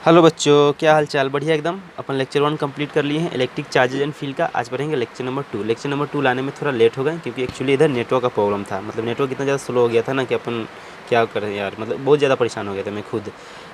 Hello बच्चों, क्या हाल चाल। बढ़िया एकदम। अपन लेक्चर 1 कंप्लीट कर लिए हैं इलेक्ट्रिक चार्जेज एंड फील्ड का। आज पढ़ेंगे लेक्चर नंबर 2। लेक्चर नंबर 2 लाने में थोड़ा लेट हो गए क्योंकि एक्चुअली इधर नेटवर्क का प्रॉब्लम था। मतलब नेटवर्क इतना ज़्यादा स्लो हो गया था ना कि अपन क्या करें यार, मतलब बहुत ज़्यादा परेशान हो गया था मैं खुद।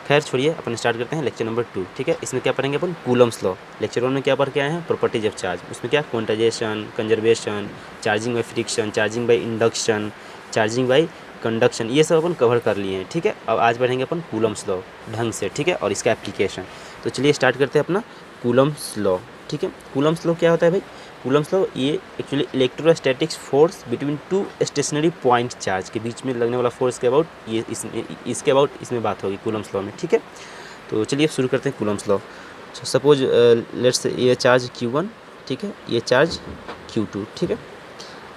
खैर छोड़िए, अपन स्टार्ट करते हैं लेक्चर नंबर 2। ठीक है, इसमें क्या पढ़ेंगे अपन? Coulomb's law. लेक्चर 1 में क्या पढ़ के आए हैं? Properties of charge. उसमें क्या quantization, conservation, charging by friction, charging by induction, charging by conduction, ये सब अपन कवर कर लिए हैं। ठीक है, अब आज पढ़ेंगे अपन कूलम्स लॉ ढंग से। ठीक है, और इसका एप्लीकेशन। तो चलिए स्टार्ट करते हैं अपना कूलम्स लॉ। ठीक है, कूलम्स लॉ क्या होता है भाई? कूलम्स लॉ ये actually electrostatics force between two stationary point charge के बीच में लगने वाला फोर्स के अबाउट ये इसके अबाउट इसमें बात होगी कूलम्स लॉ में। ठीक है, तो चलिए शुरू करते हैं कूलम्स लॉ। सपोज लेट्स ये चार्ज Q1, ठीक है, ये चार्ज Q2। ठीक है,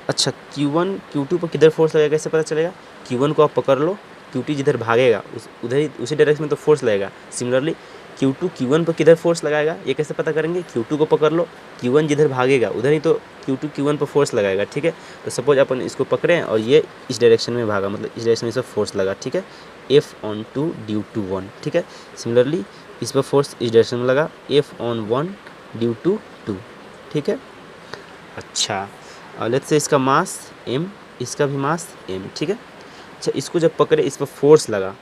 अच्छा Q1 Q2 पर किधर फोर्स लगेगा कैसे पता चलेगा? Q1 को आप पकड़ लो, Q2 जिधर भागेगा उधर ही उसी डायरेक्शन में तो फोर्स लगेगा। सिमिलरली Q2 Q1 पर किधर फोर्स लगाएगा ये कैसे पता करेंगे? Q2 को पकड़ लो, Q1 जिधर भागेगा उधर ही तो Q2 Q1 पर फोर्स लगाएगा। ठीक है, तो सपोज अपन इसको पकड़े और ये इस डायरेक्शन में भागा, मतलब इस डायरेक्शन में इस पर फोर्स लगा। ठीक है, F/2 ड्यू टू 1। ठीक है, सिमिलरली इस पर फोर्स इस डायरेक्शन में लगा, F/1 ड्यू टू 2। ठीक है, अच्छा लेट्स से इसका मास m, इसका भी मास m। ठीक है, अच्छा इसको जब पकड़े इस पर फोर्स लगा,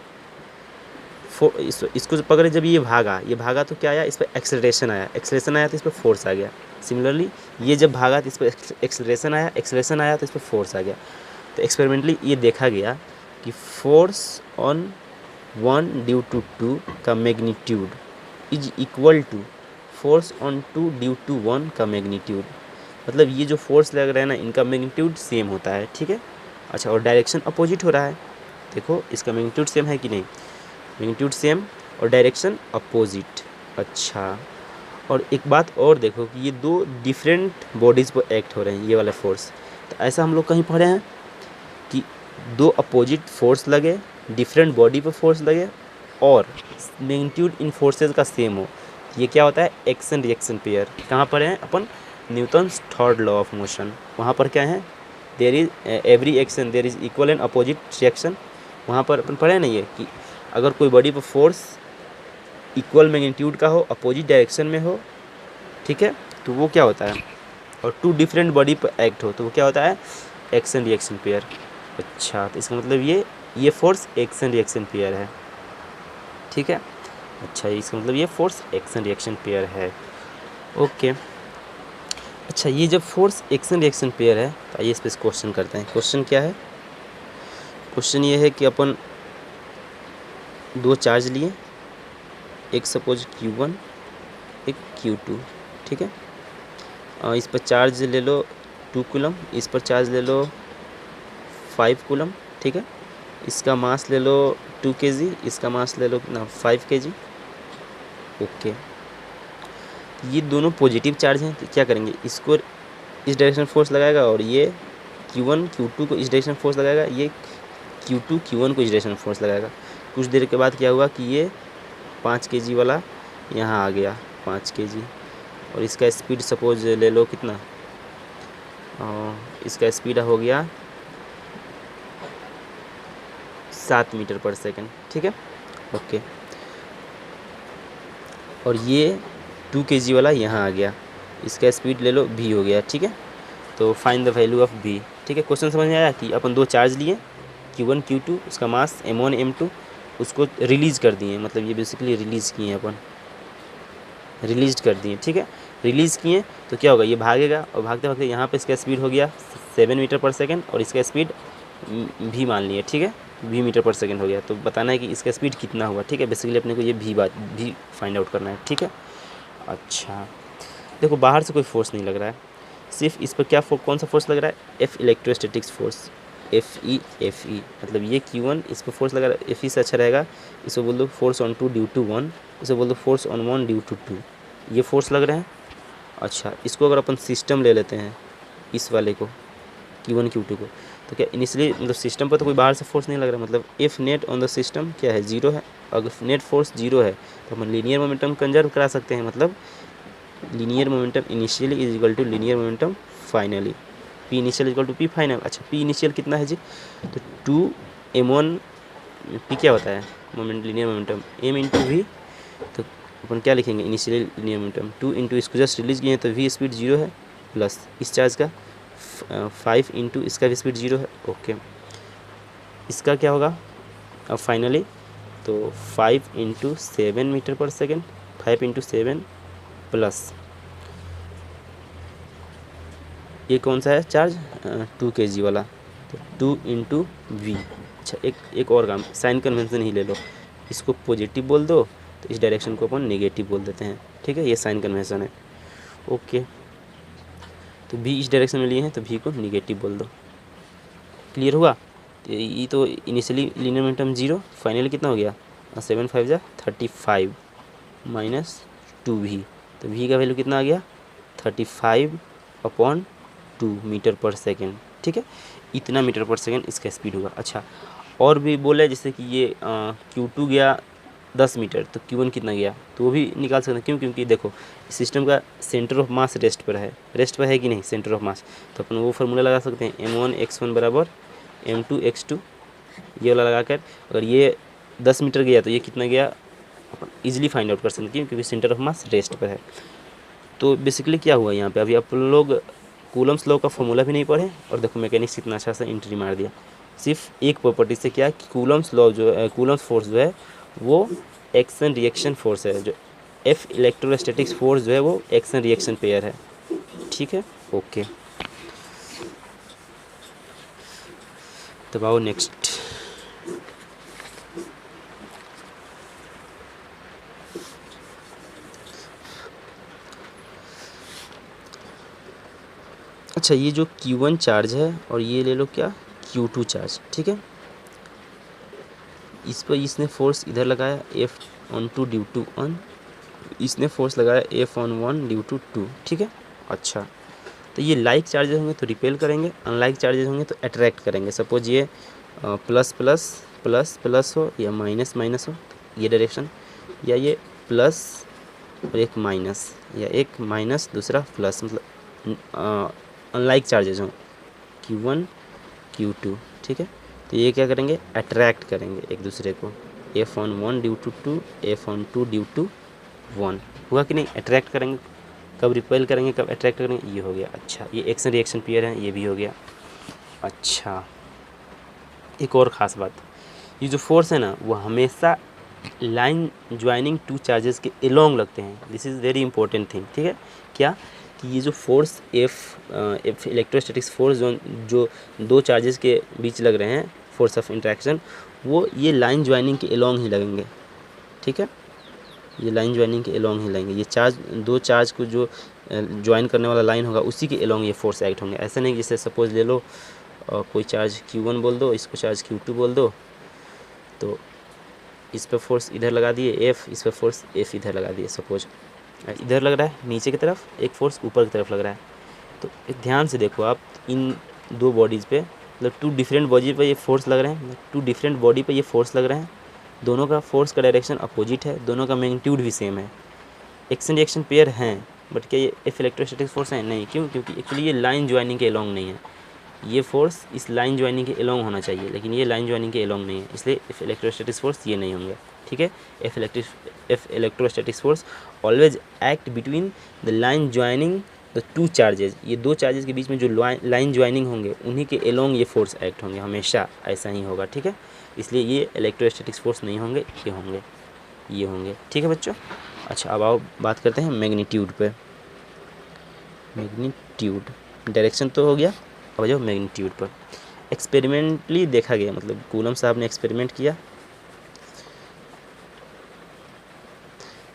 इसको जब पकड़े, जब ये भागा तो क्या आया? इस पर एक्सेलरेशन आया, एक्सेलरेशन आया तो इस पर फोर्स आ गया। सिमिलरली ये जब भागा तो इस पर एक्सेलरेशन आया, एक्सेलरेशन आया तो इस पर फोर्स आ गया। तो एक्सपेरिमेंटली ये देखा गया कि फोर्स ऑन 1 ड्यू टू 2 का magnitude is equal to force on 2 due to 1 का मैग्नीट्यूड। मतलब ये जो फोर्स लग रहा है ना, इनका मैग्नीट्यूड सेम होता है। ठीक है, अच्छा और डायरेक्शन अपोजिट हो रहा है। देखो इसका मैग्नीट्यूड सेम है कि नहीं? मैग्नीट्यूड सेम और डायरेक्शन अपोजिट। अच्छा, और एक बात और देखो कि ये दो डिफरेंट बॉडीज़ पर एक्ट हो रहे हैं, ये वाला फोर्स। तो ऐसा हम लोग कहीं पढ़े हैं कि दो अपोजिट फोर्स लगे, डिफरेंट बॉडी पर फोर्स लगे और मैग्नीट्यूड इन फोर्सेज का सेम हो। ये क्या होता है? Action reaction pair. कहाँ पढ़े हैं अपन? Newton's third law of motion. वहाँ पर क्या है? There is every action there is equal and opposite reaction. वहाँ पर अपन पढ़े नहीं है कि अगर कोई बॉडी पर फोर्स इक्वल मैग्नीट्यूड का हो, अपोजिट डायरेक्शन में हो, ठीक है, तो वो क्या होता है? और टू डिफरेंट बॉडी पर एक्ट हो तो वो क्या होता है? Action reaction pair. अच्छा, तो इसका मतलब ये फोर्स एक्शन रिएक्शन पेयर है। ठीक है, अच्छा इसका मतलब ये फोर्स एक्शन रिएक्शन पेयर है। ओके, अच्छा ये जब फोर्स एक्शन रिएक्शन पेयर है तो आइए इस पर क्वेश्चन करते हैं। क्वेश्चन क्या है? क्वेश्चन ये है कि अपन दो चार्ज लिए, एक सपोज Q1 एक Q2। ठीक है, इस पर चार्ज ले लो 2 कूलम, इस पर चार्ज ले लो 5 कूलम। ठीक है, इसका मास ले लो 2 kg, इसका मास ले लो कितना? 5 kg। ओके, ये दोनों पॉजिटिव चार्ज हैं तो क्या करेंगे? इसको इस डायरेक्शन फोर्स लगाएगा और ये Q1 Q2 को इस डायरेक्शन फोर्स लगाएगा, ये Q2 Q1 को इस डायरेक्शन फोर्स लगाएगा। कुछ देर के बाद क्या हुआ कि ये 5 kg वाला यहाँ आ गया, 5 kg, और इसका स्पीड सपोज ले लो कितना? इसका स्पीड हो गया 7 मीटर पर सेकेंड। ठीक है, ओके, और ये 2 kg वाला यहाँ आ गया, इसका स्पीड ले लो v हो गया। ठीक है, तो find the value of v। ठीक है, क्वेश्चन समझ में आया कि अपन दो चार्ज लिए Q1 Q2, उसका मास m1 m2, उसको रिलीज़ कर दिए, मतलब ये बेसिकली रिलीज़ किए हैं अपन, रिलीज़ कर दिए। ठीक है, रिलीज़ किए तो क्या होगा? ये भागेगा और भागते भागते यहाँ पे इसका स्पीड हो गया 7 मीटर पर सेकेंड और इसका स्पीड v मान लिए। ठीक है, v मीटर पर सेकेंड हो गया, तो बताना है कि इसका स्पीड कितना हुआ। ठीक है, बेसिकली अपने को ये v फाइंड आउट करना है। ठीक है, अच्छा देखो बाहर से कोई फोर्स नहीं लग रहा है, सिर्फ इस पर क्या कौन सा फोर्स लग रहा है? F इलेक्ट्रोस्टैटिक्स फोर्स, FE मतलब ये Q1 इस पर फोर्स लगा रहा है, FE से अच्छा रहेगा, इसको बोल दो फोर्स ऑन 2 ड्यू टू 1, इसको बोल दो फोर्स ऑन 1 ड्यू टू 2। ये फोर्स लग रहे हैं। अच्छा, इसको अगर अपन सिस्टम ले लेते हैं, इस वाले को Q1 Q2 को, तो क्या इनिशियली मतलब सिस्टम पर तो कोई बाहर से फोर्स नहीं लग रहा, मतलब F net on the system क्या है? 0 है। अगर नेट फोर्स 0 है तो अपन लीनियर मोमेंटम कंजर्व करा सकते हैं, मतलब linear momentum initially is equal to linear momentum finally, P initial equal to P final. अच्छा, P इनिशियल कितना है जी? तो 2 m1, P क्या होता है? Moment linear momentum m into V तो अपन क्या लिखेंगे, इनिशियली लीनियर मोमेंटम 2 इंटू इसको जस्ट रिलीज किए हैं तो v स्पीड 0 है, प्लस इस चार्ज का 5 इंटू इसका भी स्पीड 0 है। ओके, इसका क्या होगा अब फाइनली, तो 5 इंटू 7 मीटर पर सेकेंड, 5 इंटू 7 प्लस ये कौन सा है चार्ज, 2 kg वाला, तो 2 इंटू वी। अच्छा, एक और काम, साइन कन्वेंशन ही ले लो, इसको पॉजिटिव बोल दो तो इस डायरेक्शन को अपन नेगेटिव बोल देते हैं, ठीक है, ये साइन कन्वेंशन है। ओके, तो भी इस डायरेक्शन में लिए हैं तो भी को निगेटिव बोल दो। क्लियर हुआ? तो ये तो इनिशियली लीनियर मोमेंटम 0, फाइनली कितना हो गया, 7 5 जा 35 माइनस 2v, तो v का वैल्यू कितना आ गया 35/2 मीटर पर सेकेंड, ठीक है, इतना मीटर पर सेकेंड इसका स्पीड होगा। अच्छा, और भी बोले जैसे कि ये Q2 गया 10 मीटर, तो Q1 कितना गया, तो वो भी निकाल सकते हैं। क्यों? क्योंकि देखो सिस्टम का सेंटर ऑफ मास रेस्ट पर है कि नहीं, सेंटर ऑफ मास, तो अपन वो फार्मूला लगा सकते हैं, m1 x1 बराबर m2 x2, ये वाला लगाकर अगर ये 10 मीटर गया तो ये कितना गया अपन ईजिली फाइंड आउट कर सकते हैं। क्यों? क्योंकि सेंटर ऑफ मास रेस्ट पर है। तो बेसिकली क्या हुआ यहाँ पे, अभी आप लोग कूलम्स लॉ का फॉर्मूला भी नहीं पढ़े और देखो मैकेनिक्स कितना अच्छा सा एंट्री मार दिया। सिर्फ एक प्रॉपर्टी से क्या कि कूलम्स लॉ जो है, कूलम्स फोर्स जो है वो एक्शन रिएक्शन फोर्स है, जो एफ इलेक्ट्रोस्टैटिक्स फोर्स जो है वो एक्शन रिएक्शन पेयर है, ठीक है। ओके, तब आओ नेक्स्ट। अच्छा, ये जो Q1 चार्ज है और ये ले लो क्या Q2 चार्ज, ठीक है, इस पर इसने फोर्स इधर लगाया F/2 ड्यू टू 1, इसने फोर्स लगाया F/1 ड्यू टू 2, ठीक है। अच्छा, तो ये लाइक चार्जेस होंगे तो रिपेल करेंगे, अनलाइक चार्जेस होंगे तो अट्रैक्ट करेंगे। सपोज ये प्लस प्लस प्लस प्लस हो या माइनस माइनस हो, ये डायरेक्शन, या ये प्लस और एक माइनस, या एक माइनस दूसरा प्लस, मतलब अनलाइक चार्जेस हों Q1 Q2, ठीक है। तो ये क्या करेंगे, अट्रैक्ट करेंगे एक दूसरे को, F/1 due to 2, F/2 due to 1, हुआ कि नहीं, अट्रैक्ट करेंगे। कब रिपेल करेंगे कब अट्रैक्ट करेंगे, ये हो गया। अच्छा, ये एक्शन रिएक्शन पेयर है, ये भी हो गया। अच्छा, एक और ख़ास बात, ये जो फोर्स है ना वो हमेशा लाइन ज्वाइनिंग टू चार्जेस के एलोंग लगते हैं। This is very important thing, ठीक है। क्या कि ये जो फोर्स एफ इलेक्ट्रोस्टैटिक्स फोर्स जो दो चार्जेस के बीच लग रहे हैं, फोर्स ऑफ इंट्रैक्शन, वो ये लाइन ज्वाइनिंग के एलोंग ही लगेंगे, ठीक है, ये लाइन ज्वाइनिंग के एलोंग ही लगेंगे। ये चार्ज, दो चार्ज को जो ज्वाइन करने वाला लाइन होगा उसी के एलोंग ये फोर्स एक्ट होंगे। ऐसा नहीं जैसे सपोज ले लो कोई चार्ज Q1 बोल दो, इसको चार्ज Q2 बोल दो, तो इस पर फोर्स इधर लगा दिए F, इस पर फोर्स F इधर लगा दिए। सपोज इधर लग रहा है नीचे की तरफ, एक फोर्स ऊपर की तरफ लग रहा है, तो एक ध्यान से देखो आप, इन दो बॉडीज़ पे, मतलब टू डिफरेंट बॉडी पे ये फोर्स लग रहे हैं, टू डिफरेंट बॉडी पे ये फोर्स लग रहे हैं, दोनों का फोर्स का डायरेक्शन अपोजिट है, दोनों का मैग्नीट्यूड भी सेम है, एक्शन रिएक्शन पेयर हैं, बट क्या ये एफ इलेक्ट्रोस्टैटिक फोर्स है? नहीं। क्यों? क्योंकि एक्चुअली ये लाइन ज्वाइनिंग के एलोंग नहीं है। ये फोर्स इस लाइन ज्वाइनिंग के एलोंग होना चाहिए, लेकिन ये लाइन ज्वाइनिंग के एलोंग नहीं है, इसलिए एफ इलेक्ट्रोस्टैटिक फोर्स ये नहीं होंगे, ठीक है। F electrostatic force always act between the line joining the two charges. ये दो चार्जेस के बीच में जो लाइन ज्वाइनिंग होंगे उन्हीं के एलोंग ये फोर्स एक्ट होंगे, हमेशा ऐसा ही होगा, ठीक है। इसलिए ये इलेक्ट्रोस्टैटिक फोर्स नहीं होंगे, ये होंगे, ये होंगे, ठीक है बच्चों। अच्छा, अब आओ बात करते हैं मैग्नीट्यूड पे। मैग्नीट्यूड डायरेक्शन तो हो गया, अब जाओ मैग्नीट्यूड पर। एक्सपेरिमेंटली देखा गया, मतलब कूलम साहब ने एक्सपेरिमेंट किया,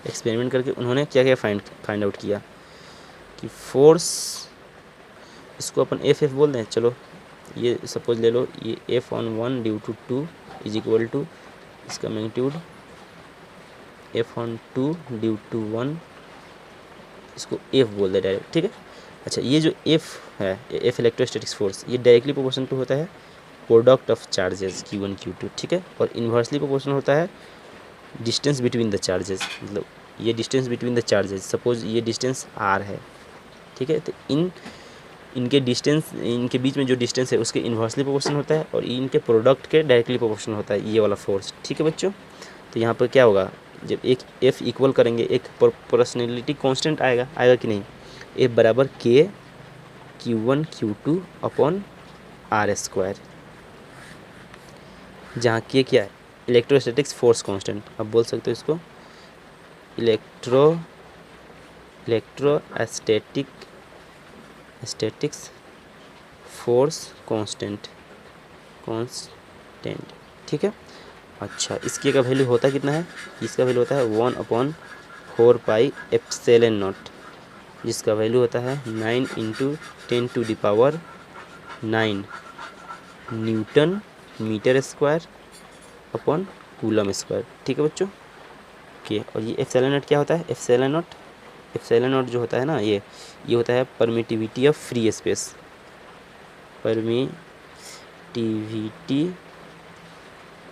एक्सपेरिमेंट करके उन्होंने क्या क्या फाइंड आउट किया कि फोर्स, इसको अपन एफ बोल दें, चलो ये सपोज ले लो, ये F/1 due to 2 is equal to इसका मैग्नीट्यूड F/2 ड्यू टू 1, इसको F बोल दे डायरेक्ट, ठीक है। अच्छा, ये जो F है, F इलेक्ट्रोस्टैटिक्स फोर्स, ये डायरेक्टली प्रोपोर्शनल टू होता है product of charges Q1 Q2, ठीक है, और इन्वर्सली प्रोपोर्शनल होता है डिस्टेंस बिटवीन द चार्जेस, मतलब ये distance between the charges, suppose ये डिस्टेंस R है, ठीक है, तो इनके डिस्टेंस, इनके बीच में जो डिस्टेंस है उसके इन्वर्सली प्रोपोर्शनल होता है, और इनके प्रोडक्ट के डायरेक्टली प्रोपोर्शनल होता है ये वाला फोर्स, ठीक है बच्चों। तो यहाँ पर क्या होगा, जब एक एफ इक्वल करेंगे एक प्रोपोर्शनलिटी कांस्टेंट आएगा कि नहीं, एफ बराबर के Q1 Q2 upon are square, जहाँ के क्या है इलेक्ट्रोस्टैटिक्स फोर्स कांस्टेंट। अब बोल सकते हो इसको इलेक्ट्रोस्टैटिक्स फोर्स कांस्टेंट, ठीक है। अच्छा, इसके का वैल्यू होता कितना है, इसका वैल्यू होता है 1/4 एप्सिलॉन नॉट, जिसका वैल्यू होता है 9 × 10⁹ newton metre square upon coulomb square, ठीक है बच्चों। ओके, और ये एप्सिलॉन नॉट क्या होता है, एप्सिलॉन नॉट जो होता है ना, ये होता है permittivity of free space, permittivity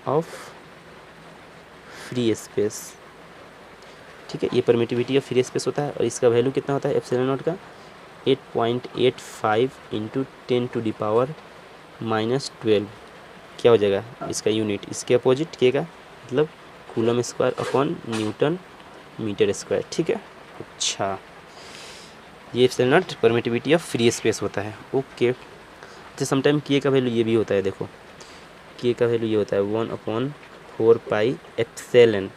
of free space, ठीक है। ये परमिटिविटी ऑफ फ्री स्पेस होता है और इसका वैल्यू कितना होता है एप्सिलॉन नॉट का 8.85 × 10⁻⁻12, क्या हो जाएगा इसका यूनिट, इसके अपोजिट के का मतलब coulomb square upon newton metre square, ठीक है। अच्छा, ये epsilon naught permittivity of free space होता है। ओके, तो समटाइम के का वैल्यू ये भी होता है, देखो के का वैल्यू ये होता है 1/4 एप्सिलॉन,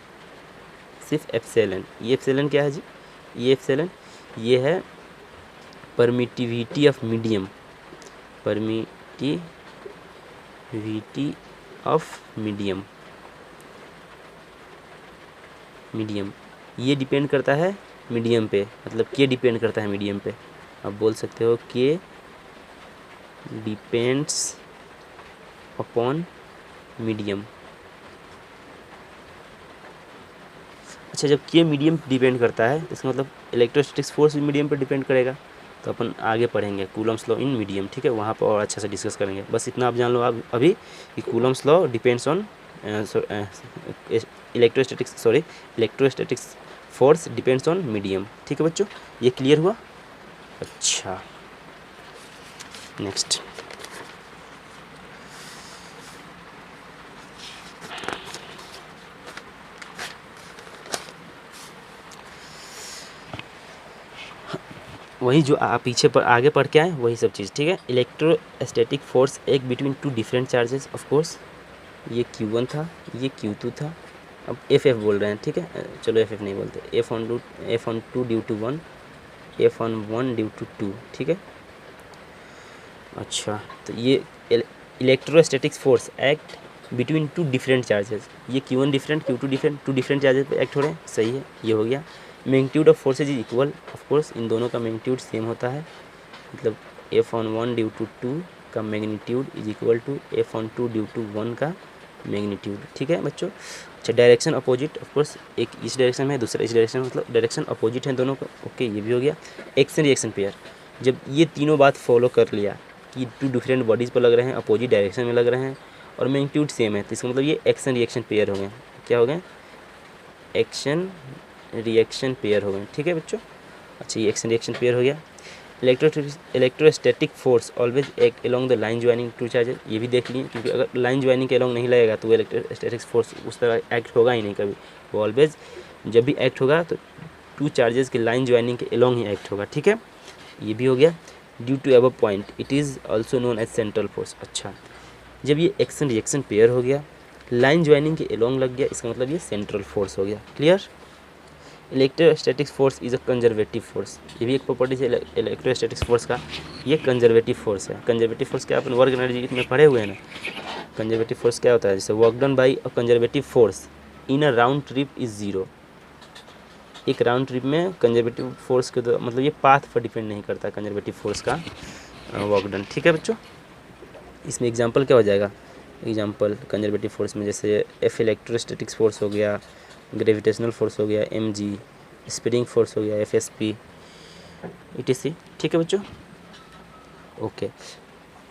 सिर्फ एप्सिलॉन। ये एप्सिलॉन क्या है जी, ये एप्सिलॉन ये है permittivity of medium, permittivity of medium, ये डिपेंड करता है मीडियम पे, मतलब के डिपेंड करता है मीडियम पे। आप बोल सकते हो के डिपेंड्स अपॉन मीडियम। अच्छा, जब के मीडियम डिपेंड करता है इसका मतलब इलेक्ट्रोस्टैटिक्स फोर्स भी मीडियम पे डिपेंड करेगा, तो अपन आगे पढ़ेंगे कूलम्स लॉ इन मीडियम, ठीक है, वहाँ पर और अच्छा से डिस्कस करेंगे। बस इतना आप जान लो आप अभी कि Coulomb's law depends on electrostatics force depends on medium, ठीक है बच्चों, ये क्लियर हुआ। अच्छा, नेक्स्ट वही जो आप पीछे पर आगे पढ़ के आए वही सब चीज़, ठीक है। इलेक्ट्रोस्टैटिक फोर्स एक between two different charges, of course ये Q1 था, ये Q2 था, अब एफ बोल रहे हैं, ठीक है, चलो एफ नहीं बोलते, F on 2 due to 1, F on 1 due to 2, ठीक है। अच्छा, तो ये electrostatics force act between two different charges, ये Q1 different Q2 different, two different charges पे एक्ट हो रहे हैं, सही है, ये हो गया। Magnitude of forces is equal, of course इन दोनों का मैग्नीट्यूड सेम होता है, मतलब F on 1 ड्यू टू 2 का magnitude is equal to F on 2 due to 1 का मैग्नीट्यूड, ठीक है बच्चों। अच्छा, डायरेक्शन अपोजिट, ऑफ कोर्स एक इस डायरेक्शन में है दूसरा इस डायरेक्शन में, मतलब डायरेक्शन अपोजिट है दोनों का, ओके, ये भी हो गया। एक्शन रिएक्शन पेयर, जब ये तीनों बात फॉलो कर लिया कि टू डिफरेंट बॉडीज़ पर लग रहे हैं, अपोजिट डायरेक्शन में लग रहे हैं और मैग्नीट्यूड सेम है, तो इसका मतलब ये एक्शन रिएक्शन पेयर हो गए, क्या हो गए, एक्शन रिएक्शन पेयर हो गए, ठीक है बच्चों। अच्छा, ये एक्शन रिएक्शन पेयर हो गया। Electrostatic force always act along the line joining two charges, ये भी देख लिए, क्योंकि अगर लाइन ज्वाइनिंग के अलोंग नहीं लगेगा तो इलेक्ट्रोस्टैटिक फोर्स उस तरह एक्ट होगा ही नहीं कभी, वो ऑलवेज जब भी एक्ट होगा तो टू चार्जेस के लाइन ज्वाइनिंग के अलोंग ही एक्ट होगा, ठीक है, ये भी हो गया। Due to above point it is also known as central force. अच्छा, जब ये एक्शन रिएक्शन पेयर हो गया, लाइन ज्वाइनिंग के अलोंग लग गया, इसका मतलब ये सेंट्रल फोर्स हो गया, clear. Electrostatic force is a conservative force, ये भी एक प्रॉपर्टी है इलेक्ट्रोस्टैटिक फोर्स का, ये कंजर्वेटिव फोर्स है। कंजर्वेटिव फोर्स क्या अपन वर्क एनर्जी में पढ़े हुए हैं ना, कंजर्वेटिव फोर्स क्या होता है, जैसे work done by a conservative force in a round trip is zero, एक राउंड ट्रिप में कंजर्वेटिव फोर्स के मतलब ये पाथ पर डिपेंड नहीं करता कंजर्वेटिव फोर्स का वर्क डन, ठीक है बच्चों। इसमें एग्जांपल क्या हो जाएगा, एग्जांपल कंजर्वेटिव फोर्स में जैसे एफ इलेक्ट्रोस्टैटिक्स फोर्स हो गया, ग्रेविटेशनल फोर्स हो गया mg, स्प्रिंग फोर्स हो गया FSP etc, ठीक है बच्चों। ओके,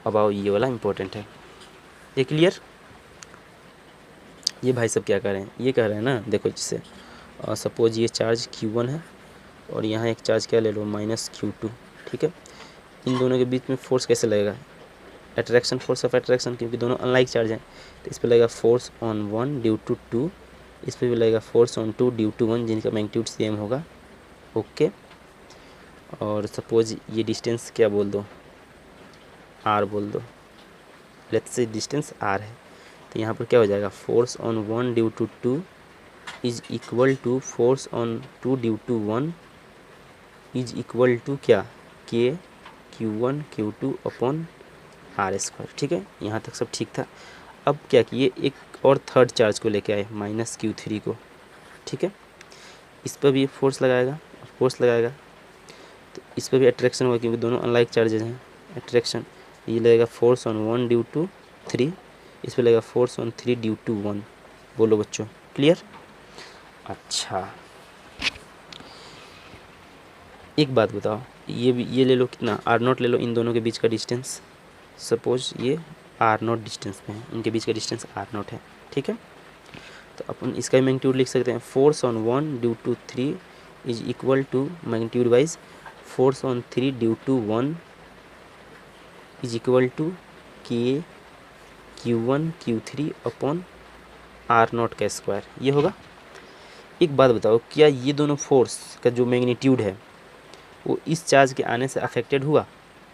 अब आओ ये वाला इम्पोर्टेंट है, ये क्लियर। ये भाई सब क्या कह रहे हैं, ये कह रहे हैं ना, देखो जिससे सपोज ये चार्ज Q1 है और यहाँ एक चार्ज क्या ले लो -Q2, ठीक है, इन दोनों के बीच में फोर्स कैसे लगेगा, अट्रैक्शन, फोर्स ऑफ अट्रैक्शन, क्योंकि दोनों अनलाइक चार्ज हैं, तो इस पर लगेगा फोर्स ऑन 1 ड्यू टू 2 इस पर भी लगेगा force on two due to one, जिनका मैग्नीट्यूड सेम होगा। ओके, और सपोज ये डिस्टेंस क्या बोल दो, आर बोल दो, लेट्स से डिस्टेंस आर है, तो यहाँ पर क्या हो जाएगा, force on one due to two is equal to force on two due to one is equal to क्या, k Q1 Q2 upon are square. ठीक है, यहाँ तक सब ठीक था। अब क्या किए, एक और थर्ड चार्ज को लेके आए माइनस Q3 को। ठीक है, इस पर भी फोर्स लगाएगा, तो इस पर भी अट्रैक्शन होगा क्योंकि दोनों अनलाइक चार्जेज हैं। अट्रैक्शन ये लगेगा force on one due to three, इस पर लगेगा force on three due to one. बोलो बच्चों, क्लियर? अच्छा, एक बात बताओ, ये ले लो कितना, आर नॉट ले लो, इन दोनों के बीच का डिस्टेंस। सपोज ये आर नॉट डिस्टेंस पे है, इनके बीच का डिस्टेंस आर नॉट है। ठीक है, तो अपन इसका मैग्नीट्यूड लिख सकते हैं, force on one due to three is equal to magnitude wise force on three due to one is equal to के Q1 Q3 upon are not का स्क्वायर, ये होगा। एक बात बताओ, क्या ये दोनों फोर्स का जो मैग्नीट्यूड है वो इस चार्ज के आने से अफेक्टेड हुआ?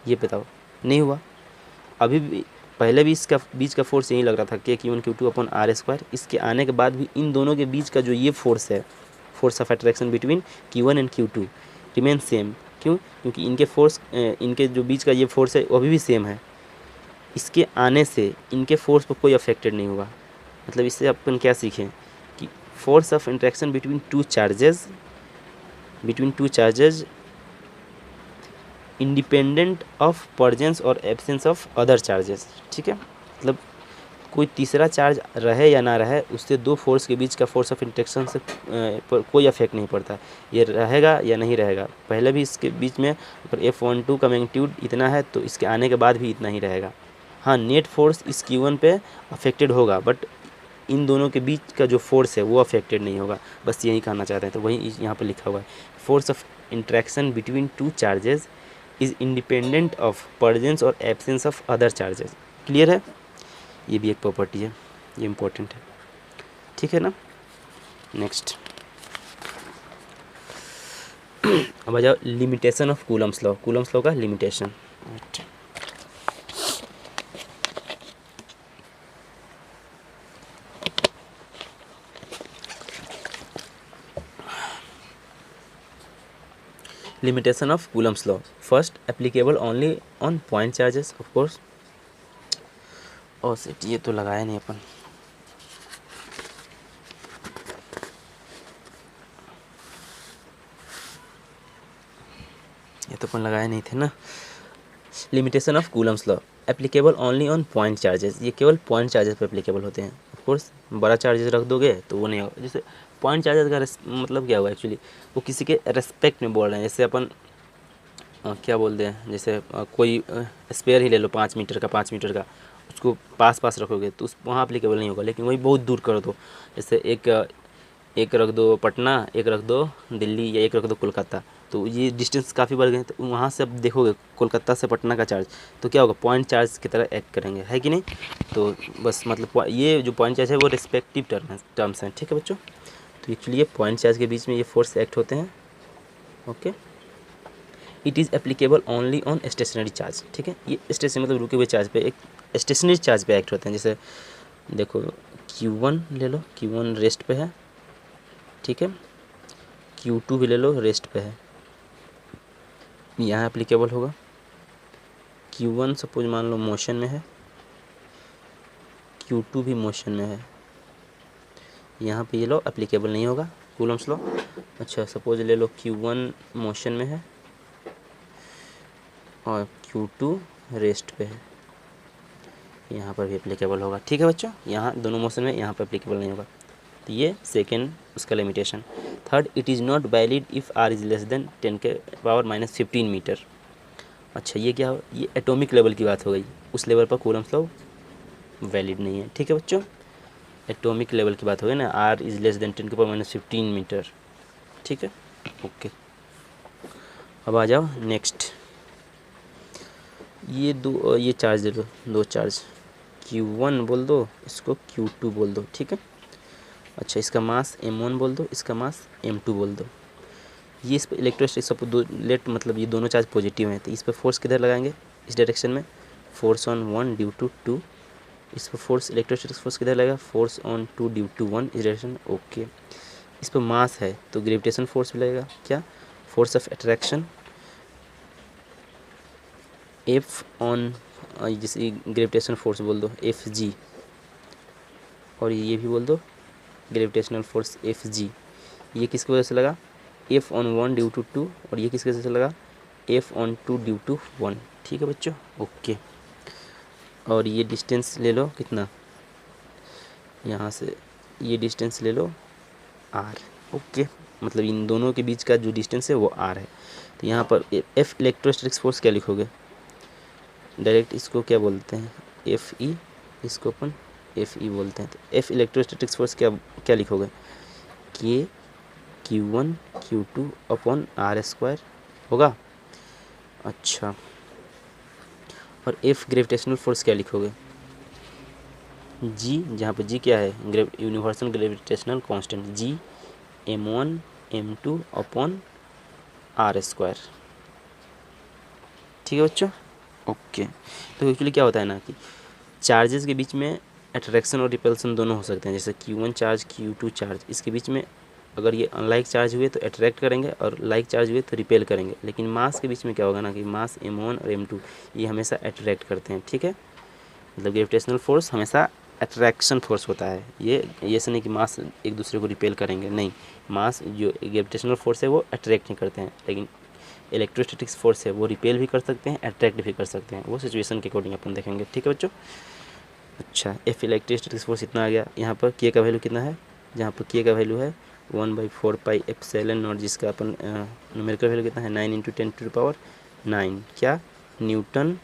ये बताओ, नहीं हुआ। अभी भी पहले भी इसका बीच का फोर्स यही लग रहा था के Q1 Q2 upon are square. इसके आने के बाद भी इन दोनों के बीच का जो ये फोर्स है, force of attraction between Q1 and Q2 remain same. क्यों? क्योंकि इनके जो बीच का ये फोर्स है वो अभी भी सेम है। इसके आने से इनके फोर्स पर कोई अफेक्टेड नहीं हुआ। मतलब इससे अपन क्या सीखें कि force of interaction between two charges independent of presence और एब्सेंस ऑफ अदर चार्जेस। ठीक है, मतलब कोई तीसरा चार्ज रहे या ना रहे, उससे दो फोर्स के बीच का फोर्स ऑफ इंटरेक्शन से पर कोई अफेक्ट नहीं पड़ता। ये रहेगा या नहीं रहेगा, पहले भी इसके बीच में अगर F12 का मैग्नीट्यूड इतना है तो इसके आने के बाद भी इतना ही रहेगा। हाँ, नेट फोर्स इस Q1 पे अफेक्टेड होगा, बट इन दोनों के बीच का जो फोर्स है वो अफेक्टेड नहीं होगा। बस यही कहना चाहते हैं, तो वही यहाँ पर लिखा हुआ है, force of interaction between two charges is independent of presence और absence of other charges. Clear है? ये भी एक प्रॉपर्टी है, ये इम्पोर्टेंट है। ठीक है ना? नेक्स्ट अब आ जाओ limitation of Coulomb's law. Coulomb's law का limitation. Limitation of Coulomb's law. First, applicable only on point charges, of course. और सेट ये तो लगाया नहीं अपन। ये तो अपन लगाए नहीं थे ना। Limitation of Coulomb's law applicable only on point charges. ये केवल पॉइंट चार्जेस पर एप्लीकेबल होते हैं। ऑफ कोर्स बड़ा चार्जेस रख दोगे तो वो नहीं होगा। जैसे पॉइंट चार्जेस का मतलब क्या हुआ एक्चुअली, वो किसी के रेस्पेक्ट में बोल रहे हैं। जैसे अपन क्या बोलते हैं, जैसे कोई स्पेयर ही ले लो 5 मीटर का, उसको पास रखोगे तो उस वहाँ एप्लीकेबल नहीं होगा। लेकिन वही बहुत दूर कर दो, जैसे एक रख दो पटना, एक रख दो दिल्ली, या एक रख दो कोलकाता, तो ये डिस्टेंस काफ़ी बढ़ गए। तो वहाँ से अब देखोगे कोलकाता से पटना का चार्ज तो क्या होगा, पॉइंट चार्ज की तरह एक्ट करेंगे, है कि नहीं? तो बस मतलब ये जो पॉइंट चार्ज है वो रिस्पेक्टिव टर्म्स हैं। ठीक है बच्चों, तो एक्चुअली ये पॉइंट चार्ज के बीच में ये फोर्स एक्ट होते हैं। Okay, it is applicable only on stationary charge. ठीक है, ये स्टेशन मतलब रुके हुए चार्ज पे, एक स्टेशनरी चार्ज पे एक्ट होते हैं। जैसे देखो Q1 ले लो, Q1 रेस्ट पे है। ठीक है, Q2 भी ले लो, रेस्ट पे है, यहाँ एप्लीकेबल होगा। Q1 सपोज मान लो मोशन में है, Q2 भी मोशन में है, यहाँ पे ये लो एप्लीकेबल नहीं होगा कूलम्स लॉ। अच्छा, सपोज ले लो Q1 मोशन में है और Q2 रेस्ट पे है, यहाँ पर भी एप्लीकेबल होगा। ठीक है बच्चों, यहाँ दोनों मोशन में, यहाँ पर एप्लीकेबल नहीं होगा। तो ये सेकेंड उसका limitation. Third, it is not valid if r is less than 10⁻⁻15 metre. अच्छा, ये क्या हो, ये एटॉमिक लेवल की बात हो गई। उस लेवल पर कूलम्स लॉ वैलिड नहीं है। ठीक है बच्चों, एटॉमिक लेवल की बात हो गई ना, r is less than 10⁻⁻15 metre. ठीक है, ओके। अब आ जाओ नेक्स्ट, ये चार्ज दे दो चार्ज, Q1 बोल दो, इसको Q2 बोल दो। ठीक है, अच्छा, इसका मास m1 बोल दो, इसका मास m2 बोल दो। ये इस पर इलेक्ट्रोस्टैटिक सब दो लेट मतलब ये दोनों चार्ज पॉजिटिव हैं, तो इस पर फोर्स किधर लगाएंगे, इस डायरेक्शन में, फोर्स ऑन 1 ड्यू टू 2। इस पर फोर्स इलेक्ट्रोस्टैटिक फोर्स किधर लगेगा, फोर्स ऑन 2 ड्यू टू 1 इस डायरेक्शन। ओके, इस पर मास है तो ग्रेविटेशन फोर्स भी लगेगा, क्या, force of attraction F on, जैसे ग्रेविटेशन फोर्स बोल दो एफ जी, और ये भी बोल दो ग्रेविटेशनल फोर्स एफ जी। ये किसकी वजह से लगा, एफ ऑन 1 ड्यू टू 2, और ये किसकी वजह से लगा, एफ ऑन 2 ड्यू टू 1। ठीक है बच्चों, ओके। और ये डिस्टेंस ले लो कितना, यहाँ से ये डिस्टेंस ले लो आर। ओके, मतलब इन दोनों के बीच का जो डिस्टेंस है वो आर है। तो यहाँ पर एफ इलेक्ट्रोस्टैटिक फोर्स क्या लिखोगे, डायरेक्ट इसको क्या बोलते हैं, एफ ई, इसको अपन एफ ई बोलते हैं। तो एफ इलेक्ट्रोस्टैटिक फोर्स क्या क्या लिखोगे, K Q1 Q2 upon are square होगा। अच्छा, और एफ ग्रेविटेशनल फोर्स क्या लिखोगे, जी, जहाँ पे जी क्या है, universal gravitational constant, G m1 m2 upon are square. ठीक है बच्चों, ओके। तो एक्चुअली क्या होता है ना कि चार्जेस के बीच में अट्रैक्शन और रिपल्सन दोनों हो सकते हैं। जैसे Q1 चार्ज Q2 चार्ज, इसके बीच में अगर ये अनलाइक चार्ज हुए तो अट्रैक्ट करेंगे और लाइक चार्ज हुए तो रिपेल करेंगे। लेकिन मास के बीच में क्या होगा ना कि मास m1 और m2 ये हमेशा अट्रैक्ट करते हैं। ठीक है, मतलब ग्रेविटेशनल फोर्स हमेशा अट्रैक्शन फोर्स होता है। ये ऐसा नहीं कि मास एक दूसरे को रिपेल करेंगे, नहीं, मास जो ग्रेविटेशनल फोर्स है वो अट्रैक्ट नहीं करते हैं, लेकिन इलेक्ट्रोस्टैटिक्स फोर्स है वो रिपेल भी कर सकते हैं, अट्रैक्ट भी कर सकते हैं, वो सिचुएशन के अकॉर्डिंग अपन देखेंगे। ठीक है बच्चों, अच्छा, एफ इलेक्ट्रोस्टैटिक्स फोर्स इतना आ गया। यहाँ पर के का वैल्यू कितना है, जहाँ पर के का वैल्यू है 1/4 पाई एप्सिलॉन नॉट, जिसका अपन न्यूमेरिकल वैल्यू कितना है 9 × 10⁹ क्या, न्यूटन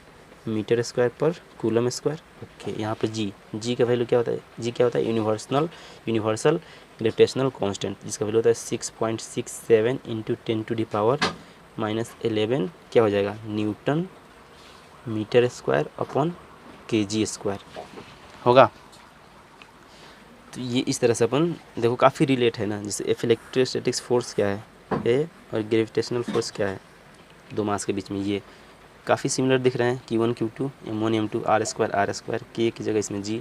मीटर स्क्वायर पर कूलम स्क्वायर। ओके, यहाँ पर जी का वैल्यू क्या होता है, जी क्या होता है, यूनिवर्सल ग्रेविटेशनल कांस्टेंट, जिसका वैल्यू होता है 6.67 × 10⁻11 क्या हो जाएगा, newton metre square upon kg square होगा। तो ये इस तरह से अपन देखो काफ़ी रिलेट है ना। जैसे एफ इलेक्ट्रोस्टैटिक्स फोर्स क्या है ए, और ग्रेविटेशनल फोर्स क्या है दो मास के बीच में, ये काफ़ी सिमिलर दिख रहे हैं, Q1 Q2 m1 m2 are square के की जगह इसमें जी।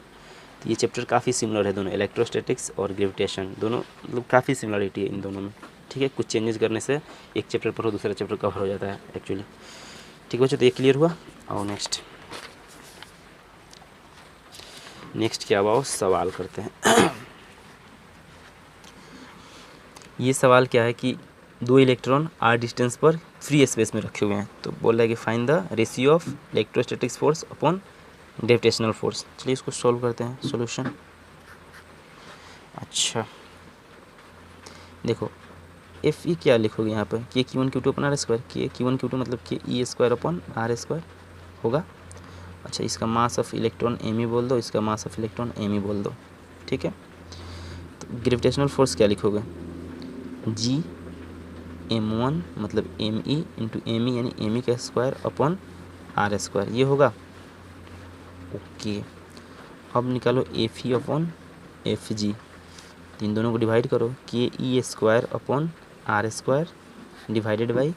तो ये चैप्टर काफ़ी सिमिलर है दोनों, इलेक्ट्रोस्टैटिक्स और ग्रेविटेशन दोनों, मतलब काफ़ी सिमिलरिटी है इन दोनों में। ठीक है, कुछ चेंजेस करने से एक चैप्टर पर दूसरा चैप्टर कवर हो जाता है एक्चुअली। ठीक है बच्चों, तो ये क्लियर हुआ। और नेक्स्ट क्या हुआ सवाल करते हैं। ये सवाल क्या है कि दो इलेक्ट्रॉन आर डिस्टेंस पर फ्री स्पेस में रखे हुए हैं, तो बोल रहा है कि find the ratio of electrostatics force upon gravitational force. चलिए इसको सॉल्व करते हैं, सॉल्यूशन। अच्छा देखो, एफ ई क्या लिखोगे यहाँ पर, के Q1 Q2 upon are square, के Q1 Q2 मतलब k E square upon are square होगा। अच्छा, इसका mass of electron m e बोल दो, इसका mass of electron m e बोल दो। ठीक है, तो ग्रेविटेशनल फोर्स क्या लिखोगे, जी m1 मतलब m e into m e यानी एम ई का स्क्वायर अपॉन आर स्क्वायर, ये होगा। ओके, अब निकालो F E upon F G, इन दोनों को डिवाइड करो, K E square upon are square divided by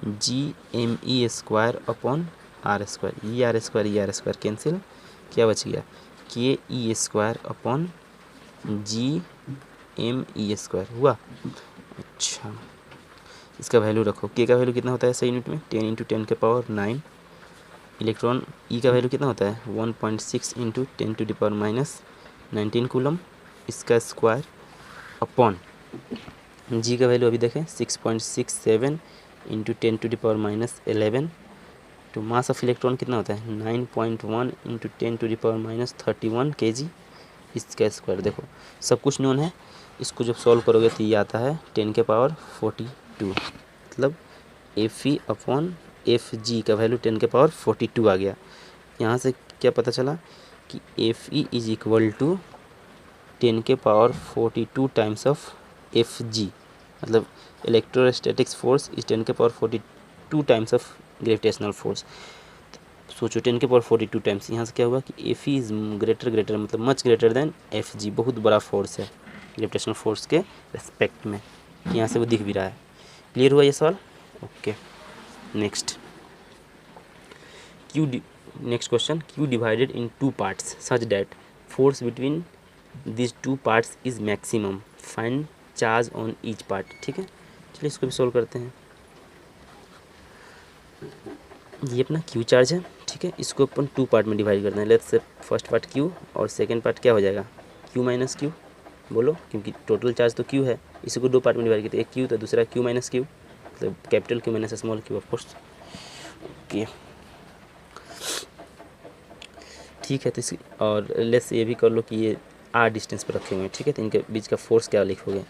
G M E square upon are square. ये आर स्क्वायर कैंसिल, क्या बच गया, के ई square upon G M E square हुआ। अच्छा, इसका वैल्यू रखो, के का वैल्यू कितना होता है सही यूनिट में 10 × 10⁹ इलेक्ट्रॉन ई का वैल्यू कितना होता है 1.6 × 10⁻19 कूलम, इसका स्क्वायर अपॉन जी का वैल्यू अभी देखें 6.67 × 10⁻11। तो मास ऑफ इलेक्ट्रॉन कितना होता है 9.1 × 10⁻31 kg, इसका स्क्वायर। देखो सब कुछ नोन है, इसको जब सॉल्व करोगे तो ये आता है 10⁻42, मतलब एफ ई अपॉन एफ जी का वैल्यू 10⁻42 आ गया। यहाँ से क्या पता चला कि F E is equal to 10⁻42 times of F G, मतलब electrostatics force is 10⁻42 times of gravitational force. सोचो 10⁻42 टाइम्स, यहाँ से क्या हुआ कि एफ ई इज ग्रेटर मतलब much greater than F G, बहुत बड़ा फोर्स है। ग्रेविटेशनल फोर्स के रेस्पेक्ट में, यहाँ से वो दिख भी रहा है। क्लियर हुआ ये सवाल? Okay. Next next question, Q divided in two parts such that force between this two parts is maximum, find charge on each part. ठीक है, चलिए इसको भी सोल्व करते हैं। ये अपना क्यू चार्ज है, ठीक है, इसको अपन टू पार्ट में डिवाइड करते हैं। Let's say first part Q और सेकंड पार्ट क्या हो जाएगा, क्यू माइनस क्यू। बोलो, क्योंकि टोटल चार्ज तो क्यू है, इसी को दो पार्ट में डिवाइड करते हैं, एक क्यू तो दूसरा क्यू माइनस क्यू, मतलब capital Q minus small Q of course. Okay, ठीक है। तो इसी और लेट्स ये भी कर लो कि ये आर डिस्टेंस पर रखे हुए हैं, ठीक है, तो इनके बीच का फोर्स क्या लिखोगे,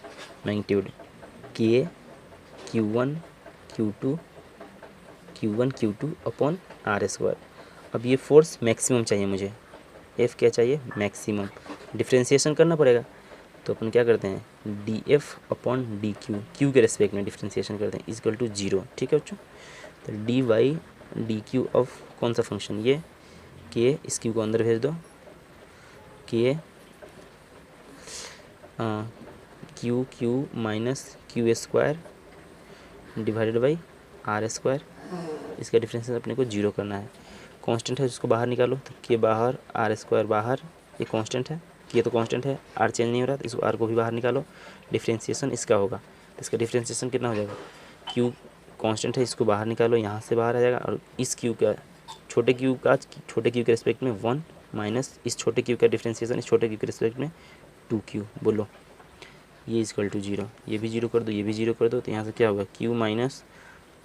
मैग्नीट्यूड के Q1 Q2 Q1 Q2 upon are square. अब ये फोर्स मैक्सिमम चाहिए मुझे, एफ क्या चाहिए, मैक्सिमम। डिफ्रेंशिएशन करना पड़ेगा, तो अपन क्या करते हैं, d f upon d q, q के रेस्पेक्ट में डिफ्रेंशिएशन करते हैं, इक्वल टू 0। ठीक है बच्चों, तो d y d q of कौन सा फंक्शन, ये के, इस क्यू को अंदर भेज दो, के q q minus q square divided by r square. इसका डिफरेंशिएशन अपने को 0 करना है। कांस्टेंट है जिसको बाहर निकालो, तो के बाहर आर स्क्वायर बाहर, ये कांस्टेंट है, के तो कांस्टेंट है, आर चेंज नहीं हो रहा, तो इसको आर को भी बाहर निकालो, डिफरेंशिएशन इसका होगा, तो इसका डिफरेंशिएशन कितना हो जाएगा, क्यू कांस्टेंट है, इसको बाहर निकालो, यहाँ से बाहर आ जाएगा, और इस क्यू का छोटे क्यू के रिस्पेक्ट में 1 माइनस इस छोटे क्यू का डिफरेंशिएशन इस छोटे क्यू के रिस्पेक्ट में 2q। बोलो, ये इक्वल टू 0, ये भी 0 कर दो, ये भी 0 कर दो, तो यहाँ से क्या होगा, q minus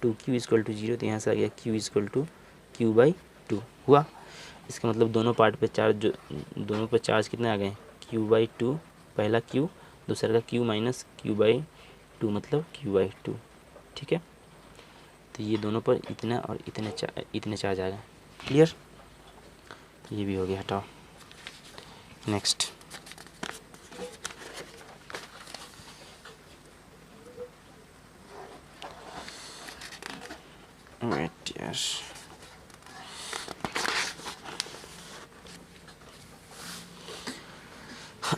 2q equal to 0, तो यहाँ से आ गया q इक्वल टू q/2 हुआ। इसका मतलब दोनों पार्ट पे चार्ज, दोनों पे चार्ज कितने आ गए, q/2, पहला q, दूसरा का q माइनस q/2 मतलब q/2। ठीक है, तो ये दोनों पर इतना और इतने चार्ज आ गए। क्लियर, तो ये भी हो गया, हटाओ। नेक्स्ट, वेट यार,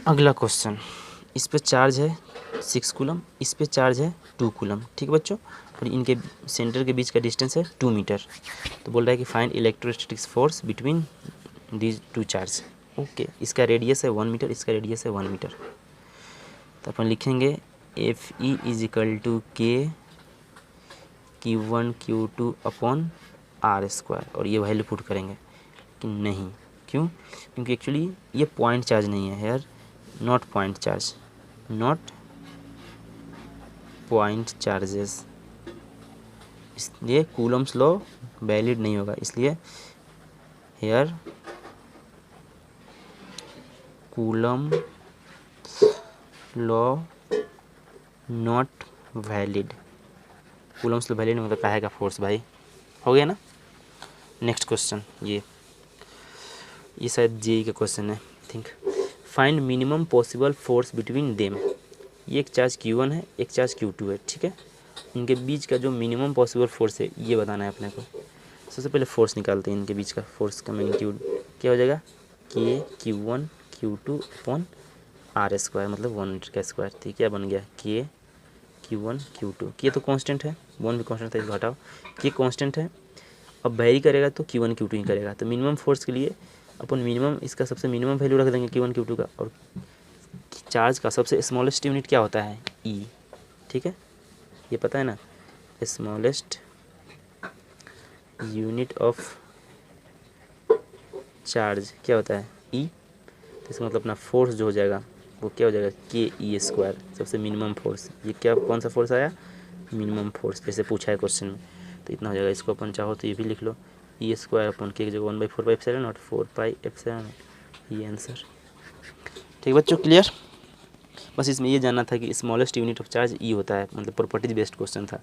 अगला क्वेश्चन, इस पे चार्ज है 6 कूलम, इस पे चार्ज है 2 कूलम। ठीक है बच्चों, और इनके सेंटर के बीच का डिस्टेंस है 2 मीटर। तो बोल रहा है कि find electrostatic force between these two charge. Okay, इसका रेडियस है 1 मीटर, इसका रेडियस है 1 मीटर, तो अपन लिखेंगे f E is equal to के Q1 Q2 upon are square, और ये वैल्यू पुट करेंगे कि नहीं, क्यों, क्योंकि एक्चुअली ये पॉइंट चार्ज नहीं है यार, not point charge, not point charges, इसलिए कूलम्स लॉ वैलिड नहीं होगा, इसलिए here Coulomb law not valid, Coulomb's law valid नहीं मतलब काहे का फोर्स भाई, हो गया ना। नेक्स्ट क्वेश्चन, ये शायद जेई का क्वेश्चन है think, find minimum possible force between them. ये एक चार्ज Q1 है, एक चार्ज Q2 है, ठीक है, इनके बीच का जो मिनिमम पॉसिबल फोर्स है ये बताना है अपने को। सबसे पहले फोर्स निकालते हैं, इनके बीच का फोर्स का मैग्नीट्यूड क्या हो जाएगा, के Q1 Q2 upon are square मतलब 1 मीटर का स्क्वायर। ठीक, क्या बन गया, के Q1 Q2, ये तो कांस्टेंट है, 1 भी कांस्टेंट था, इसको हटाओ, ये कांस्टेंट है, अब वेरी करेगा तो Q1 Q2 ही करेगा, तो मिनिमम फोर्स के लिए अपन मिनिमम इसका सबसे मिनिमम वैल्यू रख देंगे Q1 Q2 का, और चार्ज का सबसे स्मॉलेस्ट यूनिट क्या होता है, E। ठीक है, ये पता है ना, स्मॉलेस्ट यूनिट ऑफ चार्ज क्या होता है, E। तो इसका मतलब अपना फोर्स जो हो जाएगा वो क्या हो जाएगा, ke², सबसे मिनिमम फोर्स। ये क्या कौन सा फोर्स आया, मिनिमम फोर्स, जैसे पूछा है क्वेश्चन में, तो इतना हो जाएगा। इसको अपन चाहो तो ये भी लिख लो, E² अपन के जगह 1/4πε और 4πε, ये आंसर। ठीक बच्चों, क्लियर। बस इसमें ये जानना था कि smallest unit of charge E होता है, मतलब प्रॉपर्टीज बेस्ड क्वेश्चन था,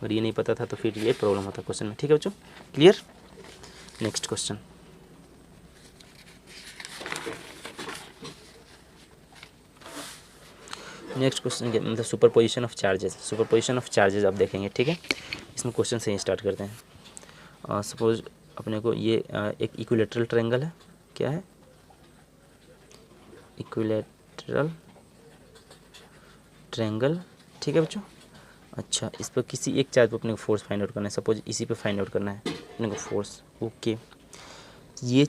और ये नहीं पता था तो फिर ये प्रॉब्लम होता क्वेश्चन में। ठीक है बच्चों, clear. Next question, next question के मतलब superposition of charges, superposition of charges आप देखेंगे। ठीक है, इसमें क्वेश्चन से ही स्टार्ट करते हैं। सपोज अपने को ये एक इक्विलेटरल ट्रायंगल है, क्या है, इक्विलेटरल ट्रायंगल, ठीक है बच्चों। अच्छा, इस पर किसी एक चार्ज पर अपने को फोर्स फाइंड आउट करना है, सपोज इसी पे फाइंड आउट करना है अपने को फोर्स। ओके, ये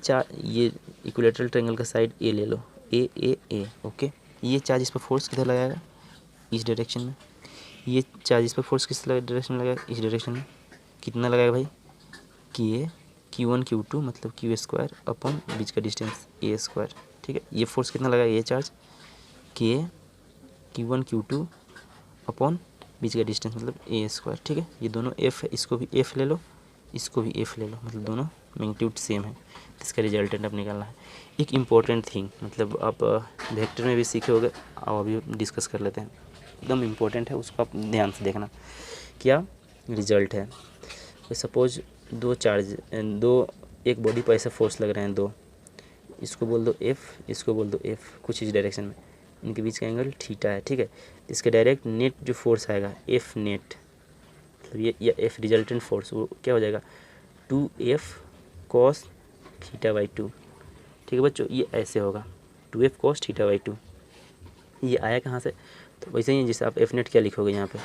इक्विलेटरल ट्रायंगल का साइड ए ले लो, ए। ओके, ये चार्ज इस पर फोर्स किधर लगाएगा, इस डायरेक्शन में। ये चार्ज इस पर फोर्स किस डायरेक्शन में लगाएगा, इस डायरेक्शन में। कितना लगाएगा भाई, Q1 Q2 मतलब Q स्क्वायर अपॉन बीच का डिस्टेंस ए स्क्वायर, ठीक है। ये फोर्स कितना लगाएगा, ये चार्ज Q1 Q2 अपॉन बीच का डिस्टेंस मतलब ए स्क्वायर, ठीक है। ये दोनों एफ है, इसको भी एफ ले लो, इसको भी एफ ले लो, मतलब दोनों मैग्नीट्यूड सेम है। इसका रिजल्टेंट अब निकालना है। एक इम्पॉर्टेंट थिंग, मतलब आप वेक्टर में भी सीखे होगे, अब अभी डिस्कस कर लेते हैं, एकदम इम्पोर्टेंट है, उसको आप ध्यान से देखना। क्या रिजल्ट है, तो सपोज एक बॉडी पर ऐसे फोर्स लग रहे हैं दो, इसको बोल दो एफ, इसको बोल दो एफ, कुछ इस डायरेक्शन में। इनके बीच का एंगल थीटा है, ठीक है। इसके डायरेक्ट नेट जो फोर्स आएगा एफ नेट, मतलब ये एफ रिजल्टेंट फोर्स, वो क्या हो जाएगा 2F cos θ/2, ठीक है बच्चों। ये ऐसे होगा 2F cos θ/2। ये आया कहाँ से, तो वैसे ही जैसे आप एफ नेट क्या लिखोगे यहाँ पे,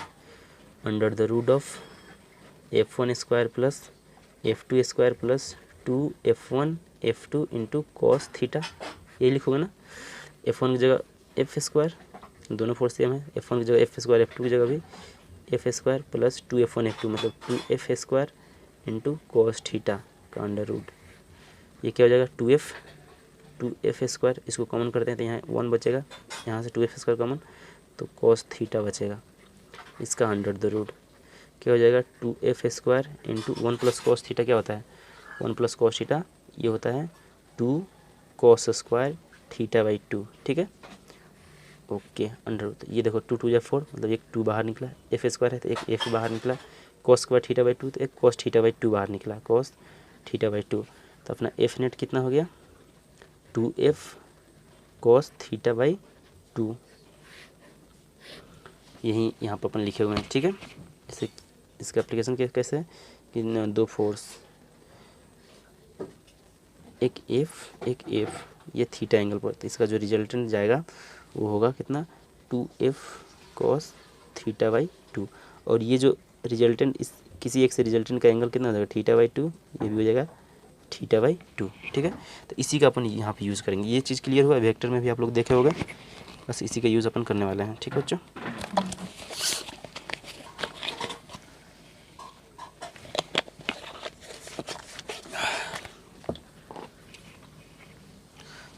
under the root of F1 square plus F2 square plus 2F1 F2 into cos theta, ये लिखोगे ना। F1 की जगह एफ स्क्वायर, दोनों फोर्स सेम है, F1 की जगह एफ स्क्वायर, F2 की जगह भी F square plus 2F1 F2 मतलब 2F square into cos theta का अंडर रूट। ये क्या हो जाएगा 2F स्क्वायर, इसको कॉमन करते हैं तो यहाँ 1 बचेगा, यहाँ से 2F स्क्वायर कॉमन, तो कॉस थीटा बचेगा, इसका अंडर द रूट क्या हो जाएगा 2F square into 1 plus cos theta क्या होता है 1 प्लस कॉस थीटा, ये होता है 2 कॉस स्क्वायर θ/2, ठीक है। ओके, अंडर रूट, ये देखो 2 2 या 4 मतलब एक 2 बाहर निकला, एफ स्क्वायर है तो एक एफ बाहर निकला, कॉस स्क्वायर θ/2 तो एक कॉस θ/2 बाहर निकला, कॉस θ/2। तो अपना एफ नेट कितना हो गया 2F cos θ/2, यही यहाँ पर अपन लिखे हुए हैं, ठीक है। इसे इसका एप्लीकेशन कैसे है कि दो फोर्स, एक एफ ये थीटा एंगल पर, तो इसका जो रिजल्टेंट जाएगा वो होगा कितना 2F cos θ/2। और ये जो रिजल्टेंट इस किसी एक से रिजल्टेंट का एंगल कितना हो जाएगा θ/2, ये भी हो जाएगा θ/2, ठीक है। तो इसी का अपन यहाँ पे यूज़ करेंगे। ये चीज़ क्लियर हुआ, वेक्टर में भी आप लोग देखे होंगे, बस इसी का यूज़ अपन करने वाले हैं, ठीक है बच्चों।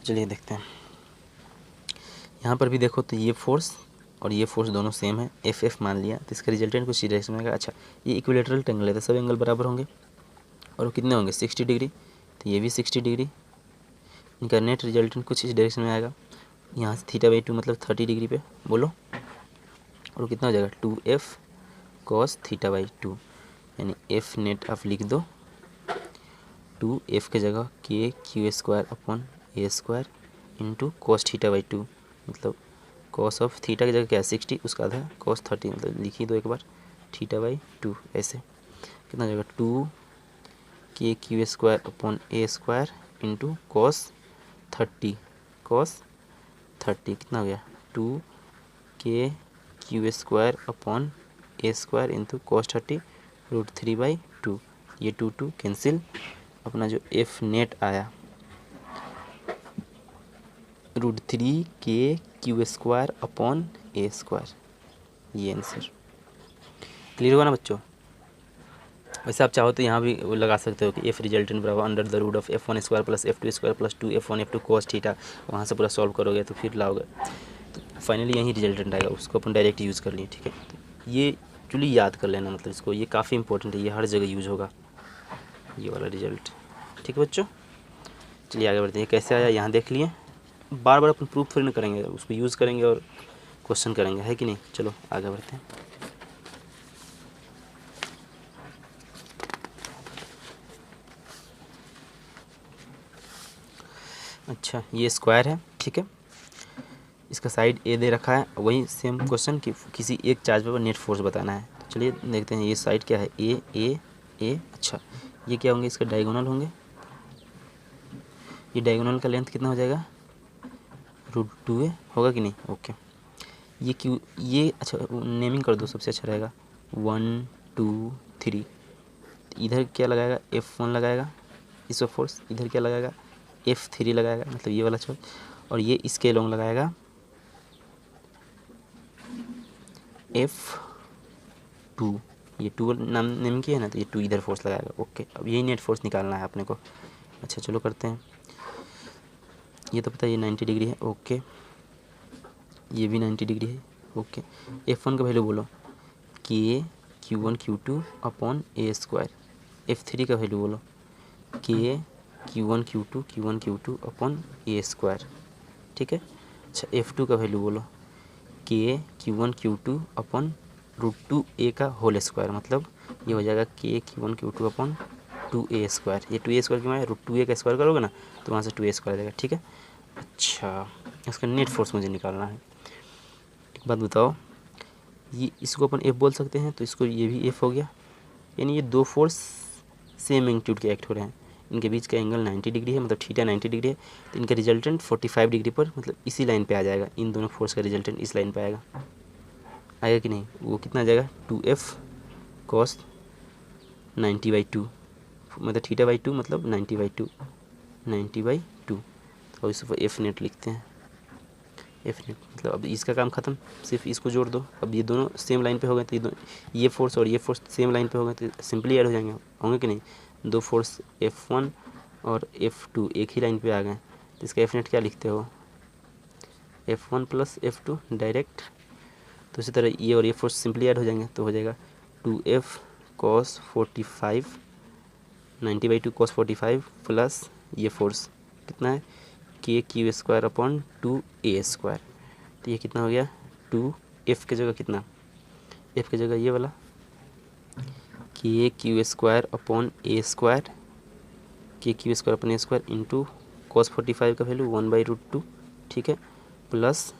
चलिए देखते हैं, यहाँ पर भी देखो तो ये फोर्स और ये फोर्स दोनों सेम है, एफ मान लिया, तो इसका रिजल्टेंट कुछ डायरेक्शन में आएगा। अच्छा, ये इक्विलेटरल ट्रायंगल है तो सब एंगल बराबर होंगे, और वो कितने होंगे 60 डिग्री, तो ये भी 60 डिग्री। इनका नेट रिजल्टेंट कुछ इस डायरेक्शन में आएगा, यहाँ से θ/2 मतलब 30 डिग्री पे बोलो, और वो कितना हो जाएगा 2F cos θ/2, यानी एफ नेट आप लिख दो 2F के जगह KQ square upon A square into cos θ/2 मतलब कॉस ऑफ थीटा की जगह क्या है 60, उसका आधा कॉस 30 मतलब लिख ही दो एक बार θ/2, ऐसे कितना हो जाएगा 2KQ square upon A square into cos 30 कितना हो गया 2KQ square upon A square into cos 30 √3/2, ये 2 कैंसिल, अपना जो एफ नेट आया √3KQ square upon A square, ये आंसर क्लियर हुआ ना बच्चों। वैसे आप चाहो तो यहाँ भी वो लगा सकते हो कि एफ रिजल्टेंट बराबर under the root of F1 square plus F2 square plus 2F1 F2 cos theta, वहाँ से पूरा सॉल्व करोगे तो फिर लाओगे तो फाइनली यही रिजल्टेंट आएगा, उसको अपन डायरेक्ट यूज़ कर लिए, ठीक है। तो ये एक्चुअली याद कर लेना, मतलब इसको, ये काफ़ी इंपॉर्टेंट है, ये हर जगह यूज़ होगा ये वाला रिजल्ट, ठीक है बच्चों। चलिए आगे बढ़ते हैं, कैसे आया यहाँ देख लिए, बार बार अपन प्रूफ थोड़ी ना करेंगे, उसको यूज़ करेंगे और क्वेश्चन करेंगे, है कि नहीं। चलो आगे बढ़ते हैं। अच्छा, ये स्क्वायर है, ठीक है, इसका साइड ए दे रखा है, वही सेम क्वेश्चन कि किसी एक चार्ज पर नेट फोर्स बताना है। तो चलिए देखते हैं, ये साइड क्या है ए। अच्छा, ये क्या होंगे, इसके डायगोनल होंगे, ये डायगोनल का लेंथ कितना हो जाएगा √2a होगा कि नहीं। ओके, ये क्यू, ये अच्छा नेमिंग कर दो, सबसे अच्छा रहेगा 1 2 3। इधर क्या लगाएगा, F1 लगाएगा इस फोर्स, इधर क्या लगाएगा F3 लगाएगा, मतलब ये वाला छोड़, और ये इसके लॉन्ग लगाएगा F2। ये 2 नाम नेम किया है ना, तो ये 2 इधर फोर्स लगाएगा। ओके, अब यही नेट फोर्स निकालना है अपने को। अच्छा चलो करते हैं। ये तो पता है ये 90 डिग्री है। ओके, ये भी 90 डिग्री है। ओके, F1 का वैल्यू बोलो, के Q1 Q2 upon A²। F3 का वैल्यू बोलो, के Q1 Q2 अपॉन A²। ठीक है। अच्छा F2 का वैल्यू बोलो, के Q1 Q2 अपॉन √2A का होल स्क्वायर, मतलब ये हो जाएगा के Q1 Q2 अपॉन 2A²। ये 2A² क्यों आया, √2A का स्क्वायर करोगे ना तो वहाँ से 2A² आ जाएगा। ठीक है। अच्छा, इसका नेट फोर्स मुझे निकालना है। एक बात बताओ, ये इसको अपन F बोल सकते हैं, तो इसको ये भी F हो गया, यानी ये दो फोर्स सेम मैग्नीट्यूड के एक्ट हो रहे हैं। इनके बीच का एंगल 90 डिग्री है, मतलब थीटा 90 डिग्री है, तो इनका रिजल्टेंट 45 डिग्री पर, मतलब इसी लाइन पे आ जाएगा। इन दोनों फोर्स का रिजल्टेंट इस लाइन पे आएगा, आएगा कि नहीं। वो कितना आ जाएगा 2F cos 90/2, मतलब θ/2 मतलब 90/2, 90/2। तो इसको F नेट लिखते हैं, F नेट मतलब अब इसका काम ख़त्म, सिर्फ इसको जोड़ दो। अब ये दोनों सेम लाइन पे हो गए, तो ये फोर्स और ये फोर्स सेम लाइन पे हो गए, तो सिंपली ऐड हो जाएंगे, होंगे कि नहीं। दो फोर्स F1 और F2 एक ही लाइन पे आ गए, तो इसका F नेट क्या लिखते हो, F1 + F2 डायरेक्ट। तो इसी तरह ये और ये फोर्स सिंपली ऐड हो जाएंगे, तो हो जाएगा 2F cos 45, 90/2 cos 45 प्लस ये फोर्स कितना है, के Q² अपॉन 2A²। तो ये कितना हो गया 2F की जगह कितना, F की जगह ये वाला के Q² अपॉन A², के Q² upon A² into cos 45 का वैल्यू 1/√2। ठीक है, प्लस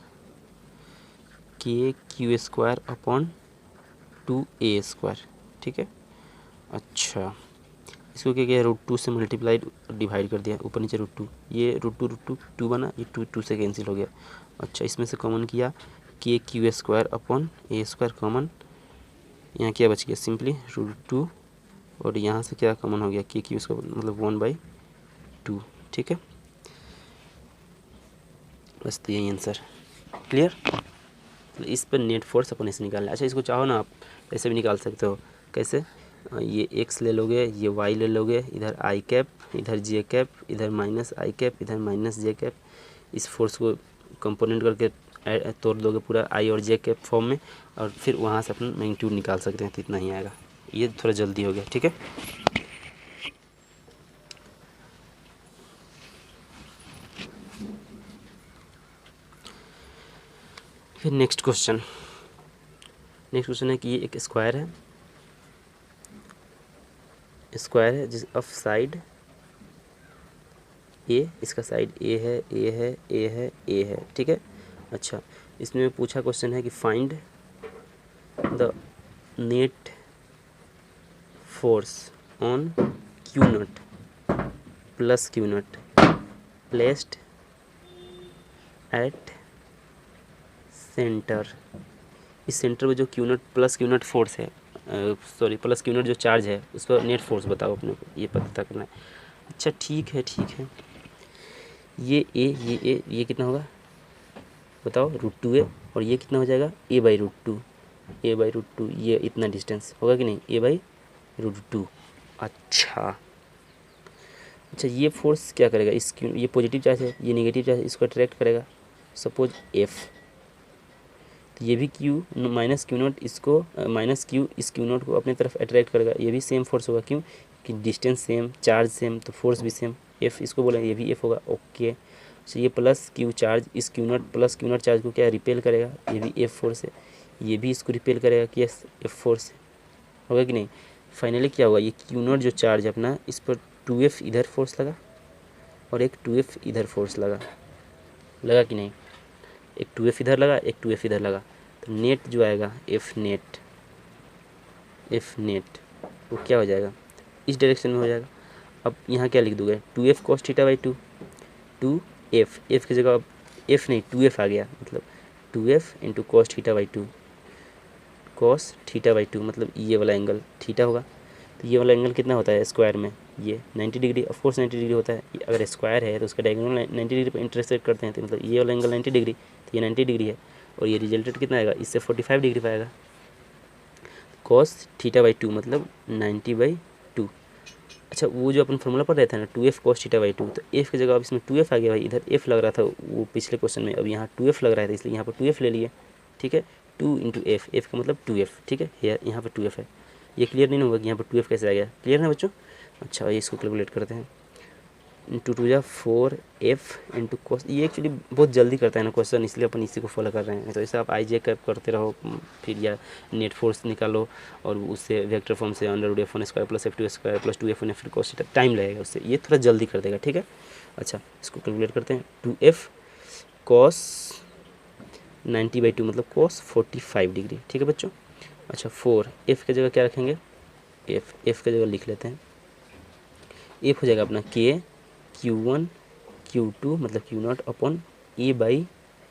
के Q² अपॉन 2A²। ठीक है। अच्छा, इसको क्या किया, √2 से मल्टीप्लाइड डिवाइड कर दिया, ऊपर नीचे √2, ये √2 बना, ये 2 से कैंसिल हो गया। अच्छा, इसमें से कॉमन किया के Q² अपॉन A² कॉमन, यहाँ क्या बच गया सिंपली √2, और यहाँ से क्या कॉमन हो गया के Q² मतलब 1/2। ठीक है, बस तो यही आंसर। क्लियर। तो इस पर नेट फोर्स अपन ऐसे निकालना है। अच्छा, इसको चाहो ना आप ऐसे भी निकाल सकते हो। कैसे, ये x ले लोगे, ये y ले लोगे, इधर i कैप, इधर j कैप, इधर -i कैप, इधर -j कैप। इस फोर्स को कंपोनेंट करके तोड़ दोगे पूरा i और j कैप फॉर्म में, और फिर वहाँ से अपन मैग्नीट्यूड निकाल सकते हैं, तो इतना ही आएगा। ये थोड़ा जल्दी हो गया। ठीक है। फिर नेक्स्ट क्वेश्चन है कि ये एक स्क्वायर है जिस ऑफ साइड ए, इसका साइड ए है, ए है, ए है, ए है। ठीक है। अच्छा, इसमें पूछा क्वेश्चन है कि find the net force on Q0 plus Q0 placed at centre. इस सेंटर में जो Q0 प्लस Q0 फोर्स है, सॉरी प्लस Q0 जो चार्ज है, उस पर नेट फोर्स बताओ अपने को, ये पता करना है। अच्छा ठीक है, ये कितना होगा बताओ, √2A, और ये कितना हो जाएगा A/√2, ये इतना डिस्टेंस होगा कि नहीं, A/√2। अच्छा, ये फोर्स क्या करेगा, ये पॉजिटिव चार्ज है, ये नेगेटिव चार्ज है, इसको अट्रैक्ट करेगा, सपोज F। तो ये भी Q -Q0 इसको -Q इस Q0 को अपने तरफ अट्रैक्ट करेगा, ये भी सेम फोर्स होगा। क्यों कि डिस्टेंस सेम, चार्ज सेम, तो फोर्स भी सेम। F इसको बोला, ये भी F होगा। ओके, तो ये प्लस Q चार्ज इस Q0 प्लस Q0 चार्ज को क्या रिपेल करेगा, ये भी F फोर्स है। ये भी इसको रिपेल करेगा कि यस F फोर्स होगा कि नहीं। फाइनली क्या होगा, ये Q0 जो चार्ज है अपना, इस पर 2F इधर फोर्स लगा और एक 2F इधर फोर्स लगा कि नहीं, एक 2F इधर लगा, एक 2F इधर लगा, तो नेट जो आएगा F नेट वो क्या हो जाएगा, इस डायरेक्शन में हो जाएगा। अब यहाँ क्या लिख दोगे, 2F cos θ/2, 2F, F की जगह अब F नहीं 2F आ गया, मतलब 2f into cos theta by two, cos theta by two मतलब ये वाला एंगल थीटा होगा। तो ये वाला एंगल कितना होता है स्क्वायर में, ये 90 डिग्री, ऑफ कोर्स 90 डिग्री होता है। अगर स्क्वायर है तो उसका डायगोनल 90 डिग्री पर इंटरसेक्ट करते हैं, तो मतलब ये वाला एंगल 90 डिग्री, तो ये 90 डिग्री है। और ये रिजल्टेड कितना आएगा, इससे 45 डिग्री पाएगा। कॉस थीटा बाई टू मतलब 90 बाई टू। अच्छा, वो जो अपन फॉर्मूला पढ़ रहे थे ना 2f cos theta by two, तो f की जगह अब इसमें 2f आ गया भाई। इधर f लग रहा था वो पिछले क्वेश्चन में, अब यहाँ 2f लग रहा था, इसलिए यहाँ पर 2f ले लिए। ठीक है, 2 इंटू एफ, एफ का मतलब 2f। ठीक है, यहाँ पर 2f है। ये क्लियर नहीं होगा कि यहाँ पर 2f कैसे आ गया, क्लियर है बच्चों। अच्छा, ये इसको कैलकुलेट करते हैं। 2 जा 4f इंटू कॉस, ये एक्चुअली बहुत जल्दी करता है ना क्वेश्चन, इसलिए अपन इसी को फॉलो कर रहे हैं। तो ऐसे आप आई जे कैप करते रहो, फिर या नेट फोर्स निकालो और उससे वेक्टर फॉर्म से under root F one square plus F2 square plus 2f1 फिर कॉस थीटा, टाइम लगेगा उससे, ये थोड़ा जल्दी कर देगा। ठीक है, अच्छा इसको कैलकुलेट करते हैं। 2f कॉस 90 बाई टू मतलब कॉस 45 डिग्री। ठीक है बच्चों। अच्छा, 4f की जगह क्या रखेंगे, f की जगह लिख लेते हैं, f हो जाएगा अपना k Q1 Q2 मतलब Q0 upon a by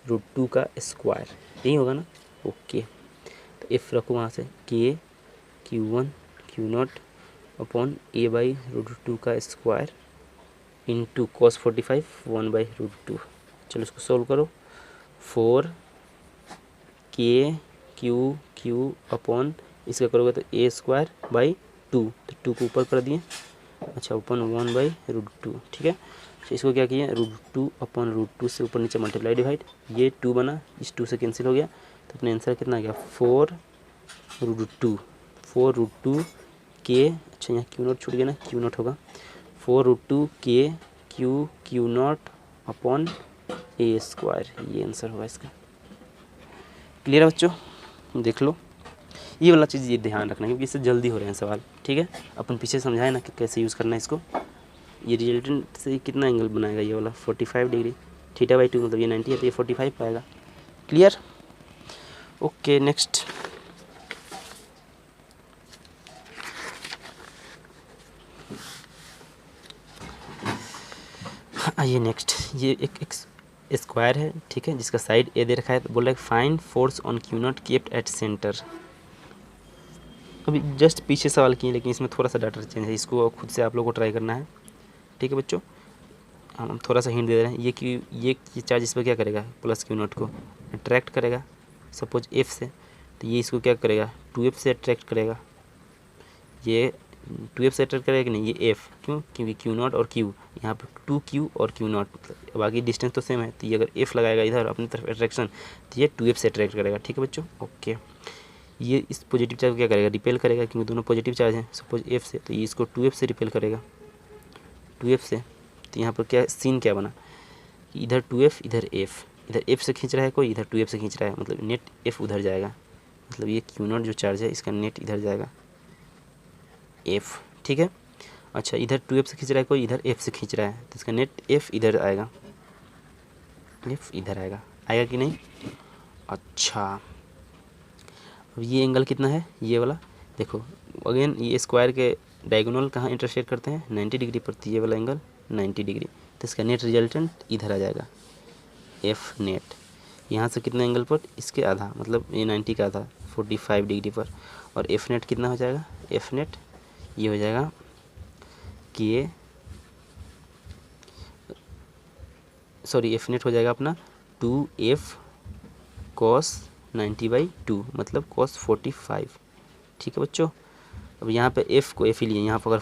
root two का स्क्वायर, यही होगा ना। ओके, तो f रखो वहाँ से, k Q1 Q0 upon a by root two का square into cos 45 1 by root two. चलो इसको सोल्व करो। 4 k Q अपॉन इसका करोगे तो a स्क्वायर बाई 2, तो 2 को ऊपर कर दिए। अच्छा, ओपन 1 बाई रूट टू। ठीक है, तो इसको क्या किया, root two upon root two से ऊपर नीचे मल्टीप्लाई डिवाइड, ये 2 बना, इस 2 से कैंसिल हो गया, तो अपने आंसर कितना आ गया 4 रूट टू के। अच्छा, यहाँ Q0 छूट गया ना, Q0 होगा 4 रूट टू के Q0 अपॉन a स्क्वायर, ये आंसर होगा इसका। क्लियर है बच्चों, देख लो ये वाला चीज़, ये ध्यान रखना क्योंकि इससे जल्दी हो रहे हैं सवाल। ठीक है, अपन पीछे समझाए ना कि कैसे यूज़ करना है इसको। ये रिजल्टेंट से कितना एंगल बनाएगा, ये वाला 45 डिग्री, थीटा बाई टू मतलब ये 90 है तो ये 45 पाएगा। Clear, okay next. आइए नेक्स्ट, ये एक स्क्वायर है। ठीक है, जिसका साइड ए दे रखा है, तो बोल रहा है find force on Q0 kept at centre. अभी जस्ट पीछे सवाल किए, लेकिन इसमें थोड़ा सा डाटा चेंज है, इसको खुद से आप लोगों को ट्राई करना है। ठीक है बच्चों, हम थोड़ा सा हिंट दे रहे हैं। ये चार्ज इस पर क्या करेगा, प्लस Q0 को अट्रैक्ट करेगा सपोज F से, तो ये इसको क्या करेगा 2F से अट्रैक्ट करेगा। ये 2F से अट्रैक्ट करेगा कि नहीं, ये F, क्यों, क्योंकि Q0 और Q, यहाँ पर 2Q और Q0 बाकी डिस्टेंस तो सेम है, तो ये अगर F लगाएगा इधर अपनी तरफ अट्रैक्शन, तो ये 2F से अट्रैक्ट करेगा। ठीक है बच्चों, ओके। ये इस पॉजिटिव चार्ज को क्या करेगा, रिपेल करेगा, क्योंकि दोनों पॉजिटिव चार्ज हैं सपोज F से, तो ये इसको 2F से रिपेल करेगा, 2F से। तो यहाँ पर क्या सीन क्या बना, इधर 2F इधर F, इधर F से खींच रहा है कोई, इधर 2F से खींच रहा है, मतलब नेट F उधर जाएगा, मतलब ये Q0 जो चार्ज है इसका नेट इधर जाएगा F। ठीक है, अच्छा इधर 2F से खींच रहा है कोई, इधर F से खींच रहा है, तो इसका नेट F इधर आएगा, F इधर आएगा, आएगा कि नहीं। अच्छा, अब ये एंगल कितना है, ये वाला देखो, अगेन ये स्क्वायर के डायगोनल कहाँ इंटरसेक्ट करते हैं 90 डिग्री पर, तो ये वाला एंगल 90 डिग्री, तो इसका नेट रिजल्टेंट इधर आ जाएगा F नेट। यहाँ से कितना एंगल पर, इसके आधा, मतलब ये 90 का आधा 45 डिग्री पर, और F नेट कितना हो जाएगा, F नेट ये हो जाएगा कि सॉरी F नेट हो जाएगा अपना 2F cos 90 बाई 2 मतलब cos 45। ठीक है बच्चों, अब यहाँ पे F को F ही लिए, यहाँ पर अगर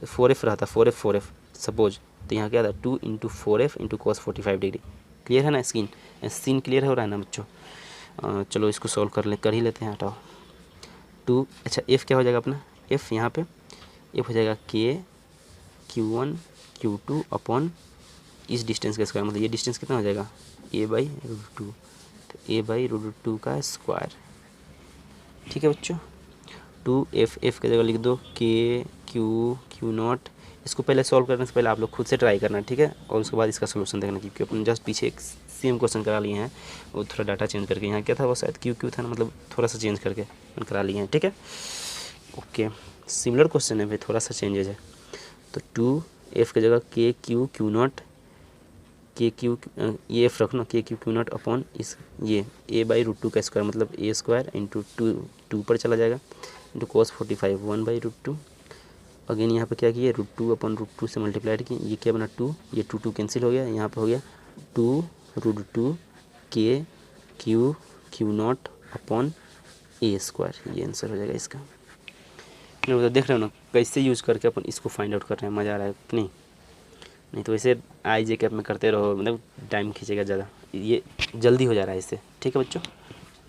4F रहता 4F सपोज, तो यहाँ क्या था 2 into 4F into cos 45 degree. Clear है ना, सीन क्लियर हो रहा है ना बच्चों। चलो इसको सॉल्व कर ही लेते हैं, हटाओ 2। अच्छा F क्या हो जाएगा अपना, F यहाँ पे F हो जाएगा K Q1 Q2 अपॉन इस डिस्टेंस का स्क्वायर, मतलब ये डिस्टेंस कितना हो जाएगा a बाई रूट टू, तो a बाई रूट टू का स्क्वायर। ठीक है बच्चों, 2F की जगह लिख दो K Q0। इसको पहले सॉल्व करने से पहले आप लोग खुद से ट्राई करना, ठीक है, और उसके बाद इसका सोल्यूशन देखना, क्योंकि अपन जस्ट पीछे एक सेम क्वेश्चन करा लिए हैं, वो थोड़ा डाटा चेंज करके, यहाँ क्या था वो शायद Q था ना, मतलब थोड़ा सा चेंज करके करा लिए हैं। ठीक है, ओके, सिमिलर क्वेश्चन है भाई, थोड़ा सा चेंजेज है। तो 2F की जगह K Q Q0 के क्यू, ये एफ रखना, के क्यू क्यू नॉट अपॉन इस ये ए बाई रूट टू का स्क्वायर, मतलब ए स्क्वायर इंटू टू पर चला जाएगा into cos 45 1 by root two. Again यहाँ पे क्या किए, root two upon root two से मल्टीप्लाइड किए, ये क्या बना 2, ये 2 कैंसिल हो गया, यहाँ पे हो गया 2 रूट 2 के q Q naught upon A square, ये आंसर हो जाएगा इसका। मतलब देख रहे हो ना कैसे यूज़ करके अपन इसको फाइंड आउट कर रहे हैं, मज़ा आ रहा है कि नहीं तो वैसे आई जे कैप में करते रहो मतलब टाइम खींचेगा ज़्यादा, ये जल्दी हो जा रहा है इससे। ठीक है बच्चों,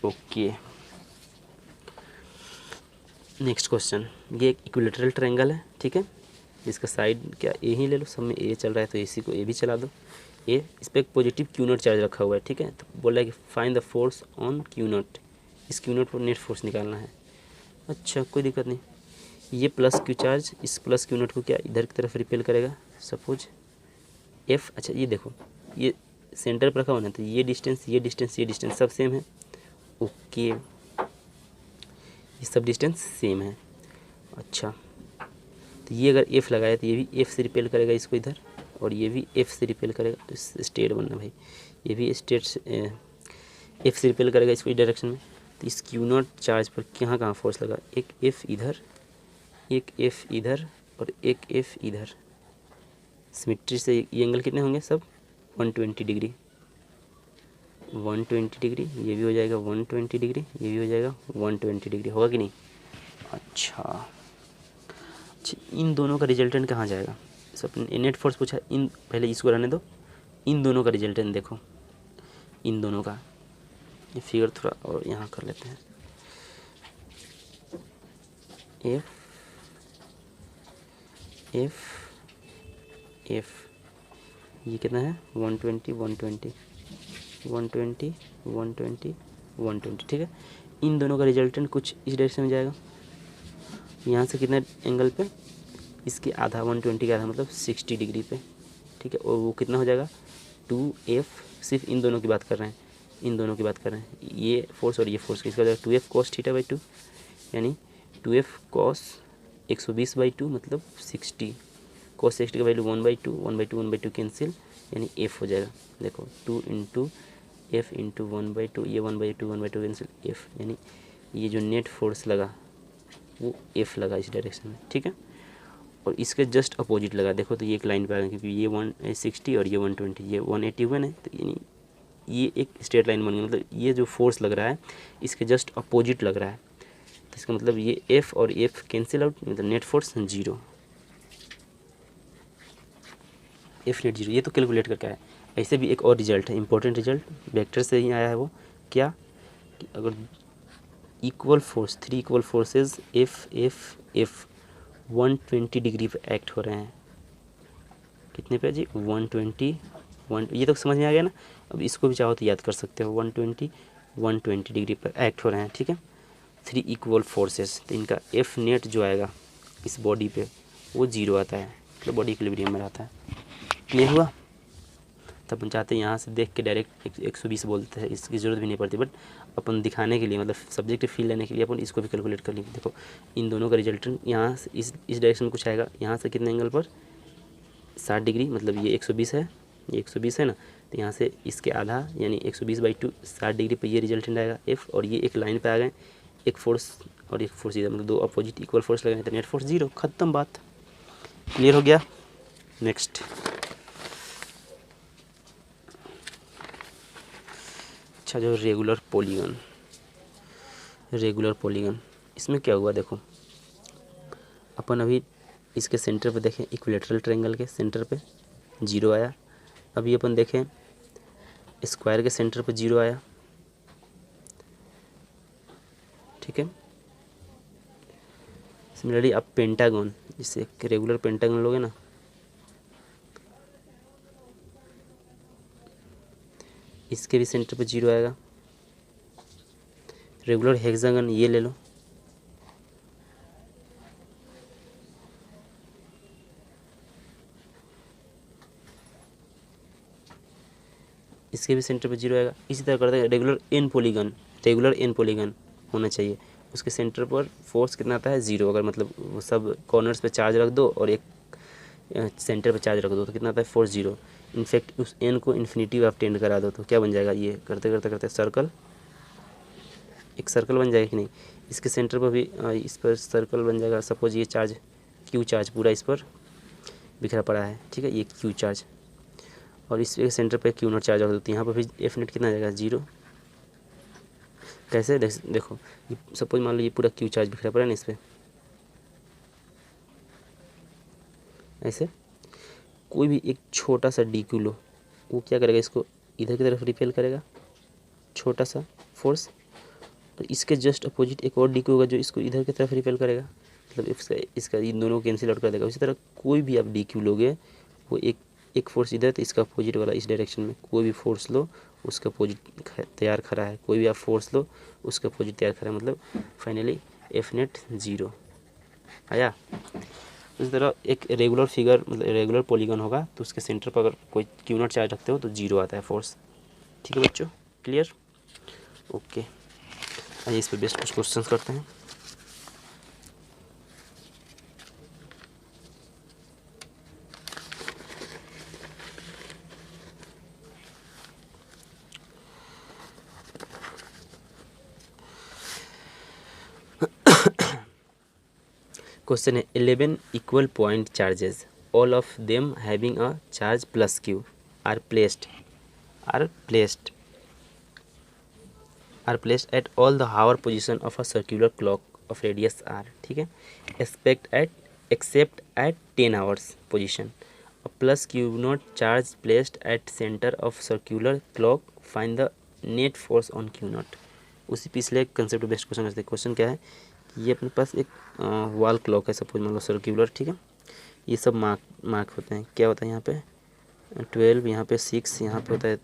ओके। नेक्स्ट क्वेश्चन, ये एक इक्विलेटरल ट्रायंगल है, ठीक है, जिसका साइड क्या ए ही ले लो, सब में ए चल रहा है तो इसी को ए भी चला दो। ए इस पर एक पॉजिटिव क्यू नॉट चार्ज रखा हुआ है, ठीक है, तो बोल रहा है कि find the force on Q not, इस क्यू नॉट पर नेट फोर्स निकालना है। अच्छा कोई दिक्कत नहीं, ये प्लस क्यू चार्ज इस प्लस क्यू नॉट को क्या इधर की तरफ रिपेल करेगा, सपोज एफ। अच्छा ये देखो, ये सेंटर पर रखा हुआ ना, तो ये डिस्टेंस ये डिस्टेंस ये डिस्टेंस सब सेम है, ओके, ये सब डिस्टेंस सेम है। अच्छा तो ये अगर एफ़ लगाया तो ये भी एफ़ से रिपेल करेगा इसको इधर, और ये भी एफ़ से रिपेल करेगा, तो स्टेट बनना भाई, ये भी स्टेट एफ़ से रिपेल करेगा इसको इस डायरेक्शन में। तो इस क्यू नॉट चार्ज पर कहाँ कहाँ फोर्स लगा, एक एफ़ इधर, एक एफ़ इधर और एक एफ़ इधर। सिमेट्री से ये एंगल कितने होंगे सब 120 डिग्री, 120 डिग्री, ये भी हो जाएगा 120 डिग्री, ये भी हो जाएगा 120 डिग्री, होगा कि नहीं। अच्छा इन दोनों का रिजल्टेंट कहाँ जाएगा, सब नेट फोर्स पूछा, इन पहले इसको रहने दो, इन दोनों का रिजल्टेंट देखो, इन दोनों का, ये फिगर थोड़ा और यहाँ कर लेते हैं, एफ एफ एफ, ये कितना है 120 120 120 120 120, ठीक है। इन दोनों का रिजल्टेंट कुछ इस डायरेक्शन में जाएगा, यहाँ से कितना एंगल पे, इसके आधा 120 का आधा मतलब 60 डिग्री पे, ठीक है, और वो कितना हो जाएगा 2F, सिर्फ इन दोनों की बात कर रहे हैं, इन दोनों की बात कर रहे हैं, ये फोर्स और ये फोर्स, किसका हो जाएगा 2F cos थीटा बाई 2, यानी 2F cos 120/2 मतलब 60, cos 60 का वैल्यू 1/2 1/2 1/2 कैंसिल, यानी F हो जाएगा, देखो 2 इंटू F इंटू 1/2, ये 1/2 1/2 कैंसिल F, यानी ये जो नेट फोर्स लगा वो F लगा इस डायरेक्शन में, ठीक है। और इसके जस्ट अपोजिट लगा, देखो तो ये एक लाइन पे आ गया, क्योंकि ये 160 और ये 120, ये 180 हुए ना, तो यानी ये एक स्ट्रेट लाइन बन गई, मतलब ये जो फोर्स लग रहा है इसके जस्ट अपोजिट लग रहा है, तो इसका मतलब ये F और F कैंसिल आउट, मतलब नेट फोर्स 0, F नेट 0, ये तो कैलकुलेट करके आया। ऐसे भी एक और रिजल्ट है, इंपॉर्टेंट रिजल्ट, वेक्टर से ही आया है वो, क्या कि अगर equal force 3 equal forces F 120 degree पे एक्ट हो रहे हैं, कितने पे जी 120, ये तो समझ में आ गया ना। अब इसको भी चाहो तो याद कर सकते हो, 120 डिग्री पर एक्ट हो रहे हैं, ठीक है, 3 इक्वल फोर्सेस, तो इनका F नेट जो आएगा इस बॉडी पे वो 0 आता है, मतलब बॉडी इक्विलिब्रियम में रहता है। क्लियर हुआ। तब अपन चाहते हैं यहाँ से देख के डायरेक्ट 120 बोलते हैं, इसकी ज़रूरत भी नहीं पड़ती, बट अपन दिखाने के लिए मतलब सब्जेक्टिव फील लेने के लिए अपन इसको भी कैलकुलेट कर लेंगे। देखो इन दोनों का रिजल्टेंट यहाँ से इस डायरेक्शन में कुछ आएगा, यहाँ से कितने एंगल पर 60 डिग्री, मतलब ये 120 है, ये 120 है ना, तो यहाँ से इसके आधा यानी 120/2 60 डिग्री पर ये रिजल्टेंट आएगा F, और ये एक लाइन पे आ गए, एक फोर्स और एक फोर्स इधर, मतलब दो अपोजिट इक्वल फोर्स लगे, तो नेट फोर्स 0, ख़त्म बात। क्लियर हो गया। नेक्स्ट अच्छा, जो रेगुलर पॉलीगन, इसमें क्या हुआ देखो, अपन अभी इसके सेंटर पे देखें, इक्विलेटरल ट्रायंगल के सेंटर पे 0 आया, अभी अपन देखें स्क्वायर के सेंटर पे 0 आया, ठीक है। सिमिलरली आप पेंटागन, जिससे रेगुलर पेंटागन लोगे ना, इसके भी सेंटर पे 0 आएगा। रेगुलर हेक्सागन ये ले लो, इसके भी सेंटर पे 0 आएगा। इसी तरह करते हैं रेगुलर एन पॉलीगन होना चाहिए, उसके सेंटर पर फोर्स कितना आता है 0, अगर मतलब वो सब कॉर्नर्स पे चार्ज रख दो और एक सेंटर पे चार्ज रख दो तो कितना आता है फोर्स 0। इनफैक्ट उस एन को इन्फिनिटी आप टेंड करा दो तो क्या बन जाएगा, ये करते करते करते सर्कल, एक सर्कल बन जाएगा कि नहीं। इसके सेंटर पर भी इस पर सर्कल बन जाएगा। सपोज ये चार्ज क्यू चार्ज पूरा इस पर बिखरा पड़ा है, ठीक है, ये क्यू चार्ज, और इस सेंटर पे क्यू नॉट चार्ज होगा तो यहाँ पर भी एफ नेट कितना आ जाएगा, 0। कैसे, देखो ये सपोज मान लो ये पूरा क्यू चार्ज बिखरा पड़ा है ना इस पर, ऐसे कोई भी एक छोटा सा डी क्यू लो, वो क्या करेगा, इसको इधर की तरफ रिपेल करेगा, छोटा सा फोर्स, तो इसके जस्ट अपोजिट एक और डी क्यू होगा जो इसको इधर की तरफ रिपेल करेगा, मतलब इसका इन दोनों को कैंसिल आउट कर देगा। उसी तरह कोई भी आप डी क्यू लोगे वो एक फोर्स इधर, तो इसका अपोजिट वाला इस डायरेक्शन में, कोई भी फोर्स लो उसका अपोजिट तैयार खड़ा है, कोई भी आप फोर्स लो उसका अपोजिट तैयार खड़ा है, मतलब फाइनली एफ नेट 0 आया। इस तरह एक रेगुलर फिगर, मतलब रेगुलर पॉलीगन होगा तो उसके सेंटर पर अगर कोई क्यू नॉट चार्ज रखते हो तो 0 आता है फोर्स। ठीक है बच्चों, क्लियर, ओके। आइए इस पर बेस्ट कुछ क्वेश्चंस करते हैं। क्वेश्चन है 11 equal point charges, all of them having a charge plus Q are placed at all the hour position of a circular clock of radius r, ठीक है, except at 10 hours position, a plus q naught charge placed at center of circular clock, find the net force on q naught। उसी पिछले concept based question करते हैं। Question क्या है कि ये अपने पास एक वॉल क्लॉक है, सपोज मान लो सर्कुलर, ठीक है, ये सब मार्क होते हैं, क्या होता है यहाँ पे 12, यहाँ पे 6, यहाँ पे होता है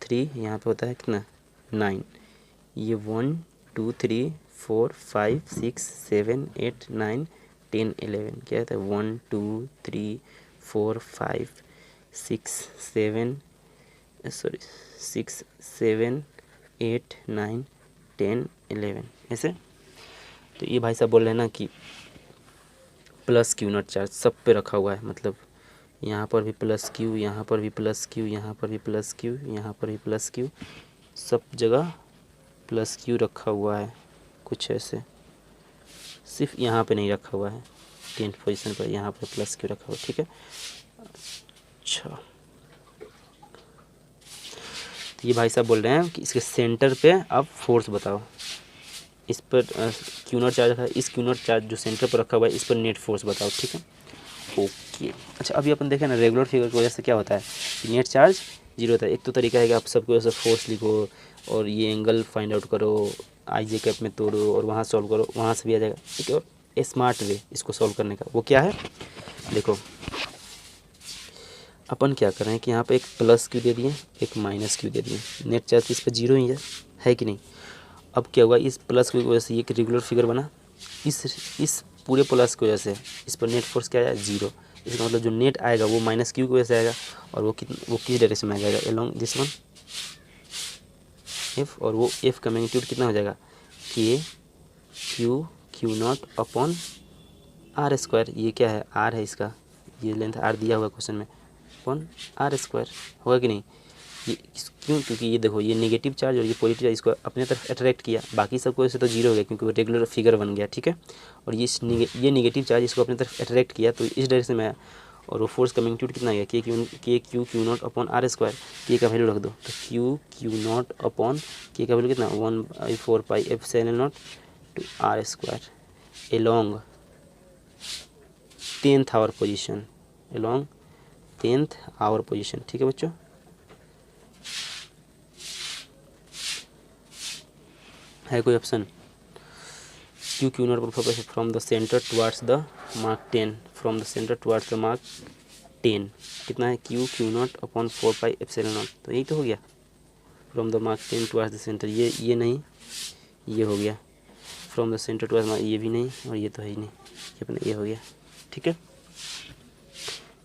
3, यहाँ पे होता है कितना 9, ये 1 2 3 4 5 6 7 8 9 10 11, क्या होता है 1 2 3 4 5 6 7 6 7 8 9 10 11 ऐसे। तो ये भाई साहब बोल रहे हैं ना कि प्लस क्यू नॉट चार्ज सब पे रखा हुआ है, मतलब यहाँ पर भी प्लस क्यू, यहाँ पर भी प्लस क्यू, यहाँ पर भी प्लस क्यू, यहाँ पर भी प्लस क्यू, सब जगह प्लस क्यू रखा हुआ है, कुछ ऐसे, सिर्फ यहाँ पे नहीं रखा हुआ है 10th पोजीशन पर, यहाँ पर प्लस क्यू रखा हुआ है, ठीक है। अच्छा, तो ये भाई साहब बोल रहे हैं कि इसके सेंटर पे आप फोर्स बताओ, इस पर क्यू नॉट चार्ज रखा है, इस क्यू नॉट चार्ज जो सेंटर पर रखा हुआ है इस पर नेट फोर्स बताओ, ठीक है, ओके। अच्छा, अभी अपन देखें ना रेगुलर फिगर की वजह से क्या होता है कि नेट चार्ज 0 होता है। एक तो तरीका है कि आप सबको ऐसे फोर्स लिखो और ये एंगल फाइंड आउट करो, आई जे कैप में तोड़ो और वहाँ सॉल्व करो, वहाँ से भी आ जाएगा। एक और स्मार्ट वे इसको सॉल्व करने का, वो क्या है, देखो अपन क्या कर रहे हैं कि यहाँ पे एक प्लस क्यू दे दिए, एक माइनस क्यू दे दिए, नेट चार्ज इस पर 0 ही है कि नहीं। अब क्या हुआ, इस प्लस क्यू की वजह से ये एक रेगुलर फिगर बना, इस पूरे प्लस की वजह से इस पर नेट फोर्स क्या आया 0। इसका मतलब जो नेट आएगा वो माइनस क्यू की वजह से आएगा, और वो किस डायरेक्शन में आ जाएगा, अलोंग दिस वन एफ, और वो एफ का मैग्नीट्यूड कितना हो जाएगा के q naught upon are square, ये क्या है आर है इसका, ये लेंथ आर दिया हुआ क्वेश्चन में, अपॉन आर स्क्वायर, होगा कि नहीं। ये क्यों, क्योंकि ये देखो ये नेगेटिव चार्ज और ये पॉजिटिव चार्ज इसको अपने तरफ अट्रैक्ट किया, बाकी सबको ऐसे तो 0 हो गया क्योंकि वो रेगुलर फिगर बन गया, ठीक है, और ये नेगेटिव चार्ज इसको अपने तरफ अट्रैक्ट किया तो इस डायरेक्शन में आया, और वो फोर्स का मैग्नीट्यूड कितना आ गया के q naught upon are square, के का वैल्यू रख दो तो क्यू नॉट अपॉन के का वैल्यू कितना 1/4 pi epsilon naught two r square along 10th hour position, along 10th hour position, ठीक है बच्चों। है कोई option, q naught from the centre towards the mark 10, from the centre towards the mark 10 कितना है q naught upon 4 pi epsilon naught, तो यही तो हो गया, from the mark 10 towards the centre, ये नहीं, ये हो गया, from the centre towards mark, ये भी नहीं, और ये तो है ही नहीं, ये अपना ये हो गया, ठीक है,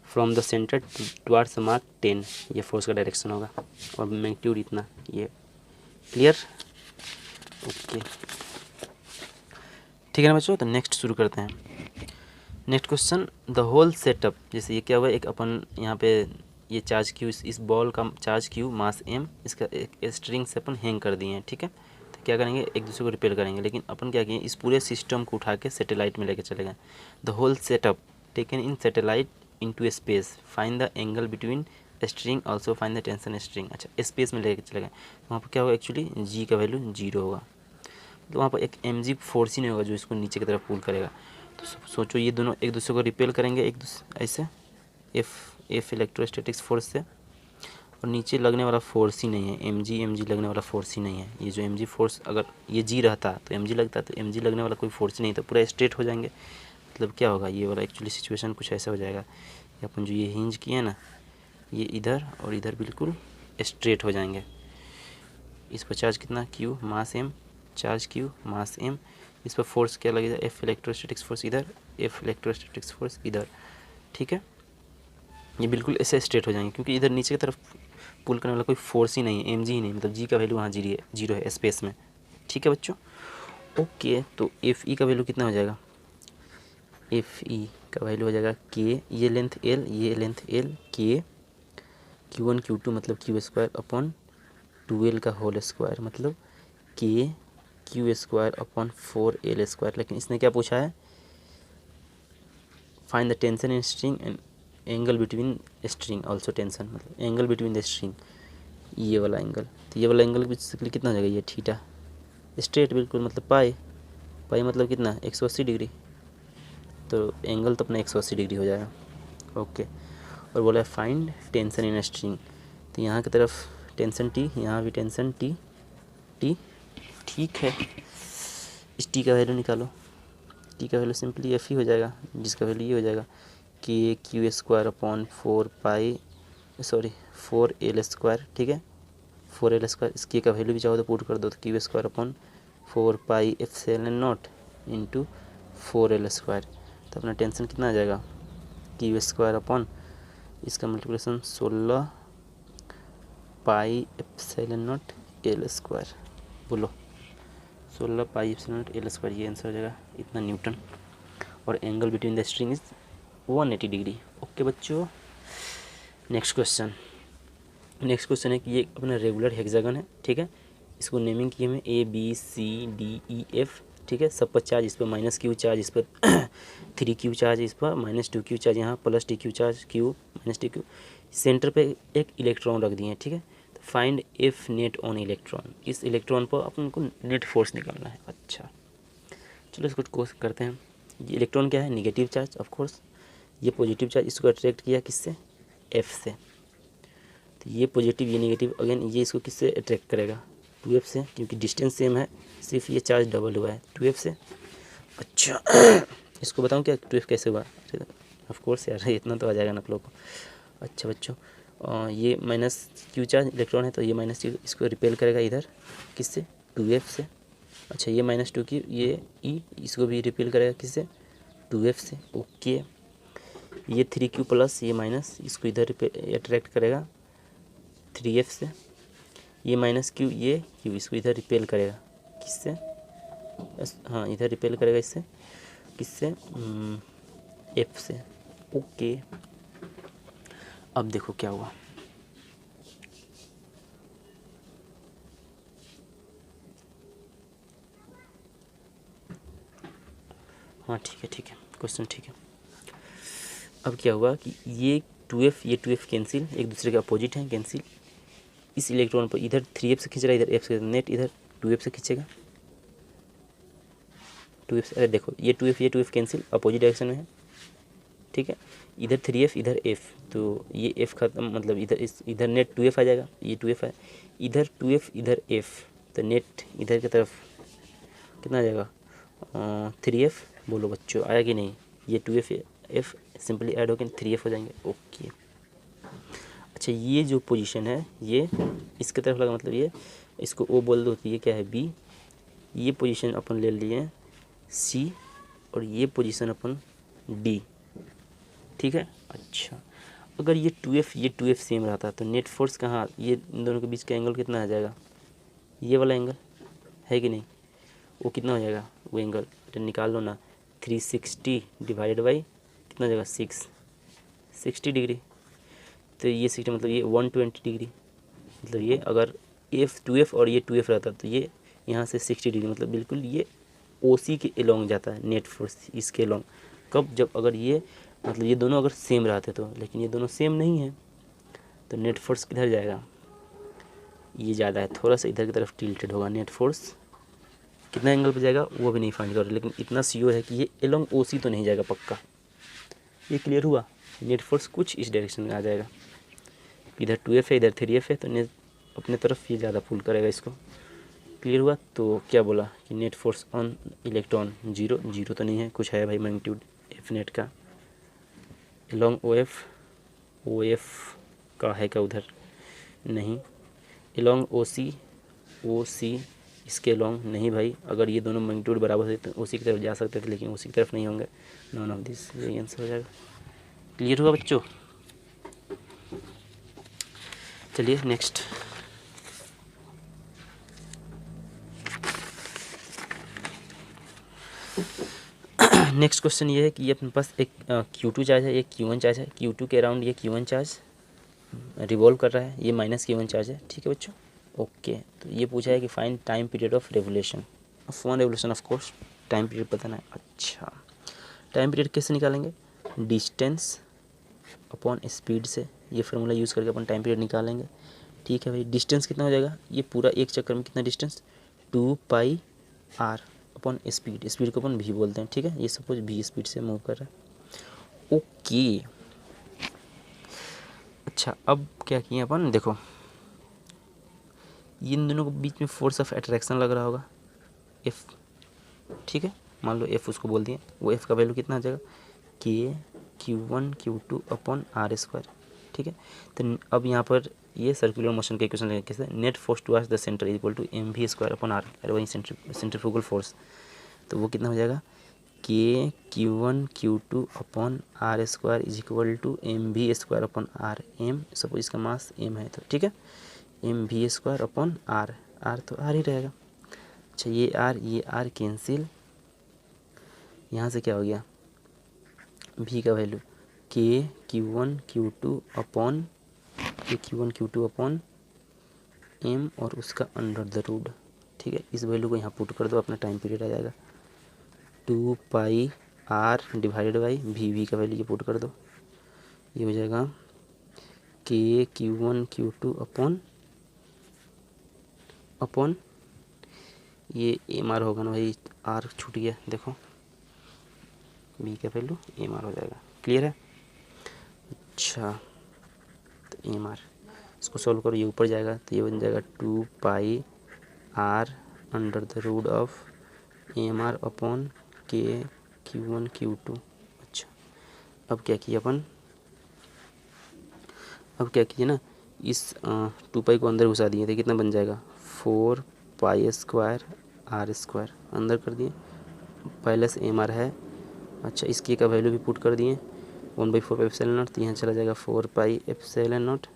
from the centre towards the mark 10 ये फोर्स का डायरेक्शन होगा, और मैग्नीट्यूड इतना, ये क्लियर, ओके, ठीक है ना बच्चों। तो नेक्स्ट शुरू करते हैं। Next question, the whole setup, जैसे ये क्या हुआ, एक अपन यहाँ पे ये चार्ज क्यू, इस बॉल का चार्ज क्यू, मास m, इसका एक स्ट्रिंग से अपन हैंग कर दिए हैं, ठीक है। तो क्या करेंगे, एक दूसरे को रिपेल करेंगे, लेकिन अपन क्या किए, इस पूरे सिस्टम को उठा के सैटेलाइट में लेके चले गए। The whole setup taken in satellite into space, find the angle between string, also find the tension string. अच्छा, स्पेस में लेके चले गए, वहाँ पर क्या होगा, एक्चुअली जी का वैल्यू 0 होगा, तो वहाँ पर एक mg फोर्स ही नहीं होगा जो इसको नीचे की तरफ पुल करेगा। तो सोचो ये दोनों एक दूसरे को रिपेल करेंगे, एक दूसरे ऐसे एफ इलेक्ट्रोस्टैटिक्स फोर्स से, और नीचे लगने वाला फोर्स ही नहीं है, mg लगने वाला फोर्स ही नहीं है। ये जो mg फोर्स, अगर ये g रहता तो mg लगता, तो mg लगने वाला कोई फोर्स नहीं, तो पूरा स्ट्रेट हो जाएंगे। मतलब क्या होगा, ये वाला एक्चुअली सिचुएशन कुछ ऐसा हो जाएगा, अपन जो ये हिंज किए ना, ये इधर और इधर बिल्कुल स्ट्रेट हो जाएंगे। इस पर चार्ज कितना, q, मास m, चार्ज q, मास m, इस पर फोर्स क्या लगेगा, f इलेक्ट्रोस्टैटिक्स फोर्स इधर, f इलेक्ट्रोस्टैटिक्स फोर्स इधर, ठीक है। ये बिल्कुल ऐसे स्ट्रेट हो जाएंगे, क्योंकि इधर नीचे की तरफ पुल करने वाला कोई फोर्स ही नहीं है, mg ही नहीं, मतलब g का वैल्यू वहाँ 0 है स्पेस में, ठीक है बच्चों। ओके, तो fe का वैल्यू कितना हो जाएगा, fe का वैल्यू हो जाएगा k, ये लेंथ l, ये length l, k q1 q2 मतलब q स्क्वायर अपॉन 2l का होल स्क्वायर, मतलब k q square upon 4l square. लेकिन इसने क्या पूछा है, find the tension in string and angle between string, also tension, मतलब एंगल बिटवीन द स्ट्रिंग, ये वाला एंगल। तो ये वाला एंगल बेसिकली कितना हो जाएगा, ये थीटा, स्ट्रेट बिल्कुल, मतलब पाई मतलब कितना, 180 डिग्री, तो एंगल तो अपना 180 डिग्री हो जाएगा। ओके, और बोला है फाइंड टेंशन इन स्ट्रिंग, तो यहाँ की तरफ टेंशन टी, यहाँ भी टेंशन टी, ठीक है। इस टी का वैल्यू निकालो, टी का वैल्यू सिंपली एफ ही हो जाएगा, जिसका वैल्यू ये हो जाएगा कि Q square upon 4l square, ठीक है, 4l स्क्वायर। इस के का वैल्यू भी चाहो तो पुट कर दो, तो Q square upon 4 epsilon not into 4l square. तो अपना टेंशन कितना आ जाएगा, क्यू स्क्वायर अपॉन इसका multiplication 16 epsilon not l square, बोलो 16 एप्सिलॉन नॉट l स्क्वायर, ये आंसर हो जाएगा इतना न्यूटन। और angle between the string is 180 degree. Okay बच्चों, नेक्स्ट क्वेश्चन है कि ये अपना रेगुलर हेक्सागन है, ठीक है। इसको नेमिंग किए में ABCDEF, ठीक है। सब पर चार्ज, इस पर -q चार्ज, इस पर 3q चार्ज, इस पर -2q चार्ज, यहाँ +tq charge, q -tq। Centre पे एक इलेक्ट्रॉन रख दिए हैं, ठीक है। तो find F net on electron, इस इलेक्ट्रॉन पर अपन को नेट फोर्स निकालना है। अच्छा चलो इसको कोशिश करते हैं। ये इलेक्ट्रॉन क्या है, निगेटिव चार्ज ऑफ कोर्स, ये पॉजिटिव चार्ज, इसको अट्रैक्ट किया किससे, F से, तो ये पॉजिटिव ये नेगेटिव, अगेन ये इसको किससे अट्रैक्ट करेगा, 2F से, क्योंकि डिस्टेंस सेम है, सिर्फ ये चार्ज डबल हुआ है 2F से। अच्छा इसको बताऊँ क्या 2F कैसे हुआ, ऑफ कोर्स यार इतना तो आ जाएगा ना आप लोग को। अच्छा बच्चों, ये -q चार्ज इलेक्ट्रॉन है, तो ये -q इसको रिपेल करेगा इधर किससे, 2F से। अच्छा ये -2q, ये E इसको भी रिपेल करेगा किससे, 2F से। ओके, ये 3q प्लस ये माइनस इसको इधर अट्रैक्ट करेगा 3F से। ये -q, ये q इसको इधर रिपेल करेगा किससे, हाँ इधर रिपेल करेगा इससे, किससे, F से। ओके, अब देखो क्या हुआ, हाँ ठीक है क्वेश्चन ठीक है। अब क्या हुआ कि ये 2F ये 2F कैंसिल, एक दूसरे के अपोजिट हैं, कैंसिल। इस इलेक्ट्रॉन पर इधर 3F से खींच रहा है, इधर F से, नेट इधर 2F से खींचेगा, 2F से। अरे देखो ये 2F कैंसिल, अपोजिट डायरेक्शन में है, ठीक है। इधर 3F इधर F, तो ये F खत्म, मतलब इधर नेट 2F आ जाएगा, ये 2F है, इधर 2F इधर F, तो नेट इधर की तरफ कितना आ जाएगा, 3F। बोलो बच्चों आया कि नहीं, ये 2F F सिंपली ऐड होकर 3F हो जाएंगे। ओके, अच्छा ये जो पोजीशन है ये इसके तरफ लगा, मतलब ये इसको O बोल दो, तो ये क्या है B, ये पोजीशन अपन ले लिए C, और ये पोजीशन अपन D, ठीक है। अच्छा अगर ये 2F सेम रहता तो नेट फोर्स कहाँ, ये इन दोनों के बीच का एंगल कितना आ जाएगा, ये वाला एंगल है कि नहीं, वो कितना हो जाएगा, वो एंगल तो निकाल लो ना, 360 डिवाइडेड बाई कितना हो जाएगा 60 डिग्री। तो ये 60 मतलब ये 120 डिग्री, मतलब ये अगर एफ 2F और ये 2F रहता तो ये यहाँ से 60 डिग्री, मतलब बिल्कुल ये OC के एलोंग जाता है नेट फोर्स इसके एलोंग। कब? जब अगर ये मतलब ये दोनों अगर सेम रहते तो, लेकिन ये दोनों सेम नहीं है तो नेट फोर्स किधर जाएगा? ये ज़्यादा है, थोड़ा सा इधर की तरफ टिल्टेड होगा। नेट फोर्स कितना एंगल पे जाएगा वो भी नहीं फाइंड कर रहे, लेकिन इतना श्योर है कि ये एलोंग OC तो नहीं जाएगा पक्का। ये क्लियर हुआ? नेट फोर्स कुछ इस डायरेक्शन में आ जाएगा, इधर 2F है इधर 3F है तो नेट अपने तरफ ये ज़्यादा पुल करेगा इसको। क्लियर हुआ? तो क्या बोला कि net force on electron zero, zero तो नहीं है, कुछ है भाई मैग्नीट्यूड एफ नेट का। एलोंग OF का है क्या उधर? नहीं। एलोंग OC इसके एलोंग नहीं भाई, अगर ये दोनों मैग्नीट्यूड बराबर थे तो OC की तरफ जा सकते थे, लेकिन OC की तरफ नहीं होंगे। नॉन ऑफ दिस, यही आंसर हो जाएगा। क्लियर हुआ बच्चों? चलिए नेक्स्ट। नेक्स्ट क्वेश्चन ये है कि ये अपने पास एक Q2 चार्ज है, एक Q1 चार्ज है। Q2 के अराउंड ये Q1 चार्ज रिवॉल्व कर रहा है, ये माइनस Q1 चार्ज है। ठीक है बच्चों, ओके। तो ये पूछा है कि find time period of revolution of one revolution. Of course time period बताना है। अच्छा, टाइम पीरियड कैसे निकालेंगे? डिस्टेंस अपॉन स्पीड से, ये फार्मूला यूज़ करके अपन टाइम पीरियड निकालेंगे। ठीक है भाई, डिस्टेंस कितना हो जाएगा? ये पूरा एक चक्कर में कितना distance? 2πr upon speed, speed को अपन v बोलते हैं। ठीक है, ये सपोज v स्पीड से मूव कर रहा है। ओके, अच्छा अब क्या किए अपन, देखो इन दोनों के बीच में फोर्स ऑफ अट्रैक्शन लग रहा होगा F। ठीक है, मान लो F उसको बोल दिए, वो F का वैल्यू कितना आ जाएगा? Q1 Q2 upon R²। ठीक है, तो अब यहाँ पर ये सर्कुलर मोशन का इक्वेशन लगेगा कैसे? Net force towards the centre equal to mv² upon r, अरे वही सेंट्रीफ्यूगल फोर्स। तो वो कितना हो जाएगा? Q1 Q2 upon R² is equal to mv² upon r। m suppose इसका मास m है तो ठीक है, mv² अपॉन r, r तो r ही रहेगा। अच्छा ये r कैंसिल, यहाँ से क्या हो गया? v का value Q1 Q2 upon m और उसका अंडर द रूट। ठीक है, इस वैल्यू को यहाँ पुट कर दो, अपना टाइम पीरियड आ जाएगा 2πr डिवाइडेड बाई v का वैल्यू ये पुट कर दो, ये हो जाएगा Q1 Q2 अपॉन ये mr होगा ना भाई, r छूट गया देखो, v का वैल्यू mr हो जाएगा। क्लियर है? अच्छा, तो mr इसको सॉल्व करो, ये ऊपर जाएगा तो ये बन जाएगा 2πr under the root of mr upon Q1 Q2। अच्छा, अब क्या किया अपन, अब क्या किया ना, इस 2π को अंदर घुसा दिए थे, कितना बन जाएगा? 4π² r² अंदर कर दिए, पहले से mr है। अच्छा, इसकी का वैल्यू भी पुट कर दिए 1/4 एप्सिलॉन नॉट, तो यहाँ चला जाएगा 4π epsilon not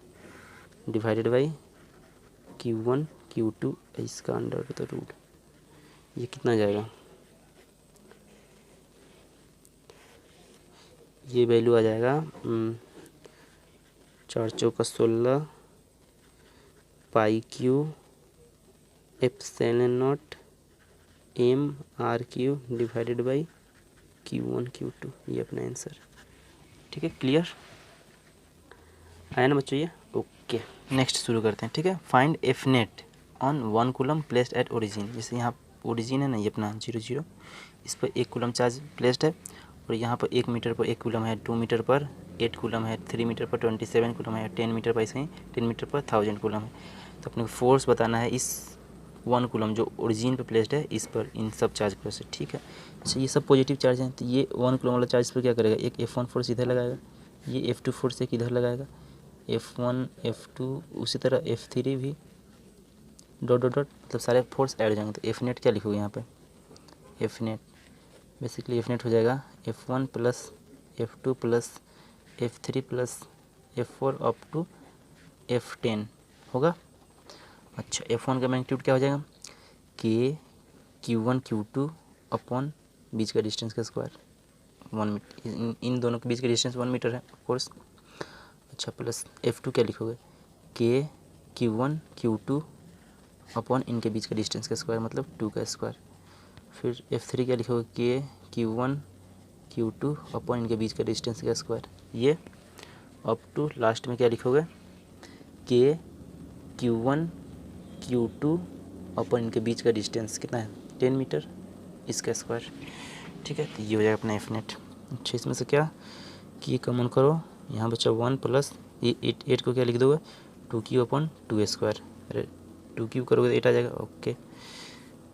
divided by Q1 Q2 इसका अंडर द रूट। ये कितना जाएगा? ये वैल्यू आ जाएगा 4 चौका 16 π³ epsilon not mr³ divided by Q1 Q2, ये अपना आंसर। ठीक है, क्लियर आया ना बच्चों ये? ओके, नेक्स्ट शुरू करते हैं। ठीक है, find F net on 1 coulomb placed at origin. जैसे यहाँ ओरिजिन है ना, ये अपना 0 0, इस पर 1 कूलम चार्ज प्लेस्ड है, और यहाँ पर 1 मीटर पर 1 कूलम है, 2 मीटर पर 8 कूलम है, 3 मीटर पर 27 कूलम है, 10 मीटर पर ऐसे ही 10 मीटर पर 1000 कूलम है। तो अपने को फोर्स बताना है इस 1 कूलम जो ओरिजिन पे प्लेस्ड है इस पर, इन सब चार्ज पर से। ठीक है, अच्छा ये सब पॉजिटिव चार्ज हैं, तो ये 1 कूलम वाला चार्ज पर क्या करेगा? एक F1 फोर्स इधर लगाएगा, ये F2 फोर्स एक इधर लगाएगा, F1 F2 उसी तरह F3 भी डॉट डॉट डॉट, मतलब सारे फोर्स ऐड हो जाएंगे। तो एफ नेट क्या लिखोगे यहाँ पे? F net basically F net हो जाएगा F1 plus F2 plus F3 plus F4 up to F10 होगा। अच्छा, F1 का मैग्नीट्यूड क्या हो जाएगा? Q1 Q2 अपॉन बीच का डिस्टेंस का स्क्वायर 1 मीटर, इन दोनों के बीच का डिस्टेंस 1 मीटर है ऑफ कोर्स। अच्छा प्लस F2 क्या लिखोगे, के Q1 Q2 अपॉन इनके बीच का डिस्टेंस का स्क्वायर मतलब 2 का स्क्वायर। फिर F3 क्या लिखोगे, के Q1 Q2 अपॉन इनके बीच का डिस्टेंस का स्क्वायर। ये अप टू लास्ट में क्या लिखोगे, के Q1 Q2 अपॉन इनके बीच का डिस्टेंस कितना है 10 मीटर, इसका स्क्वायर। ठीक है, तो ये हो जाएगा अपना एफ नेट। अच्छा इसमें से क्या कि कॉमन करो, यहाँ बचा 1 प्लस ये 8 को क्या लिख दोगे 2Q अपॉन 2 स्क्वायर। अरे 2Q करोगे तो 8 आ जाएगा। ओके,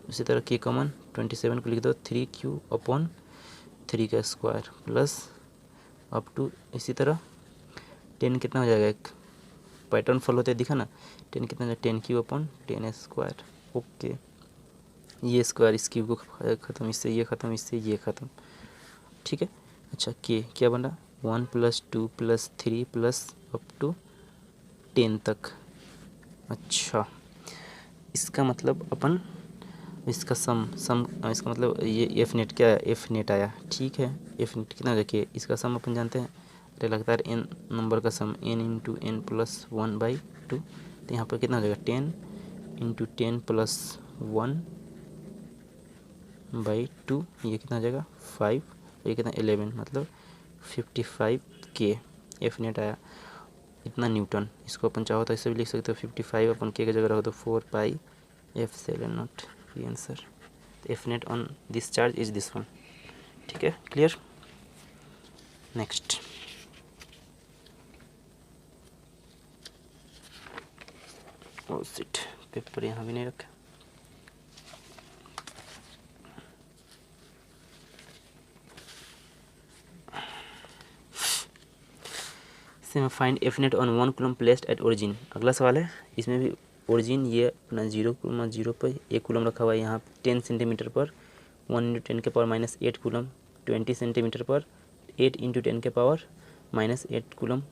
उसी तरह के कॉमन 27 को लिख दो 3Q अपॉन 3 का स्क्वायर प्लस अप टू इसी तरह 10 कितना हो जाएगा, एक पैटर्न फॉलो होते दिखा ना, 10 कितना हो जाएगा 10Q अपॉन 10 स्क्वायर। ओके, ये स्क्वायर इस क्यूब को ख़त्म, इससे ये ख़त्म, इससे ये ख़त्म। ठीक है, अच्छा के क्या बन रहा 1 plus 2 plus 3 plus up to 10 तक। अच्छा इसका मतलब अपन इसका सम इसका मतलब ये एफ नेट क्या है, एफ नेट आया। ठीक है, एफ नेट कितना रखिए, इसका सम अपन जानते हैं, अरे लगता है एन नंबर का सम n इंटू एन प्लस 1/2। तो यहाँ पर कितना हो जाएगा 10 इंटू 10 प्लस 1/2, ये कितना हो जाएगा 5, और ये कितना 11 मतलब 55 के एफ नेट आया। इतना न्यूटन, इसको अपन चाहो तो ऐसे भी लिख सकते हो 55 अपन के जगह रखो तो 4πF7/0। ये answer, F net on this charge is this one. ठीक है, clear. Next oh shit, paper यहाँ भी नहीं रखा। इसमें find F net on 1 coulomb placed at origin. अगला सवाल है, इसमें भी ओरिजिन ये अपना 0,0 पर 1 कूलम रखा हुआ है, यहाँ 10 सेंटीमीटर पर 1 इंटू 10 के पावर -8 कूलम, 20 सेंटीमीटर पर 8 इंटू 10 के पावर -8 कूलम।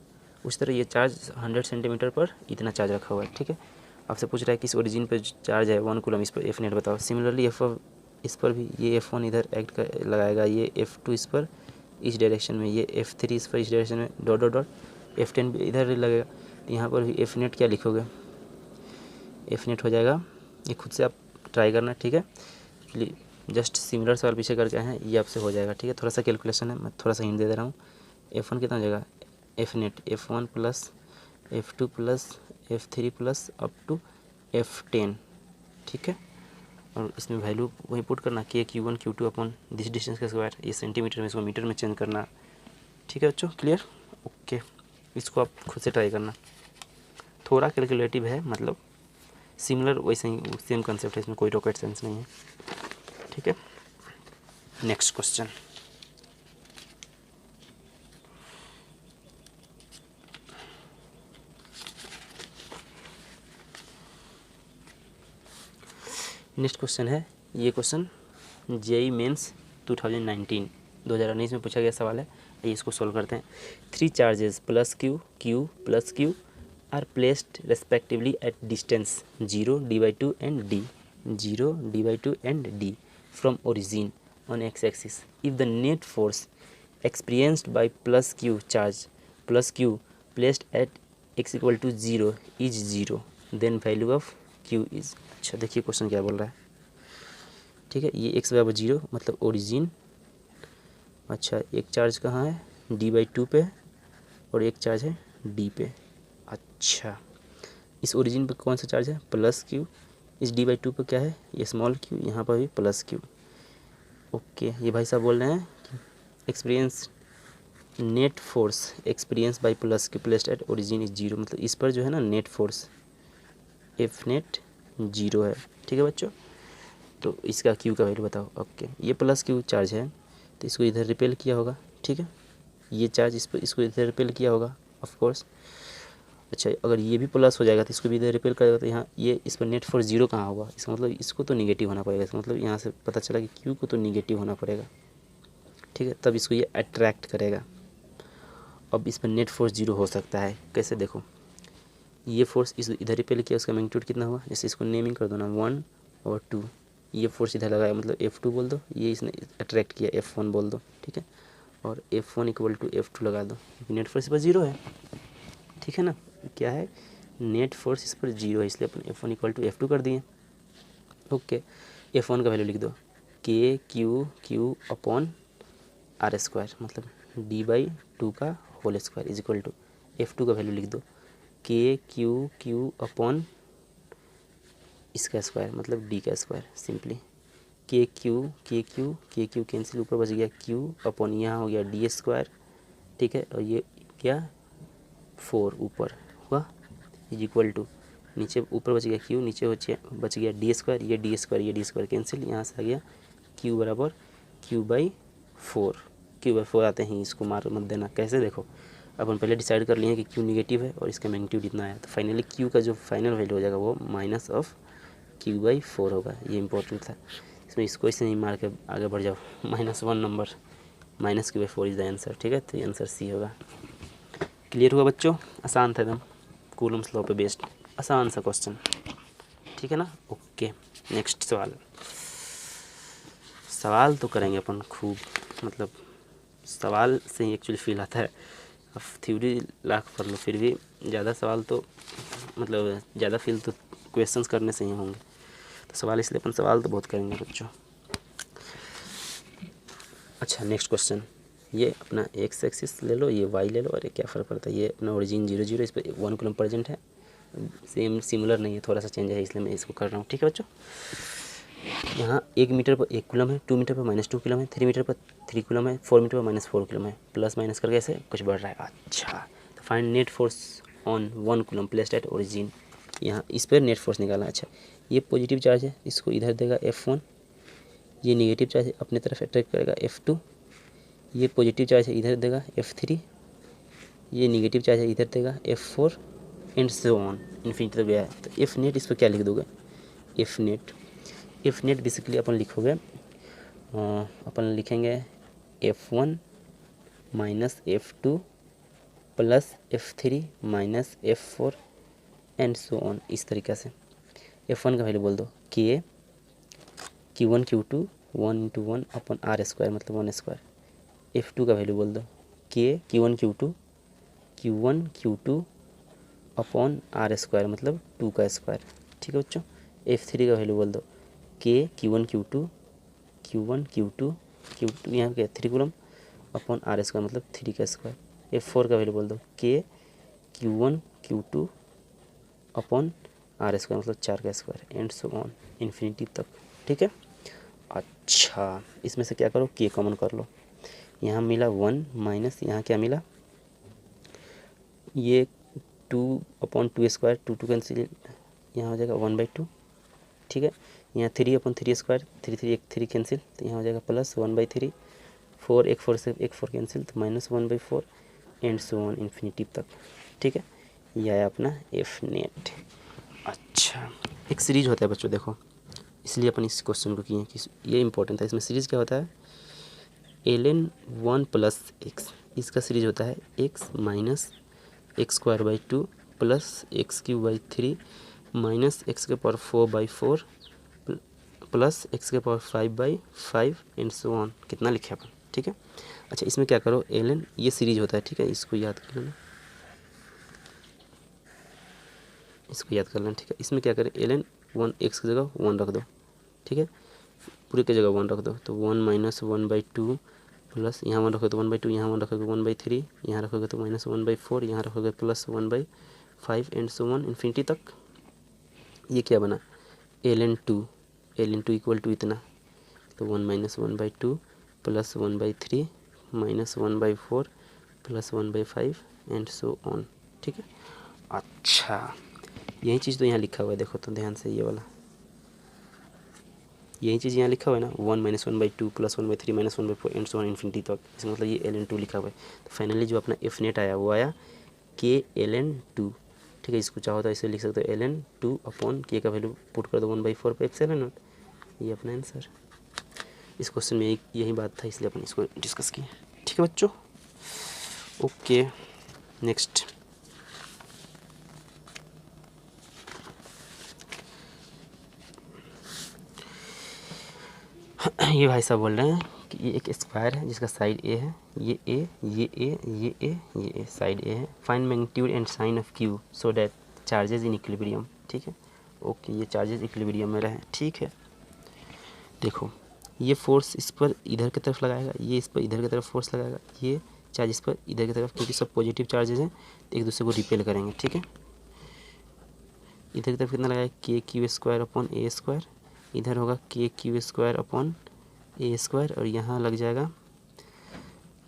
उस तरह ये चार्ज 100 सेंटीमीटर पर इतना चार्ज रखा हुआ है। ठीक है, आपसे पूछ रहा है कि इस ओरिजिन पर चार्ज है 1 कूलम, इस पर एफ नेट बताओ। सिमिलरली इस पर भी ये F1 इधर एक्ट कर लगाएगा, ये F2 इस पर इस डायरेक्शन में, ये F3 इस पर इस डायरेक्शन में, डॉट डॉट डॉट F10 भी इधर लगेगा। तो यहाँ पर भी एफ नेट क्या लिखोगे, एफ नेट हो जाएगा, ये खुद से आप ट्राई करना। ठीक है, जस्ट सिमिलर सवाल पीछे करके आए हैं, ये आपसे हो जाएगा। ठीक है, थोड़ा सा कैलकुलेशन है, मैं थोड़ा सा हिंट दे रहा हूँ। F1 कितना हो जाएगा, F net F1 plus F2 plus F3 plus up to F10। ठीक है, और इसमें वैल्यू वही पुट करना के Q1 Q2 upon this distance का स्क्वायर, ये सेंटीमीटर में इसको मीटर में चेंज करना। ठीक है बच्चों, क्लियर। ओके, इसको आप खुद से ट्राई करना, थोड़ा कैलकुलेटिव है, मतलब सिमिलर वैसे ही सेम कंसेप्ट है, इसमें कोई रॉकेट साइंस नहीं है। ठीक है, नेक्स्ट क्वेश्चन। नेक्स्ट क्वेश्चन है, ये क्वेश्चन जेईई मेंस 2019 में पूछा गया सवाल है, ये इसको सॉल्व करते हैं। 3 charges plus Q Q plus Q are placed respectively at distance 0, d/2 and d, 0, d/2 and d from origin on X axis. If the net force experienced by plus Q charge plus Q placed at x = 0 is 0, then value of Q is. अच्छा देखिए question क्या बोल रहा है। ठीक है, ये x = 0 मतलब ओरिजिन। अच्छा एक चार्ज कहाँ है, d/2 पे, और एक चार्ज है d पे। अच्छा इस ओरिजिन पे कौन सा चार्ज है, प्लस क्यू, इस d/2 पे क्या है, ये स्मॉल क्यू, यहाँ पर भी प्लस क्यू। ओके, ये भाई साहब बोल रहे हैं कि experience net force experience by plus Q placed at origin is 0, मतलब इस पर जो है ना नेट फोर्स एफ नेट 0 है। ठीक है बच्चों, तो इसका क्यू का वैल्यू बताओ। ओके, ये प्लस क्यू चार्ज है तो इसको इधर रिपेल किया होगा। ठीक है, ये चार्ज इस पर इसको इधर रिपेल किया होगा ऑफ कोर्स। अच्छा अगर ये भी प्लस हो जाएगा तो इसको भी इधर रिपेल करेगा, तो यहाँ ये इस पर नेट फोर्स 0 कहाँ होगा, इसका मतलब इसको तो निगेटिव होना पड़ेगा। इसका मतलब यहाँ से पता चला कि क्यू को तो निगेटिव होना पड़ेगा। ठीक है, तब इसको ये अट्रैक्ट करेगा। अब इस पर नेट फोर्स 0 हो सकता है, कैसे देखो, ये फोर्स इस इधर रिपेल किया, उसका मैग्नीट्यूड कितना हुआ, जैसे इसको नेमिंग कर दो ना 1 और 2, ये फोर्स इधर लगाया मतलब F2 बोल दो, ये इसने अट्रैक्ट किया F1 बोल दो। ठीक है, और F1 = F2 लगा दो, नेट फोर्स पर 0 है। ठीक है ना। क्या है, नेट फोर्स इस पर 0 है, इसलिए अपन F1 इक्वल टू F2 कर दिए। ओके, F1 का वैल्यू लिख दो KQ अपॉन आर स्क्वायर, मतलब D/2 का whole square is equal to F2 का वैल्यू लिख दो KQ अपॉन इसका स्क्वायर, मतलब D का स्क्वायर, सिंपली KQ कैंसिल, ऊपर बच गया Q अपॉन यहाँ हो गया D स्क्वायर, ठीक है, और ये क्या 4 ऊपर हुआ इज इक्वल टू, नीचे ऊपर बच गया Q, नीचे बच गया D स्क्वायर, ये D स्क्वायर कैंसिल, यहाँ से आ गया Q बराबर Q/4 आते हैं, इसको मार मत देना। कैसे, देखो अपन पहले डिसाइड कर लिए हैं कि Q निगेटिव है और इसका मैग्नीट्यूड इतना है, तो फाइनली Q का जो फाइनल वैल्यू हो जाएगा वो -Q/4 होगा। ये इंपॉर्टेंट था, इसमें इसको इससे नहीं मार के आगे बढ़ जाओ। -1 number, -Q/4 is the answer, ठीक है, तो ये आंसर सी होगा। क्लियर हुआ बच्चों, आसान था एकदम, कूलम्स लॉ पे बेस्ड आसान सा क्वेश्चन, ठीक है ना। ओके, नेक्स्ट सवाल तो करेंगे अपन खूब, मतलब सवाल से ही एक्चुअली फील आता है। अब थ्योरी लाख पढ़ लो फिर भी ज़्यादा सवाल तो, मतलब ज़्यादा फील तो क्वेश्चंस करने से ही होंगे, तो सवाल, इसलिए अपन सवाल तो बहुत करेंगे बच्चों। अच्छा, नेक्स्ट क्वेश्चन, ये अपना एक्स एक्सिस ले लो, ये वाई ले लो, अरे क्या फ़र्क पड़ता है, ये अपना ओरिजिन 0 0, इस पर 1 कूलम प्रेजेंट है, सेम सिमिलर नहीं है, थोड़ा सा चेंज है, इसलिए मैं इसको कर रहा हूँ, ठीक है बच्चों। यहाँ 1 मीटर पर 1 कूलम है, 2 मीटर पर -2 कूलम है, 3 मीटर पर 3 कूलम है, 4 मीटर पर -4 कूलम है, प्लस माइनस करके ऐसे कुछ बढ़ रहा है। अच्छा, तो find net force on 1 coulomb placed at origin, यहाँ इस पर नेट फोर्स निकालना। अच्छा, ये पॉजिटिव चार्ज है, इसको इधर देगा F1, ये नेगेटिव चार्ज है अपने तरफ अट्रैक्ट करेगा F2, ये पॉजिटिव चार्ज है इधर देगा F3, ये नेगेटिव चार्ज है इधर देगा F4 and so on, infinity तक गया है। तो एफ नेट इस पर क्या लिख दोगे, एफ नेट बेसिकली अपन लिखोगे, अपन लिखेंगे F1 minus F2 plus F3 minus F4 and so on, इस तरीक़े से। F1 का वैल्यू बोल दो Q1 Q2 1 × 1 upon R square, मतलब 1 स्क्वायर। F2 का वैल्यू बोल दो Q1 Q2 upon R square, मतलब 2 का स्क्वायर, ठीक है बच्चों। F3 का वैल्यू बोल दो Q1 Q2 यहाँ क्या 3 कूलम अपॉन R स्क्वायर, मतलब 3 का स्क्वायर। F4 का वैल्यू बोल दो Q1 Q2 upon R square, मतलब 4 का square and so on, infinity तक, ठीक है। अच्छा, इसमें से क्या करो, K कॉमन कर लो, यहाँ मिला 1 माइनस यहाँ क्या मिला, ये 2/2 स्क्वायर, 2 कैंसिल, यहाँ हो जाएगा 1/2, ठीक है। यहाँ 3/3 स्क्वायर, 3 कैंसिल, तो यहाँ हो जाएगा प्लस 1/3, 4 1 4 से 1 4 कैंसिल, तो -1/4 एंड सो ऑन इन्फिनिटी तक, ठीक है। यह है अपना एफ नेट। अच्छा, एक सीरीज होता है बच्चों, देखो इसलिए अपन इस क्वेश्चन को किए कि ये इंपॉर्टेंट था। इसमें सीरीज क्या होता है, ln 1 प्लस एक्स, इसका सीरीज होता है x minus x² 2 plus x³ 3 minus x⁴/4 plus x⁵/5 and so on, कितना लिखे अपन, ठीक है। अच्छा, इसमें क्या करो, ln ये सीरीज होता है, ठीक है, इसको याद कर लेना, ठीक है। इसमें क्या करें, ln 1 x की जगह 1 रख दो, ठीक है, पूरे की जगह 1 रख दो, तो 1 माइनस 1/2 प्लस यहाँ 1 रखोगे तो 1/2, यहाँ 1 रखोगे 1/3, यहाँ रखोगे तो -1/4, यहाँ रखोगे plus 1/5 and so on infinity तक। ये क्या बना, ln 2 इक्वल टू इतना, तो 1 minus 1/2 plus 1/3 minus 1/4 plus 1/5 and so on, ठीक है। अच्छा, यही चीज़ तो यहाँ लिखा हुआ है, देखो तो ध्यान से, ये वाला यही चीज़ यहाँ लिखा हुआ है ना, 1 minus 1/2 plus 1/3 minus 1/4 and so on infinity तक, इसका मतलब ये ln 2 लिखा हुआ है। तो फाइनली जो अपना एफ नेट आया वो आया k ln 2, ठीक है। इसको चाहो तो ऐसे लिख सकते हो, ln 2 अपॉन k का वैल्यू पुट कर दो 1/4 पे एप्सिलॉन नॉट, ये अपना आंसर। इस क्वेश्चन में यही बात था, इसलिए अपन इसको डिस्कस किए, ठीक है बच्चों। ओके, नेक्स्ट, ये भाई साहब बोल रहे हैं ओके, ये एक स्क्वायर है जिसका साइड ए है, ये ए, ये ए, ये ए, ये ए, साइड ए है। Find magnitude and sign of Q so that charges in equilibrium. ठीक है, ओके, ये चार्जेस इक्विलिब्रियम में रहे। ठीक है, देखो ये फोर्स इस पर इधर की तरफ लगाएगा, ये इस पर इधर की तरफ फोर्स लगाएगा, ये चार्ज इस पर इधर की तरफ, क्योंकि सब पॉजिटिव चार्जेस हैं तो एक दूसरे को रिपेल करेंगे। ठीक है, इधर की तरफ कितना लगाएगा, के Q square upon A square, इधर होगा के Q square upon A square, और यहाँ लग जाएगा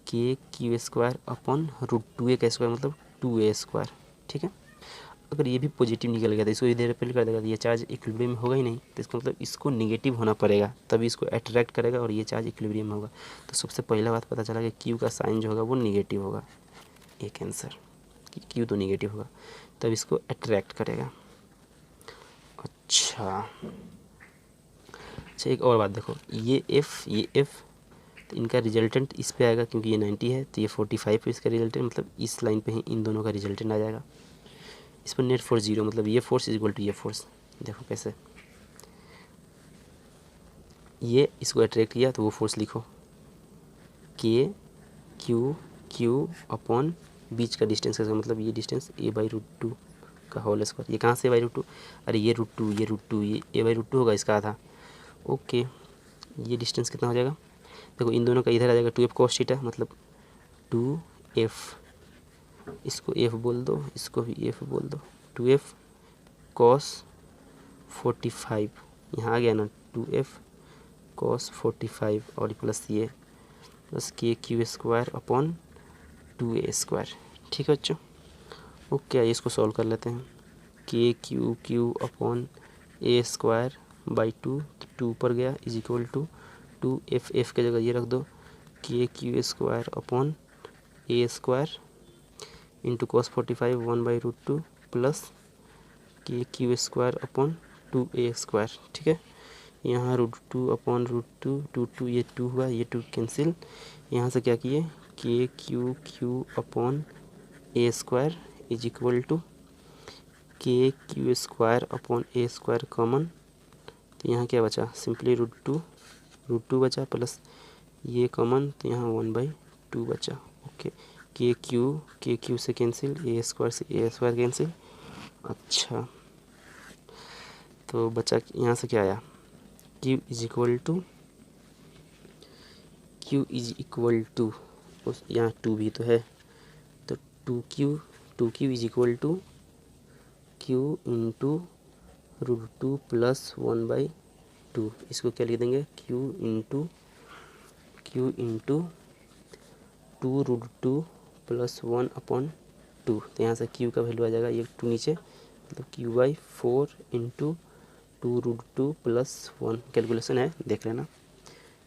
के क्यू स्क्वायर अपॉन √2a का स्क्वायर मतलब 2a स्क्वायर। ठीक है, अगर ये भी पॉजिटिव निकल गया तो इसको इधर रिपेल कर देगा, तो ये चार्ज इक्विलिब्रियम में होगा ही नहीं, तो इसका मतलब इसको नेगेटिव होना पड़ेगा तभी इसको अट्रैक्ट करेगा और ये चार्ज इक्विलिब्रियम में होगा। तो सबसे पहला बात पता चला कि क्यू का साइन जो होगा वो नेगेटिव होगा। एक आंसर कि क्यू तो नेगेटिव होगा तब इसको अट्रैक्ट करेगा। अच्छा, एक और बात देखो, ये एफ तो इनका रिजल्टेंट इस पे आएगा, क्योंकि ये 90 है तो ये 45 है इसका रिजल्टेंट, मतलब इस लाइन पे ही इन दोनों का रिजल्टेंट आ जाएगा। इस पर नेट फोर्स 0, मतलब ये फोर्स इज इक्वल टू ये फोर्स। देखो कैसे, ये इसको अट्रैक्ट किया तो वो फोर्स लिखो, के क्यू अपॉन बीच का डिस्टेंस का मतलब ये डिस्टेंस a/√2 का होल स्क्वायर। ये कहाँ से a/√2, अरे ये √2, ये √2, ये a/√2 होगा इसका आधा। ओके, ये डिस्टेंस कितना हो जाएगा, देखो इन दोनों का इधर आ जाएगा 2f cos थीटा, मतलब 2f, इसको f बोल दो, इसको भी f बोल दो, 2f cos 45, यहाँ आ गया ना 2f cos 45 और प्लस ये बस के Q square upon 2a square. ठीक है बच्चों, ओके, आइए इसको सॉल्व कर लेते हैं। के Q upon A square by 2, 2 पर गया इज इक्वल टू 2f के जगह ये रख दो, के Q square upon A square into cos 45 1/√2 plus के Q square upon 2a square. ठीक है, यहाँ √2 अपॉन √2, 2 ये 2 हुआ, ये 2 कैंसिल, यहाँ से क्या किए, K Q upon A square is equal to K Q square upon A square common, तो यहाँ क्या बचा, सिंपली √2 बचा प्लस ये कॉमन, तो यहाँ 1/2 बचा। ओके, के क्यू से कैंसिल, ए स्क्वायर से ए स्क्वायर कैंसिल। अच्छा, तो बचा यहाँ से क्या आया, क्यू इज इक्वल टू उस यहाँ 2 भी तो है, तो 2q is equal to Q into √2 plus 1/2, इसको क्या लिख देंगे, क्यू इंटू 2√2 प्लस 1/2, तो यहाँ से क्यू का वैल्यू आ जाएगा ये 2 नीचे, मतलब q/4 इंटू 2√2 प्लस 1, कैलकुलेशन है देख लेना।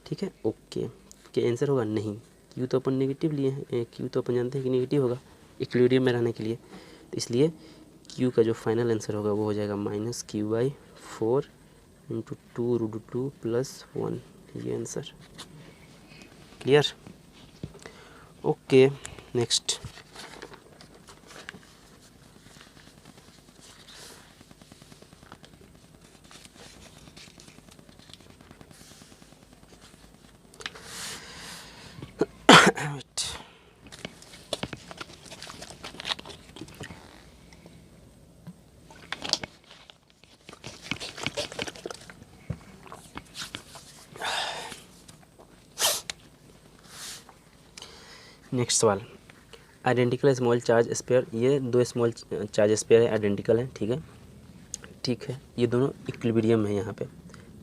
ठीक है, ओके, क्या आंसर होगा, नहीं, क्यू तो अपन नेगेटिव लिए हैं, क्यू तो अपन जानते हैं कि नेगेटिव होगा इक्विलिब्रियम में रहने के लिए, तो इसलिए क्यू का जो फाइनल आंसर होगा वो हो जाएगा -q/4 इंटू 2√2 प्लस 1, ये answer. Clear, okay, next. Next सवाल, आइडेंटिकल स्मॉल चार्ज स्पेयर, ये 2 स्मॉल चार्ज स्पेयर है, आइडेंटिकल है। ठीक है, ये दोनों इक्विलिब्रियम है यहाँ पे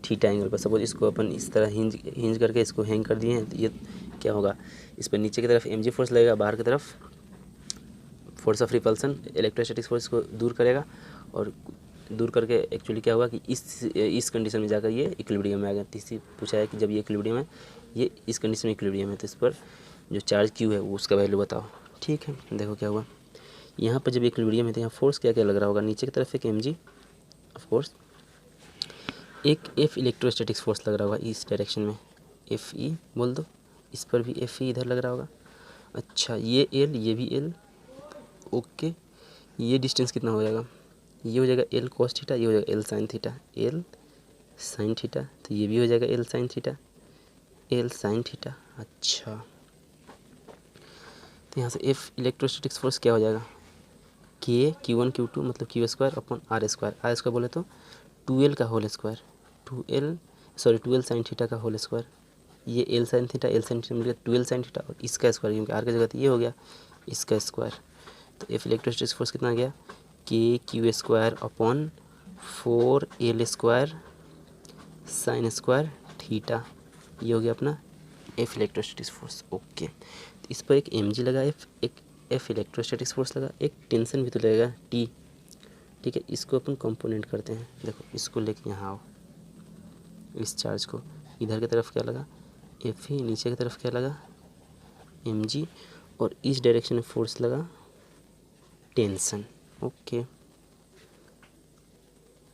थीटा एंगल पर। सपोज इसको अपन इस तरह हिंज करके इसको हैंग कर दिए हैं, तो ये क्या होगा, इस पर नीचे की तरफ mg फोर्स लगेगा, बाहर की तरफ force of repulsion electrostatic force को दूर करेगा, और दूर करके एक्चुअली क्या हुआ कि इस कंडीशन में जाकर ये इक्विलिब्रियम में आ गया। तीसरी पूछा है कि जब ये इक्विलिब्रियम है, ये इस कंडीशन में इक्विलिब्रियम है, तो इस पर जो चार्ज क्यू है वो उसका वैल्यू बताओ। ठीक है, देखो क्या हुआ, यहाँ पर जब इक्विलिब्रियम है तो यहाँ फोर्स क्या क्या लग रहा होगा, नीचे की तरफ एक mg ऑफ कोर्स, एक F इलेक्ट्रोस्टैटिक्स फोर्स लग रहा होगा इस डायरेक्शन में, FE बोल दो, इस पर भी FE इधर लग रहा होगा। अच्छा, ये L, ये भी L, ओके, ये डिस्टेंस कितना हो जाएगा, ये हो जाएगा L cos थीटा, ये हो जाएगा L sin theta, L sin theta, तो ये भी हो जाएगा L sin theta. L sine theta. अच्छा, तो यहाँ से एफ इलेक्ट्रोस्टैटिक्स फोर्स क्या हो जाएगा, के Q1 Q2 मतलब Q square upon are square बोले तो 2L का whole square, 2L sine theta का होल स्क्वायर, ये एल साइन थीटा मिल गया 2L साइन थीटा और इसका स्क्वायर, क्योंकि आर की जगह तो ये हो गया इसका स्क्वायर। तो एफ इलेक्ट्रोस्टैटिक्स फोर्स कितना आ गया, के Q square upon 4L square sine square theta, ये हो गया अपना एफ इलेक्ट्रोस्टैटिक्स फोर्स। ओके, तो इस पर एक mg लगा, एफ इलेक्ट्रोस्टैटिक्स फोर्स लगा, एक टेंशन भी तो लगेगा टी। ठीक है, इसको अपन कंपोनेंट करते हैं। देखो इसको लेके यहाँ आओ, इस चार्ज को इधर की तरफ क्या लगा एफ ही, नीचे की तरफ क्या लगा mg, और इस डायरेक्शन में फोर्स लगा टेंशन। ओके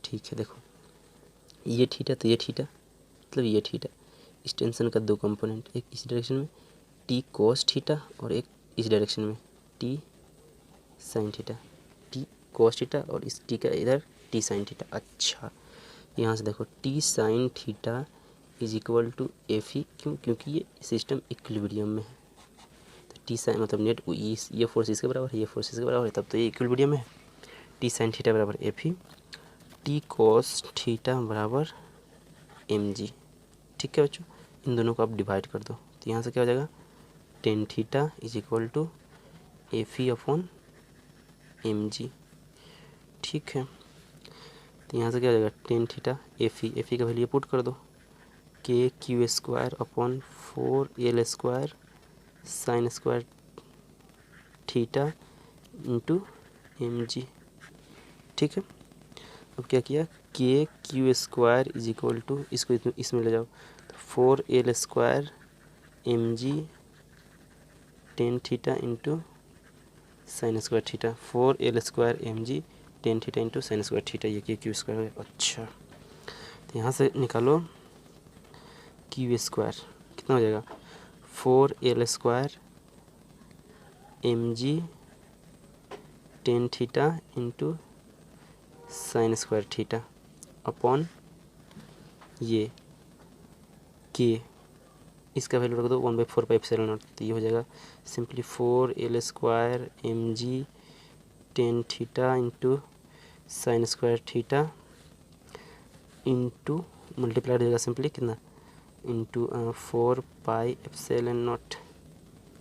ठीक है, देखो ये थीटा तो ये थीटा मतलब ये थीटा, इस टेंशन का दो कंपोनेंट, एक इस डायरेक्शन में टी कोस थीटा और एक इस डायरेक्शन में T sine theta, T cos theta और इस टी का इधर टी साइन थीटा। अच्छा, यहाँ से देखो T sine theta is equal to F ही, क्यों, क्योंकि ये सिस्टम इक्विलिब्रियम में है। तो टी साइन मतलब नेट ये फोर्स इसके बराबर है, ये फोर्स इसके बराबर है, तब तो ये इक्विलिब्रियम में है। टी साइन थीटा बराबर एफ ही, टी कोस थीटा बराबर एम जी। ठीक है बच्चों, इन दोनों को आप डिवाइड कर दो, तो यहाँ से क्या हो जाएगा tan theta is equal to F E upon M G. ठीक है, तो यहाँ से क्या हो जाएगा टेन थीटा एफ ई का वैल्यू पुट कर दो, के Q square upon 4L square sine square theta into M G. ठीक है, अब क्या किया K Q square is equal to, इसको इसमें ले जाओ, तो 4L square M G tan theta into sine square theta, 4L square M G tan theta into sine square theta, ये के क्यू स्क्वायर है। अच्छा, तो यहाँ से निकालो क्यू स्क्वायर कितना हो जाएगा 4L square M G tan theta into sine square theta upon ये के, इसका वैल्यू रख दो 1/4πε0, तो ये हो जाएगा simply 4L square M G tan theta into sine square theta into multiplied हो जाएगा सिंपली कितना इंटू 4πε0,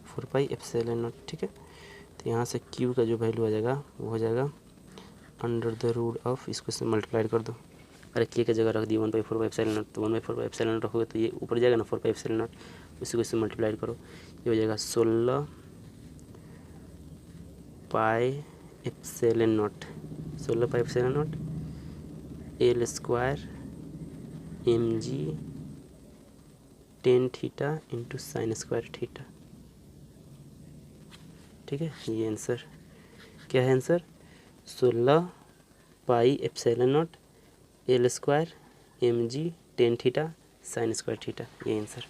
4πε0। ठीक है, तो यहाँ से क्यू का जो वैल्यू आ जाएगा वो हो जाएगा अंडर द रूट ऑफ, इसको से मल्टीप्लाइड कर दो, अरे के जगह रख दिया 1/4πε0, तो 1/4πε0 रखोगे तो ये ऊपर जाएगा ना 4πε0, उसी को इससे मल्टीप्लाइड करो, ये हो जाएगा 16πε0 L square M G tan theta into sine square theta. ठीक है, ये आंसर क्या है, answer 16πε0 L square M G tan theta sine square theta, ये आंसर।